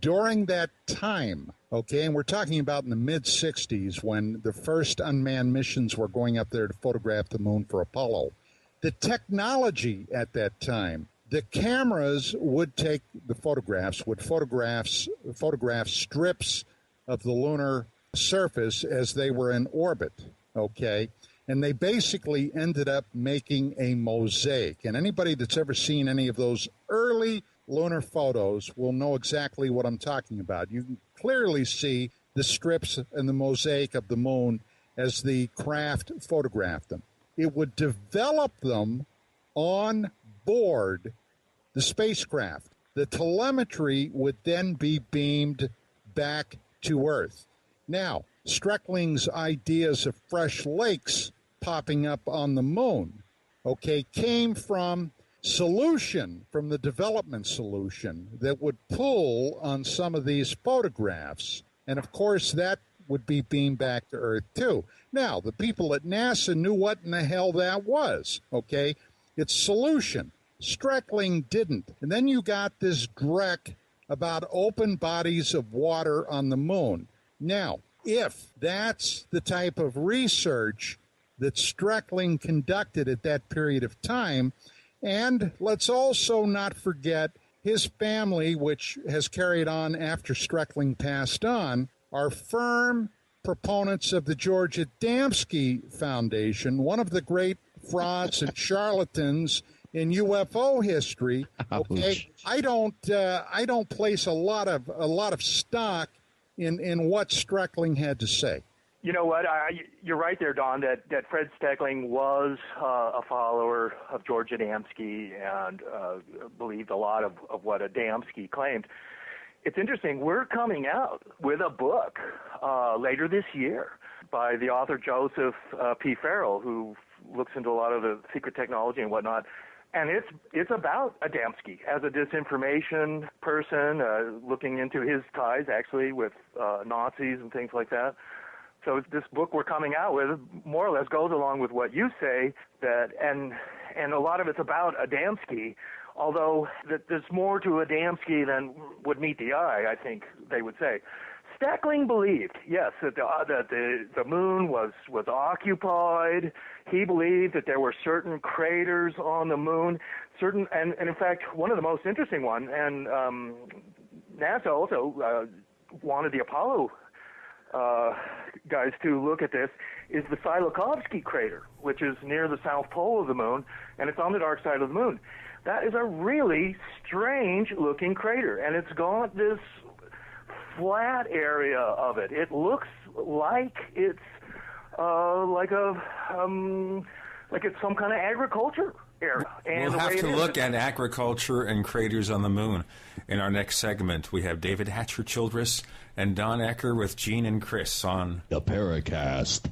during that time, and we're talking about in the mid-'60s when the first unmanned missions were going up there to photograph the moon for Apollo, the technology at that time, the cameras would take the photographs, would photograph strips of the lunar surface as they were in orbit, And they basically ended up making a mosaic. And anybody that's ever seen any of those early lunar photos will know exactly what I'm talking about. You can clearly see the strips and the mosaic of the moon as the craft photographed them. It would develop them on board the spacecraft. The telemetry would then be beamed back to Earth. Now, Streckling's ideas of fresh lakes popping up on the moon, came from the development solution that would pull on some of these photographs. And, of course, that would be beamed back to Earth, too. Now, the people at NASA knew what in the hell that was, It's solution. Streckling didn't. And then you got this dreck about open bodies of water on the moon. Now, if that's the type of research that Steckling conducted at that period of time, and let's also not forget his family, which has carried on after Steckling passed on, are firm proponents of the George Adamski Foundation, one of the great frauds and charlatans in UFO history. I don't place a lot of stock in what Steckling had to say. You know what? You're right there, Don, that Fred Steckling was a follower of George Adamski and believed a lot of what Adamski claimed. It's interesting. We're coming out with a book later this year by the author Joseph P. Farrell, who looks into a lot of the secret technology and whatnot. And it's about Adamski as a disinformation person, looking into his ties actually with Nazis and things like that. So this book we're coming out with more or less goes along with what you say, that and a lot of it's about Adamski, although that there's more to Adamski than would meet the eye, I think they would say. Steckling believed, yes, that the moon was occupied. He believed that there were certain craters on the moon, and in fact, one of the most interesting one, and NASA also wanted the Apollo guys to look at this, is the Tsiolkovsky crater, which is near the south pole of the moon, and it's on the dark side of the moon. That is a really strange-looking crater, and it's got this flat area of it. It looks like it's like it's some kind of agriculture area. And we'll have to look at agriculture and craters on the moon in our next segment. We have David Hatcher Childress and Don Ecker with Gene and Chris on the Paracast.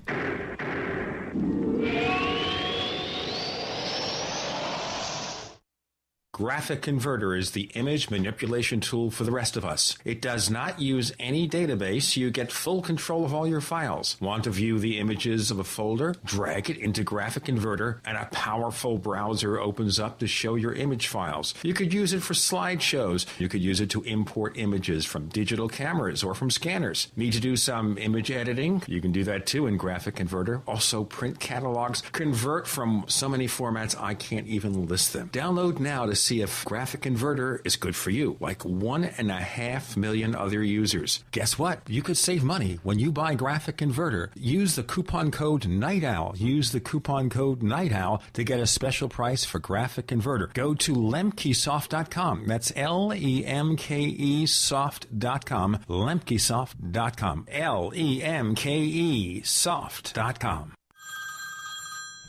Graphic Converter is the image manipulation tool for the rest of us. It does not use any database. You get full control of all your files. Want to view the images of a folder? Drag it into Graphic Converter, and a powerful browser opens up to show your image files. You could use it for slideshows. You could use it to import images from digital cameras or from scanners. Need to do some image editing? You can do that too in Graphic Converter. Also print catalogs. Convert from so many formats I can't even list them. Download now to see if Graphic Converter is good for you, like 1.5 million other users. Guess what? You could save money when you buy Graphic Converter. Use the coupon code Night Owl. Use the coupon code Night Owl to get a special price for Graphic Converter. Go to lemkesoft.com. That's Lemke soft.com. Lemkesoft.com. Lemke soft.com.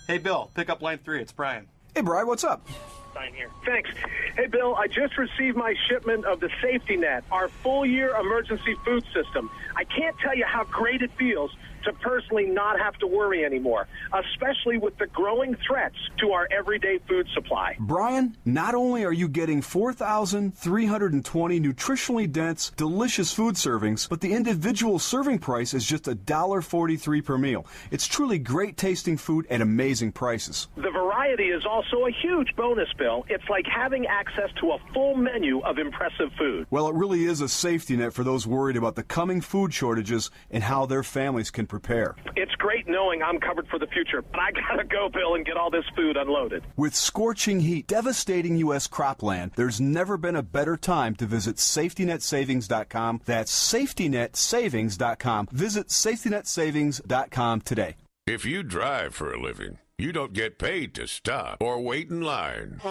Hey, Bill, pick up line 3. It's Brian. Hey, Brian, what's up? Sign here. Thanks. Hey, Bill, I just received my shipment of the Safety Net, our full-year emergency food system. I can't tell you how great it feels to personally not have to worry anymore, especially with the growing threats to our everyday food supply. Brian, not only are you getting 4,320 nutritionally dense, delicious food servings, but the individual serving price is just $1.43 per meal. It's truly great-tasting food at amazing prices. The variety is also a huge bonus, Bill. It's like having access to a full menu of impressive food. Well, it really is a safety net for those worried about the coming food shortages and how their families can prepare. It's great knowing I'm covered for the future, but I gotta go, Bill, and get all this food unloaded. With scorching heat devastating U.S. cropland, there's never been a better time to visit SafetyNetSavings.com. That's SafetyNetSavings.com. Visit SafetyNetSavings.com today. If you drive for a living, you don't get paid to stop or wait in line.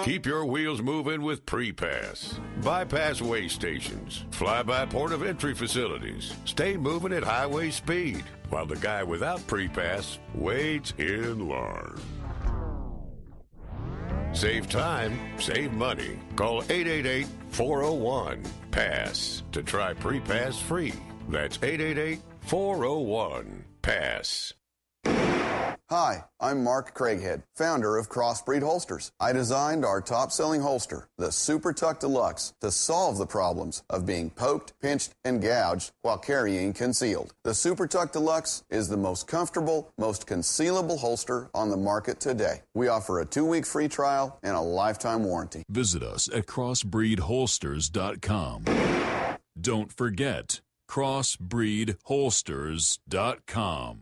Keep your wheels moving with pre-pass. Bypass way stations. Fly by port of entry facilities. Stay moving at highway speed while the guy without pre-pass waits in line. Save time, save money. Call 888-401-PASS to try pre-pass free. That's 888-401-PASS. Hi, I'm Mark Craighead, founder of Crossbreed Holsters. I designed our top-selling holster, the Super Tuck Deluxe, to solve the problems of being poked, pinched, and gouged while carrying concealed. The Super Tuck Deluxe is the most comfortable, most concealable holster on the market today. We offer a 2-week free trial and a lifetime warranty. Visit us at crossbreedholsters.com. Don't forget, crossbreedholsters.com.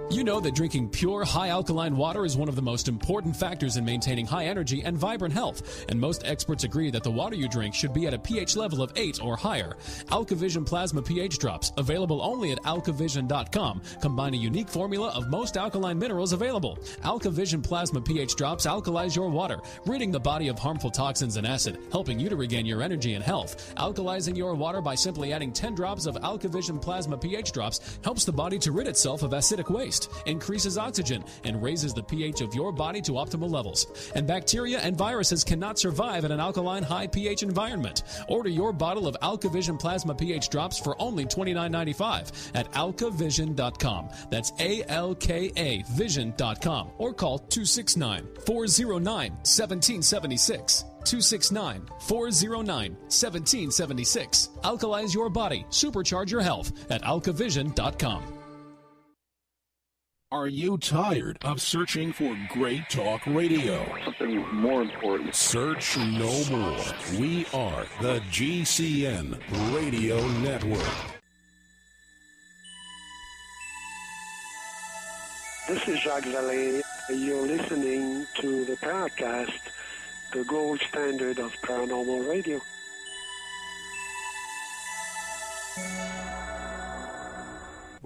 You know that drinking pure, high-alkaline water is one of the most important factors in maintaining high energy and vibrant health, and most experts agree that the water you drink should be at a pH level of 8 or higher. AlkaVision Plasma pH Drops, available only at alkavision.com, combine a unique formula of most alkaline minerals available. AlkaVision Plasma pH Drops alkalize your water, ridding the body of harmful toxins and acid, helping you to regain your energy and health. Alkalizing your water by simply adding 10 drops of AlkaVision Plasma pH Drops helps the body to rid itself of acidic waste, increases oxygen, and raises the pH of your body to optimal levels. And bacteria and viruses cannot survive in an alkaline high pH environment. Order your bottle of AlkaVision Plasma pH Drops for only $29.95 at alkavision.com. That's ALKA vision.com, or call 269-409-1776. 269-409-1776. Alkalize your body. Supercharge your health at alkavision.com. Are you tired of searching for great talk radio? Something more important. Search no more. We are the GCN Radio Network. This is Jacques Vallée. You're listening to the Paracast, the gold standard of paranormal radio.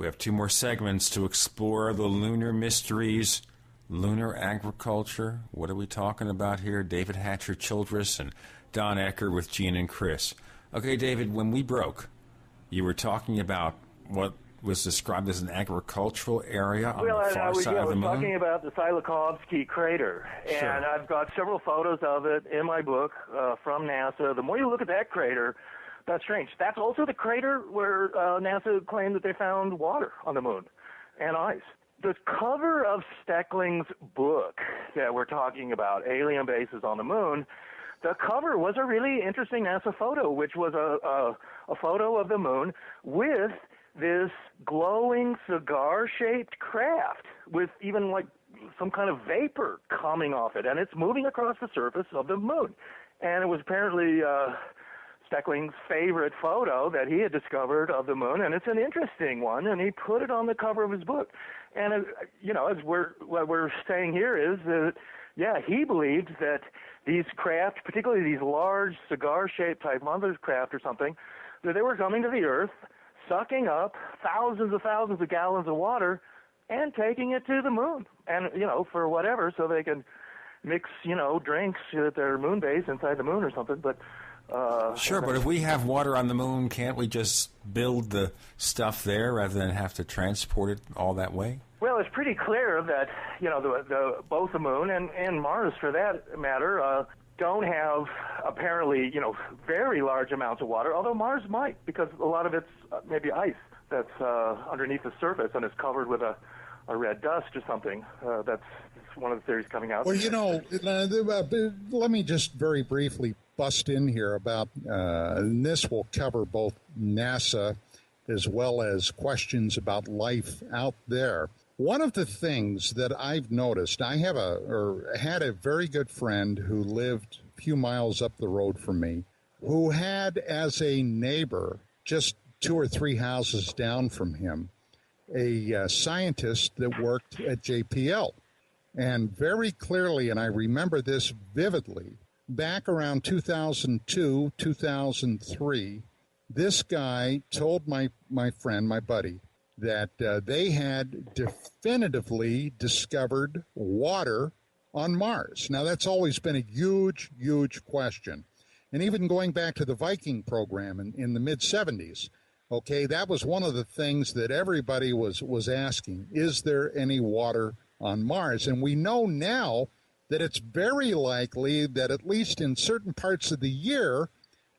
We have 2 more segments to explore the lunar mysteries, lunar agriculture. What are we talking about here? David Hatcher Childress and Don Ecker with Gene and Chris. Okay, David, when we broke, you were talking about what was described as an agricultural area on the far side of the moon. I was talking about the Tsiolkovsky crater, and I've got several photos of it in my book from NASA. The more you look at that crater, that's strange. That's also the crater where NASA claimed that they found water on the moon and ice. The cover of Steckling's book that we're talking about, Alien Bases on the Moon, the cover was a really interesting NASA photo, which was a photo of the moon with this glowing cigar-shaped craft with even like some kind of vapor coming off it, and it's moving across the surface of the moon. And it was apparently Steckling's favorite photo that he had discovered of the moon, and it's an interesting one, and he put it on the cover of his book. And, as what we're saying here is that, he believed that these craft, particularly these large cigar-shaped type mother's craft or something, that they were coming to the Earth, sucking up thousands of gallons of water and taking it to the moon. And, for whatever, so they can mix, drinks at their moon base inside the moon or something. But sure, but if we have water on the moon, can't we just build the stuff there rather than have to transport it all that way? Well, it's pretty clear that, both the moon and Mars, for that matter, don't have apparently, very large amounts of water, although Mars might, because a lot of it's maybe ice that's underneath the surface and is covered with a red dust or something. That's one of the theories coming out. Well, let me just very briefly bust in here about, and this will cover both NASA as well as questions about life out there. One of the things that I've noticed, I had a very good friend who lived a few miles up the road from me, who had as a neighbor, just 2 or 3 houses down from him, a scientist that worked at JPL. And very clearly, and I remember this vividly, back around 2002, 2003, this guy told my friend, my buddy, that they had definitively discovered water on Mars. Now, that's always been a huge, huge question. And even going back to the Viking program in the mid-'70s, okay, that was one of the things that everybody was asking. Is there any water on Mars? And we know now that it's very likely that at least in certain parts of the year,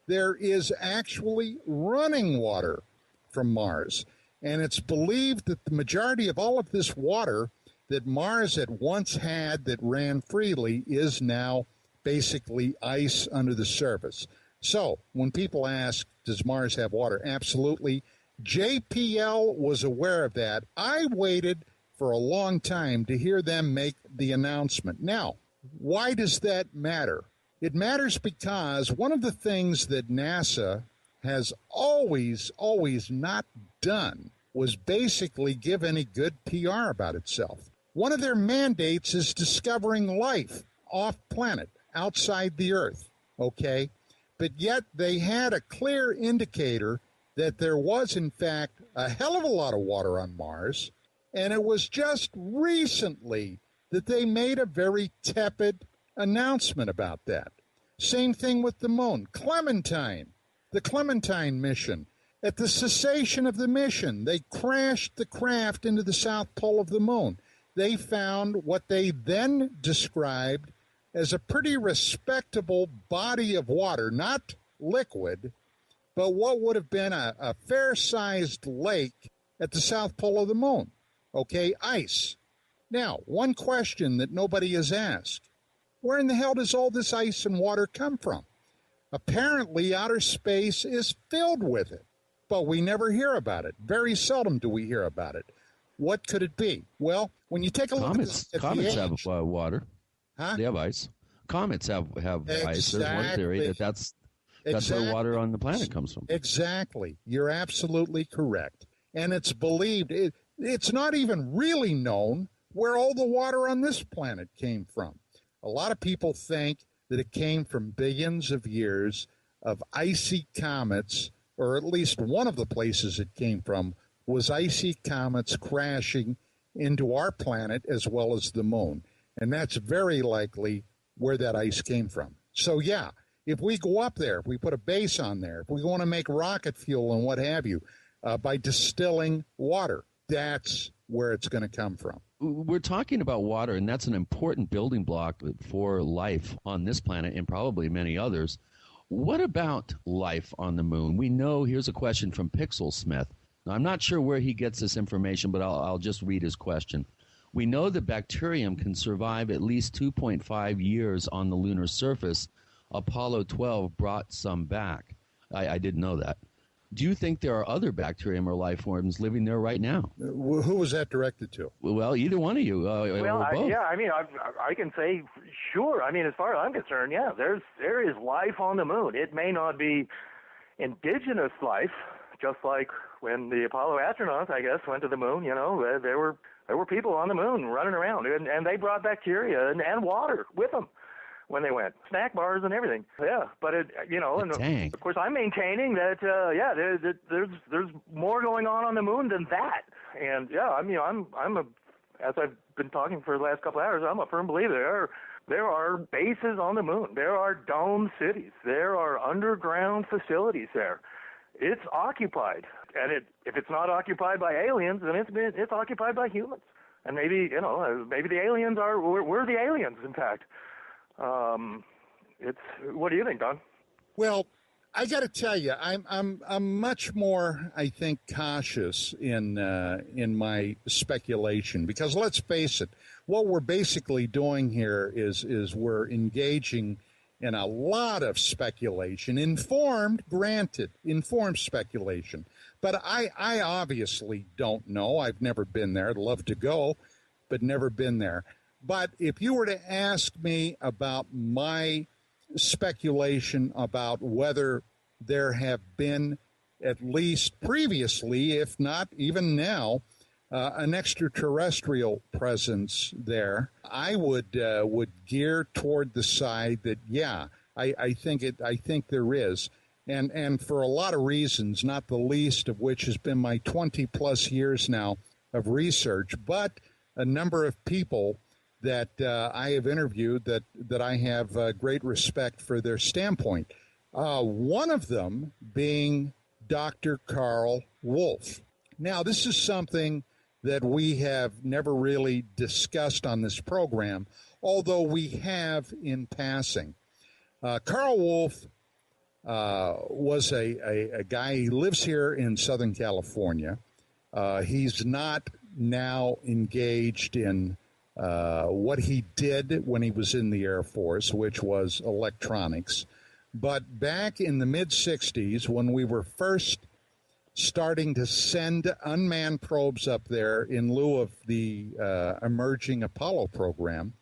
there is actually running water from Mars. And it's believed that the majority of all of this water that Mars had once had that ran freely is now basically ice under the surface. So when people ask, does Mars have water? Absolutely. JPL was aware of that. I waited for a long time to hear them make the announcement. Now, why does that matter? It matters because one of the things that NASA has always not done was basically give any good PR about itself. One of their mandates is discovering life off-planet, outside the Earth, okay? But yet they had a clear indicator that there was, in fact, a hell of a lot of water on Mars, and it was just recently that they made a very tepid announcement about that. Same thing with the moon. The Clementine mission. At the cessation of the mission, they crashed the craft into the south pole of the moon. They found what they then described as a pretty respectable body of water, not liquid, but what would have been a fair-sized lake at the south pole of the moon. Okay, ice. Now, one question that nobody has asked. Where in the hell does all this ice and water come from? Apparently, outer space is filled with it, but we never hear about it. Very seldom do we hear about it. What could it be? Well, when you take a look at comets have water. Huh? They have ice. Comets have ice. There's one theory that's where water on the planet comes from. Exactly. You're absolutely correct. And it's believed, it's not even really known where all the water on this planet came from. A lot of people think that it came from billions of years of icy comets, or at least one of the places it came from was icy comets crashing into our planet as well as the moon. And that's very likely where that ice came from. So, yeah, if we go up there, if we put a base on there, if we want to make rocket fuel and what have you, by distilling water, that's where it's going to come from. We're talking about water, and that's an important building block for life on this planet and probably many others. What about life on the moon? We know, here's a question from Pixel Smith. Now, I'm not sure where he gets this information, but I'll just read his question. We know that bacterium can survive at least 2.5 years on the lunar surface. Apollo 12 brought some back. I didn't know that. Do you think there are other bacterium or life forms living there right now? Who was that directed to? Well, either one of you. Well, or both. I can say, sure. I mean, as far as I'm concerned, yeah, there is life on the moon. It may not be indigenous life, just like when the Apollo astronauts, I guess, went to the moon. You know, there were people on the moon running around, and they brought bacteria and water with them when they went, snack bars and everything. Yeah, but of course I'm maintaining that there's more going on the moon than that. And yeah, I mean, I'm as I've been talking for the last couple of hours, I'm a firm believer there are bases on the moon. There are dome cities. There are underground facilities there. It's occupied, and if it's not occupied by aliens, then it's occupied by humans. And maybe the aliens we're the aliens, in fact. What do you think, Don? Well, I got to tell you, I'm much more, I think, cautious in my speculation, because let's face it, what we're basically doing here is we're engaging in a lot of speculation, informed speculation. But I obviously don't know. I've never been there. I'd love to go, but never been there. But if you were to ask me about my speculation about whether there have been, at least previously, if not even now, an extraterrestrial presence there, I would gear toward the side that, yeah, I think there is. And for a lot of reasons, not the least of which has been my 20-plus years now of research, but a number of people that I have interviewed that I have great respect for their standpoint. One of them being Dr. Carl Wolf. Now, this is something that we have never really discussed on this program, although we have in passing. Carl Wolf was a guy, he lives here in Southern California. He's not now engaged in what he did when he was in the Air Force, which was electronics. But back in the mid-'60s, when we were first starting to send unmanned probes up there in lieu of the emerging Apollo program,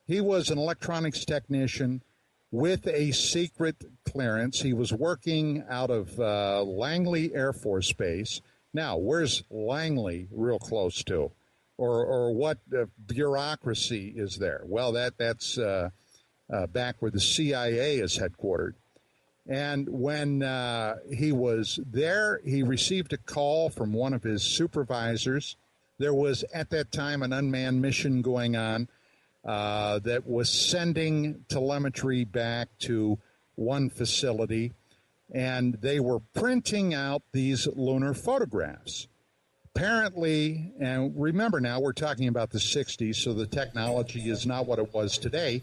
he was an electronics technician with a secret clearance. He was working out of Langley Air Force Base. Now, where's Langley real close to? Or what bureaucracy is there? Well, that's back where the CIA is headquartered. And when he was there, he received a call from one of his supervisors. There was, at that time, an unmanned mission going on that was sending telemetry back to one facility, and they were printing out these lunar photographs. Apparently, and remember now, we're talking about the 60s, so the technology is not what it was today.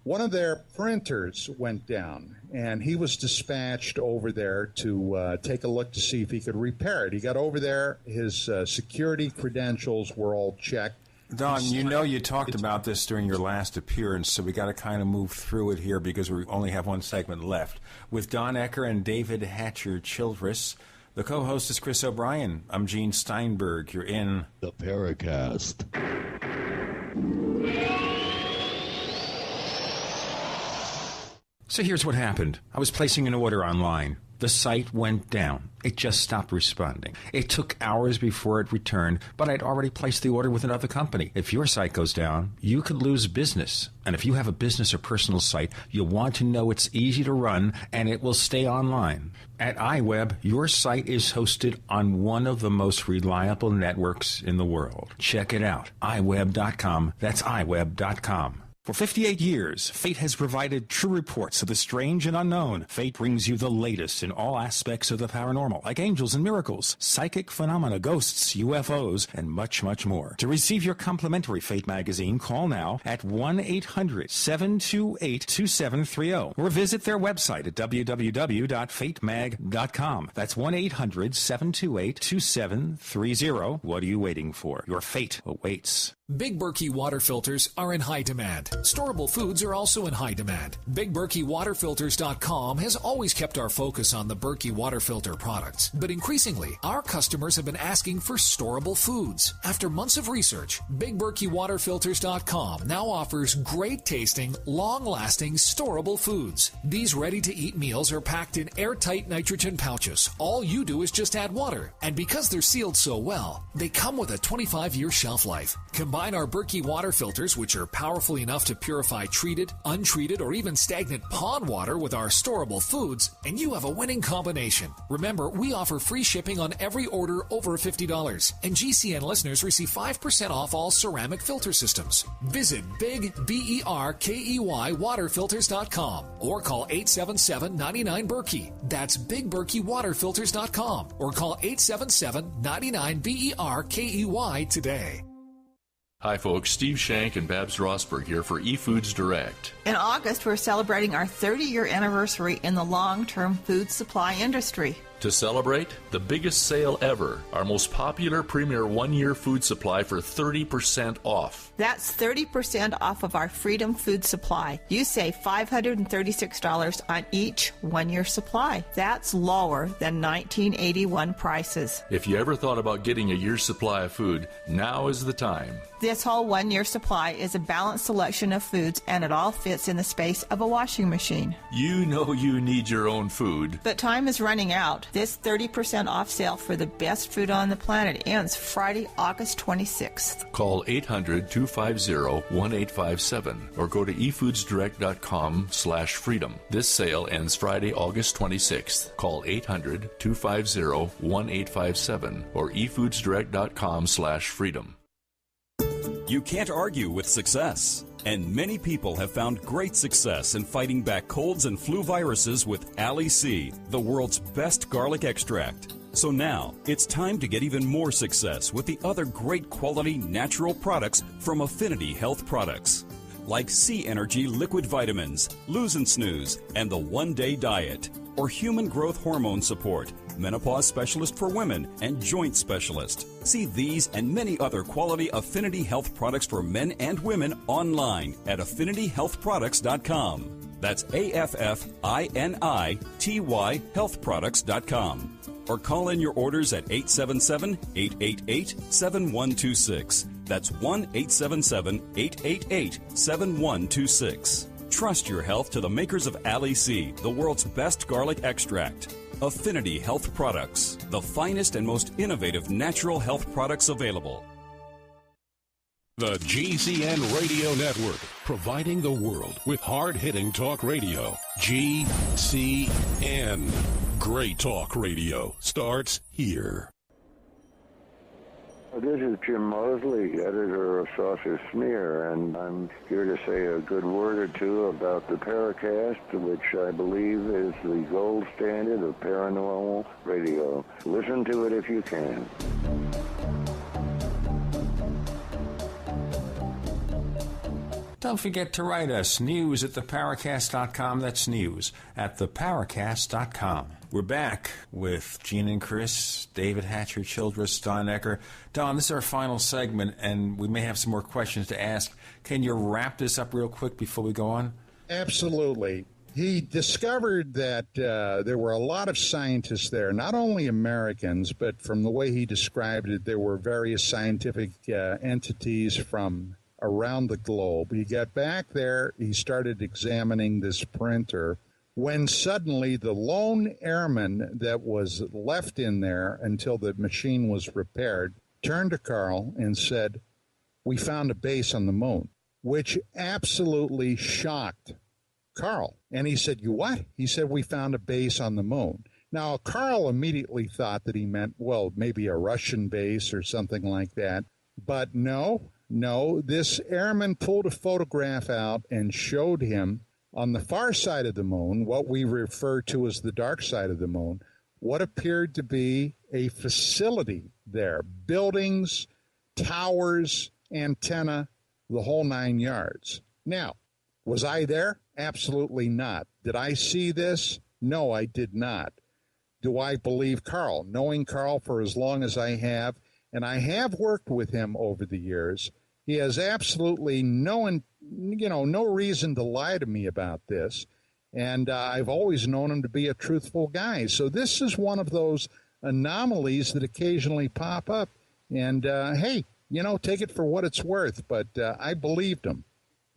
One of their printers went down, and he was dispatched over there to take a look to see if he could repair it. He got over there. His security credentials were all checked. Don, you talked about this during your last appearance, so we got to kind of move through it here because we only have one segment left. With Don Ecker and David Hatcher Childress, the co-host is Chris O'Brien. I'm Gene Steinberg. You're in the Paracast. So here's what happened. I was placing an order online. The site went down. It just stopped responding. It took hours before it returned, but I'd already placed the order with another company. If your site goes down, you could lose business. And if you have a business or personal site, you'll want to know it's easy to run and it will stay online. At iWeb, your site is hosted on one of the most reliable networks in the world. Check it out. iWeb.com. That's iWeb.com. For 58 years, Fate has provided true reports of the strange and unknown. Fate brings you the latest in all aspects of the paranormal, like angels and miracles, psychic phenomena, ghosts, UFOs, and much, much more. To receive your complimentary Fate magazine, call now at 1-800-728-2730 or visit their website at www.fatemag.com. That's 1-800-728-2730. What are you waiting for? Your fate awaits. Big Berkey water filters are in high demand. Storable foods are also in high demand. BigBerkeyWaterFilters.com has always kept our focus on the Berkey water filter products, but increasingly, our customers have been asking for storable foods. After months of research, BigBerkeyWaterFilters.com now offers great-tasting, long-lasting, storable foods. These ready-to-eat meals are packed in airtight nitrogen pouches. All you do is just add water, and because they're sealed so well, they come with a 25-year shelf life. Combine our Berkey water filters, which are powerful enough to purify treated, untreated, or even stagnant pond water with our storable foods, and you have a winning combination. Remember, we offer free shipping on every order over $50, and GCN listeners receive 5% off all ceramic filter systems. Visit BigBerkeyWaterFilters.com or call 877-99-BERKEY. That's BigBerkeyWaterFilters.com or call 877-99-BERKEY today. Hi folks, Steve Shank and Babs Rosberg here for eFoods Direct. In August, we're celebrating our 30-year anniversary in the long-term food supply industry. To celebrate, the biggest sale ever, our most popular premier one-year food supply for 30% off. That's 30% off of our Freedom Food Supply. You save $536 on each one-year supply. That's lower than 1981 prices. If you ever thought about getting a year's supply of food, now is the time. This whole one-year supply is a balanced selection of foods, and it all fits in the space of a washing machine. You know you need your own food. But time is running out. This 30% off sale for the best food on the planet ends Friday, August 26th. Call 800-250-1857 or go to efoodsdirect.com/freedom. This sale ends Friday, August 26th. Call 800-250-1857 or efoodsdirect.com/freedom. You can't argue with success. And many people have found great success in fighting back colds and flu viruses with Ali C, the world's best garlic extract. So now, it's time to get even more success with the other great quality natural products from Affinity Health Products. Like C Energy Liquid Vitamins, Lose and Snooze, and the One Day Diet. Or Human Growth Hormone Support, Menopause Specialist for Women, and Joint Specialist. See these and many other quality Affinity Health products for men and women online at affinityhealthproducts.com. That's AFFINITY healthproducts.com. Or call in your orders at 877-888-7126. That's 1-877-888-7126. Trust your health to the makers of Ali C, the world's best garlic extract. Affinity Health Products, the finest and most innovative natural health products available. The GCN Radio Network, providing the world with hard-hitting talk radio. GCN. Great talk radio starts here. This is Jim Mosley, editor of Saucer Smear, and I'm here to say a good word or two about the Paracast, which I believe is the gold standard of paranormal radio. Listen to it if you can. Don't forget to write us, news at theparacast.com. That's news at theparacast.com. We're back with Gene and Chris, David Hatcher, Childress, Don Ecker. Don, this is our final segment, and we may have some more questions to ask. Can you wrap this up real quick before we go on? Absolutely. He discovered that there were a lot of scientists there, not only Americans, but from the way he described it, there were various scientific entities from around the globe. He got back there, he started examining this printer, when suddenly the lone airman that was left in there until the machine was repaired turned to Carl and said, "We found a base on the moon," which absolutely shocked Carl. And he said, "You what?" He said, "We found a base on the moon." Now, Carl immediately thought that he meant, well, maybe a Russian base or something like that. But no, this airman pulled a photograph out and showed him on the far side of the moon, what we refer to as the dark side of the moon, what appeared to be a facility there. Buildings, towers, antenna, the whole 9 yards. Now, was I there? Absolutely not. Did I see this? No, I did not. Do I believe Carl? Knowing Carl for as long as I have, and I have worked with him over the years, he has absolutely no reason to lie to me about this, and I've always known him to be a truthful guy. So this is one of those anomalies that occasionally pop up, and hey, take it for what it's worth, but I believed him.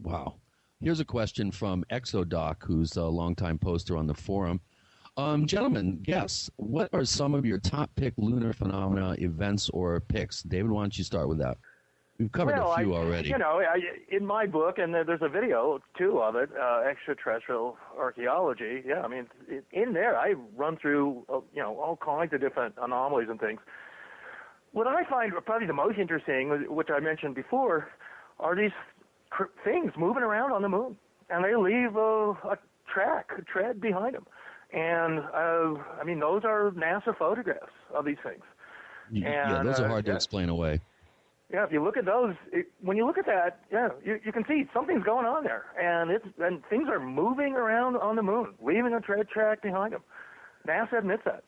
Wow. Here's a question from Exodoc, who's a longtime poster on the forum. Gentlemen, guess, what are some of your top pick lunar phenomena events or picks? David, why don't you start with that? We've covered a few already. In my book, and there's a video, too, of it, extraterrestrial archaeology. Yeah, I mean, in there, I run through, all kinds of different anomalies and things. What I find probably the most interesting, which I mentioned before, are these things moving around on the moon. And they leave a tread behind them. And, those are NASA photographs of these things. Yeah, those are hard to explain away. Yeah, if you look at those, when you look at that, you can see something's going on there. And things are moving around on the moon, leaving a tread track behind them. NASA admits that.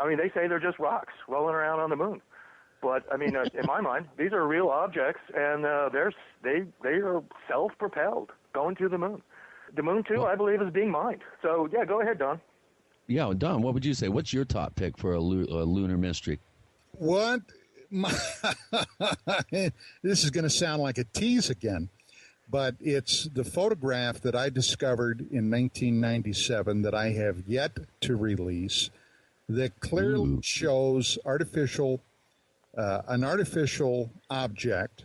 I mean, they say they're just rocks rolling around on the moon. But, in my mind, these are real objects, and they are self-propelled, going to the moon. The moon, too, I believe, is being mined. So, yeah, go ahead, Don. Yeah, Don, what would you say? What's your top pick for a lunar mystery? What? This is going to sound like a tease again, but it's the photograph that I discovered in 1997 that I have yet to release that clearly shows an artificial object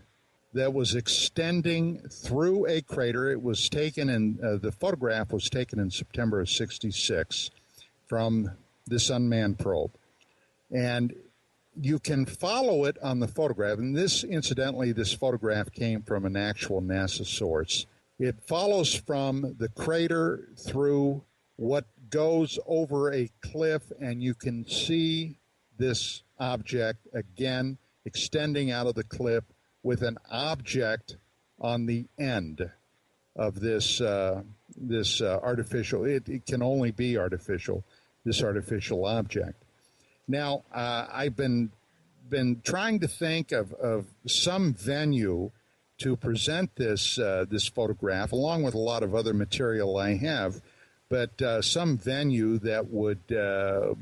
that was extending through a crater. It was taken the photograph was taken in September of '66 from this unmanned probe. And you can follow it on the photograph. And this photograph came from an actual NASA source. It follows from the crater through what goes over a cliff, and you can see this object again extending out of the cliff with an object on the end of this artificial. It can only be artificial. This artificial object. Now, I've been trying to think of some venue to present this photograph, along with a lot of other material I have, but some venue that would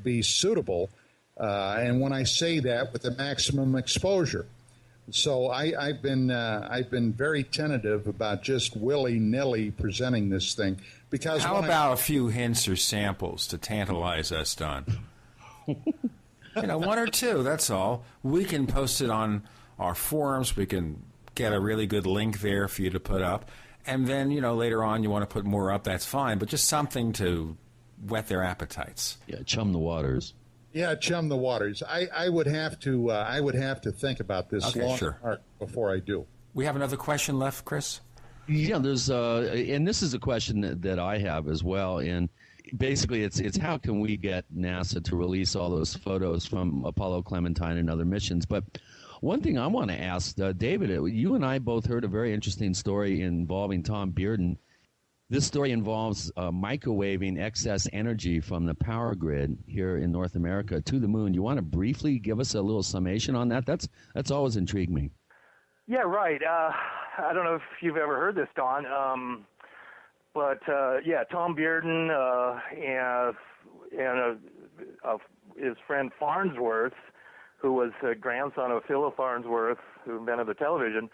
be suitable. And when I say that, with the maximum exposure. So I've been very tentative about just willy-nilly presenting this thing, because how about a few hints or samples to tantalize us, Don? One or two, that's all. We can post it on our forums. We can get a really good link there for you to put up. And then, later on you want to put more up, that's fine. But just something to whet their appetites. Yeah, chum the waters. Yeah, chum the waters. I would have to think about this before I do. We have another question left, Chris? Yeah, there's and this is a question that I have as well. And basically, it's how can we get NASA to release all those photos from Apollo Clementine and other missions? But one thing I want to ask, David, you and I both heard a very interesting story involving Tom Bearden. This story involves microwaving excess energy from the power grid here in North America to the moon. You want to briefly give us a little summation on that? That's always intrigued me. Yeah, right. I don't know if you've ever heard this, Don, but Tom Bearden and his friend Farnsworth, who was a grandson of Philip Farnsworth, who invented the television,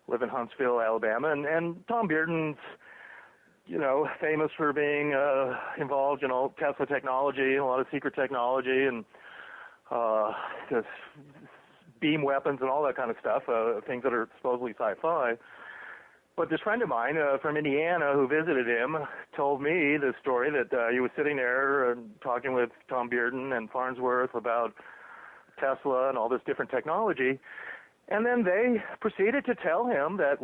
live in Huntsville, Alabama, and Tom Bearden's famous for being involved in all Tesla technology and a lot of secret technology and just beam weapons and all that kind of stuff, things that are supposedly sci-fi. But this friend of mine from Indiana who visited him told me the story that he was sitting there talking with Tom Bearden and Farnsworth about Tesla and all this different technology. And then they proceeded to tell him that,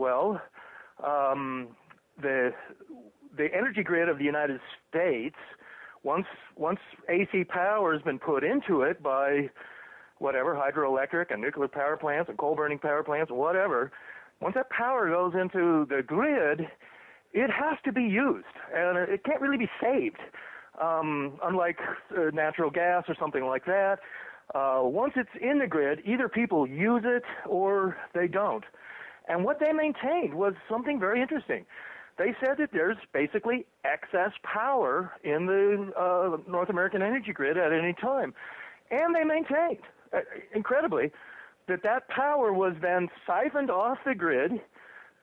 the energy grid of the United States, once AC power has been put into it by whatever, hydroelectric and nuclear power plants and coal-burning power plants, whatever, once that power goes into the grid, it has to be used, and it can't really be saved, unlike natural gas or something like that. Once it's in the grid, either people use it or they don't. And what they maintained was something very interesting. They said that there's basically excess power in the North American energy grid at any time. And they maintained, incredibly, that power was then siphoned off the grid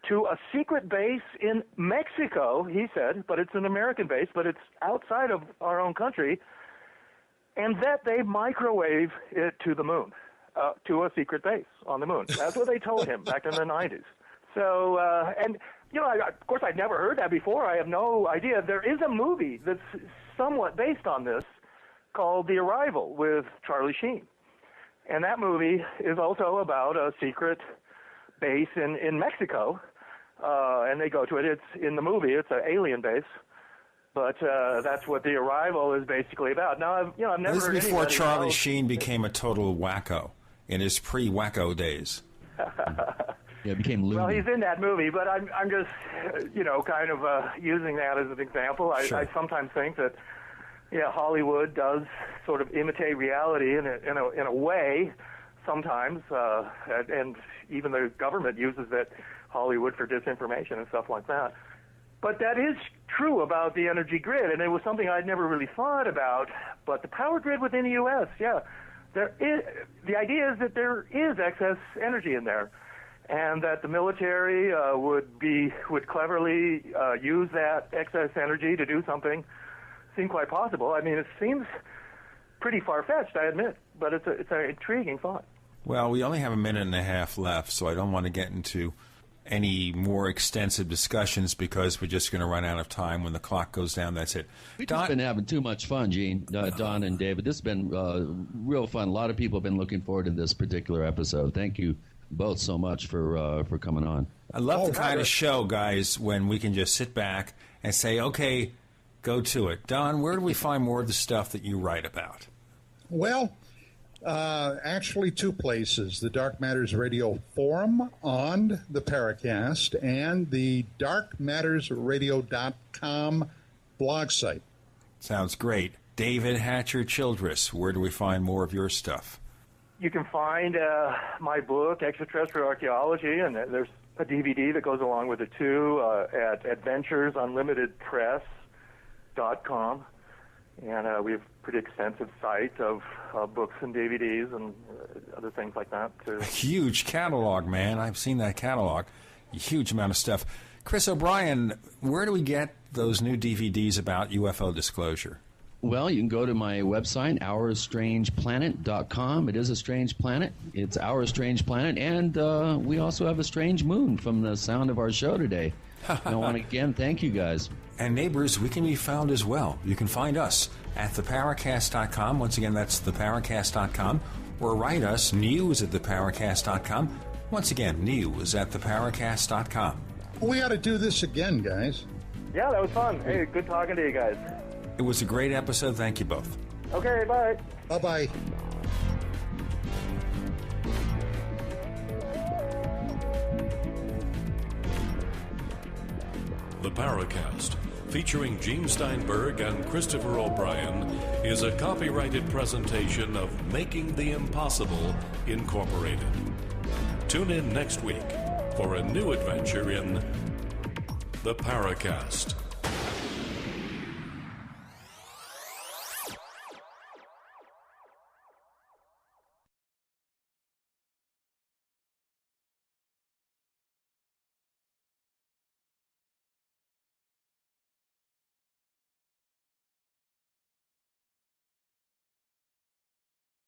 to a secret base in Mexico, he said, but it's an American base, but it's outside of our own country, and that they microwave it to the moon, to a secret base on the moon. That's what they told him back in the 90s. So, of course, I'd never heard that before. I have no idea. There is a movie that's somewhat based on this called The Arrival with Charlie Sheen. And that movie is also about a secret base in Mexico. And they go to it. It's in the movie. It's an alien base. But that's what The Arrival is basically about. Now, I've never This heard is before anybody Charlie else. Sheen became a total wacko in his pre-wacko days. Yeah, it became loony. Well, he's in that movie, but I'm just, kind of using that as an example. Sure. I sometimes think that, Hollywood does sort of imitate reality in a way sometimes, and even the government uses that Hollywood for disinformation and stuff like that. But that is true about the energy grid, and it was something I'd never really thought about. But the power grid within the U.S., the idea is that there is excess energy in there, and that the military would cleverly use that excess energy to do something. Seemed quite possible. I mean, it seems pretty far-fetched, I admit, but it's an intriguing thought. Well, we only have a minute and a half left, so I don't want to get into any more extensive discussions because we're just going to run out of time. When the clock goes down, that's it. We've just been having too much fun, Gene, Don and David. This has been real fun. A lot of people have been looking forward to this particular episode. Thank you both so much for coming on. I love the kind of show, guys, when we can just sit back and say, okay, go to it. Don, where do we find more of the stuff that you write about? Well, actually two places, the Dark Matters Radio Forum on the Paracast and the darkmattersradio.com blog site. Sounds great. David Hatcher Childress, where do we find more of your stuff? You can find my book, Extraterrestrial Archaeology, and there's a DVD that goes along with it, too, at adventuresunlimitedpress.com. And we have a pretty extensive site of books and DVDs and other things like that, too. A huge catalog, man. I've seen that catalog. A huge amount of stuff. Chris O'Brien, where do we get those new DVDs about UFO disclosure? Well, you can go to my website, OurStrangePlanet.com. It is a strange planet. It's Our Strange Planet. And we also have a strange moon from the sound of our show today. I want to again thank you guys. And neighbors, we can be found as well. You can find us at theparacast.com. Once again, that's theparacast.com. Or write us, news@theparacast.com. Once again, news@theparacast.com. We ought to do this again, guys. Yeah, that was fun. Hey, good talking to you guys. It was a great episode. Thank you both. Okay, bye. Bye-bye. The Paracast, featuring Gene Steinberg and Christopher O'Brien, is a copyrighted presentation of Making the Impossible, Incorporated. Tune in next week for a new adventure in The Paracast.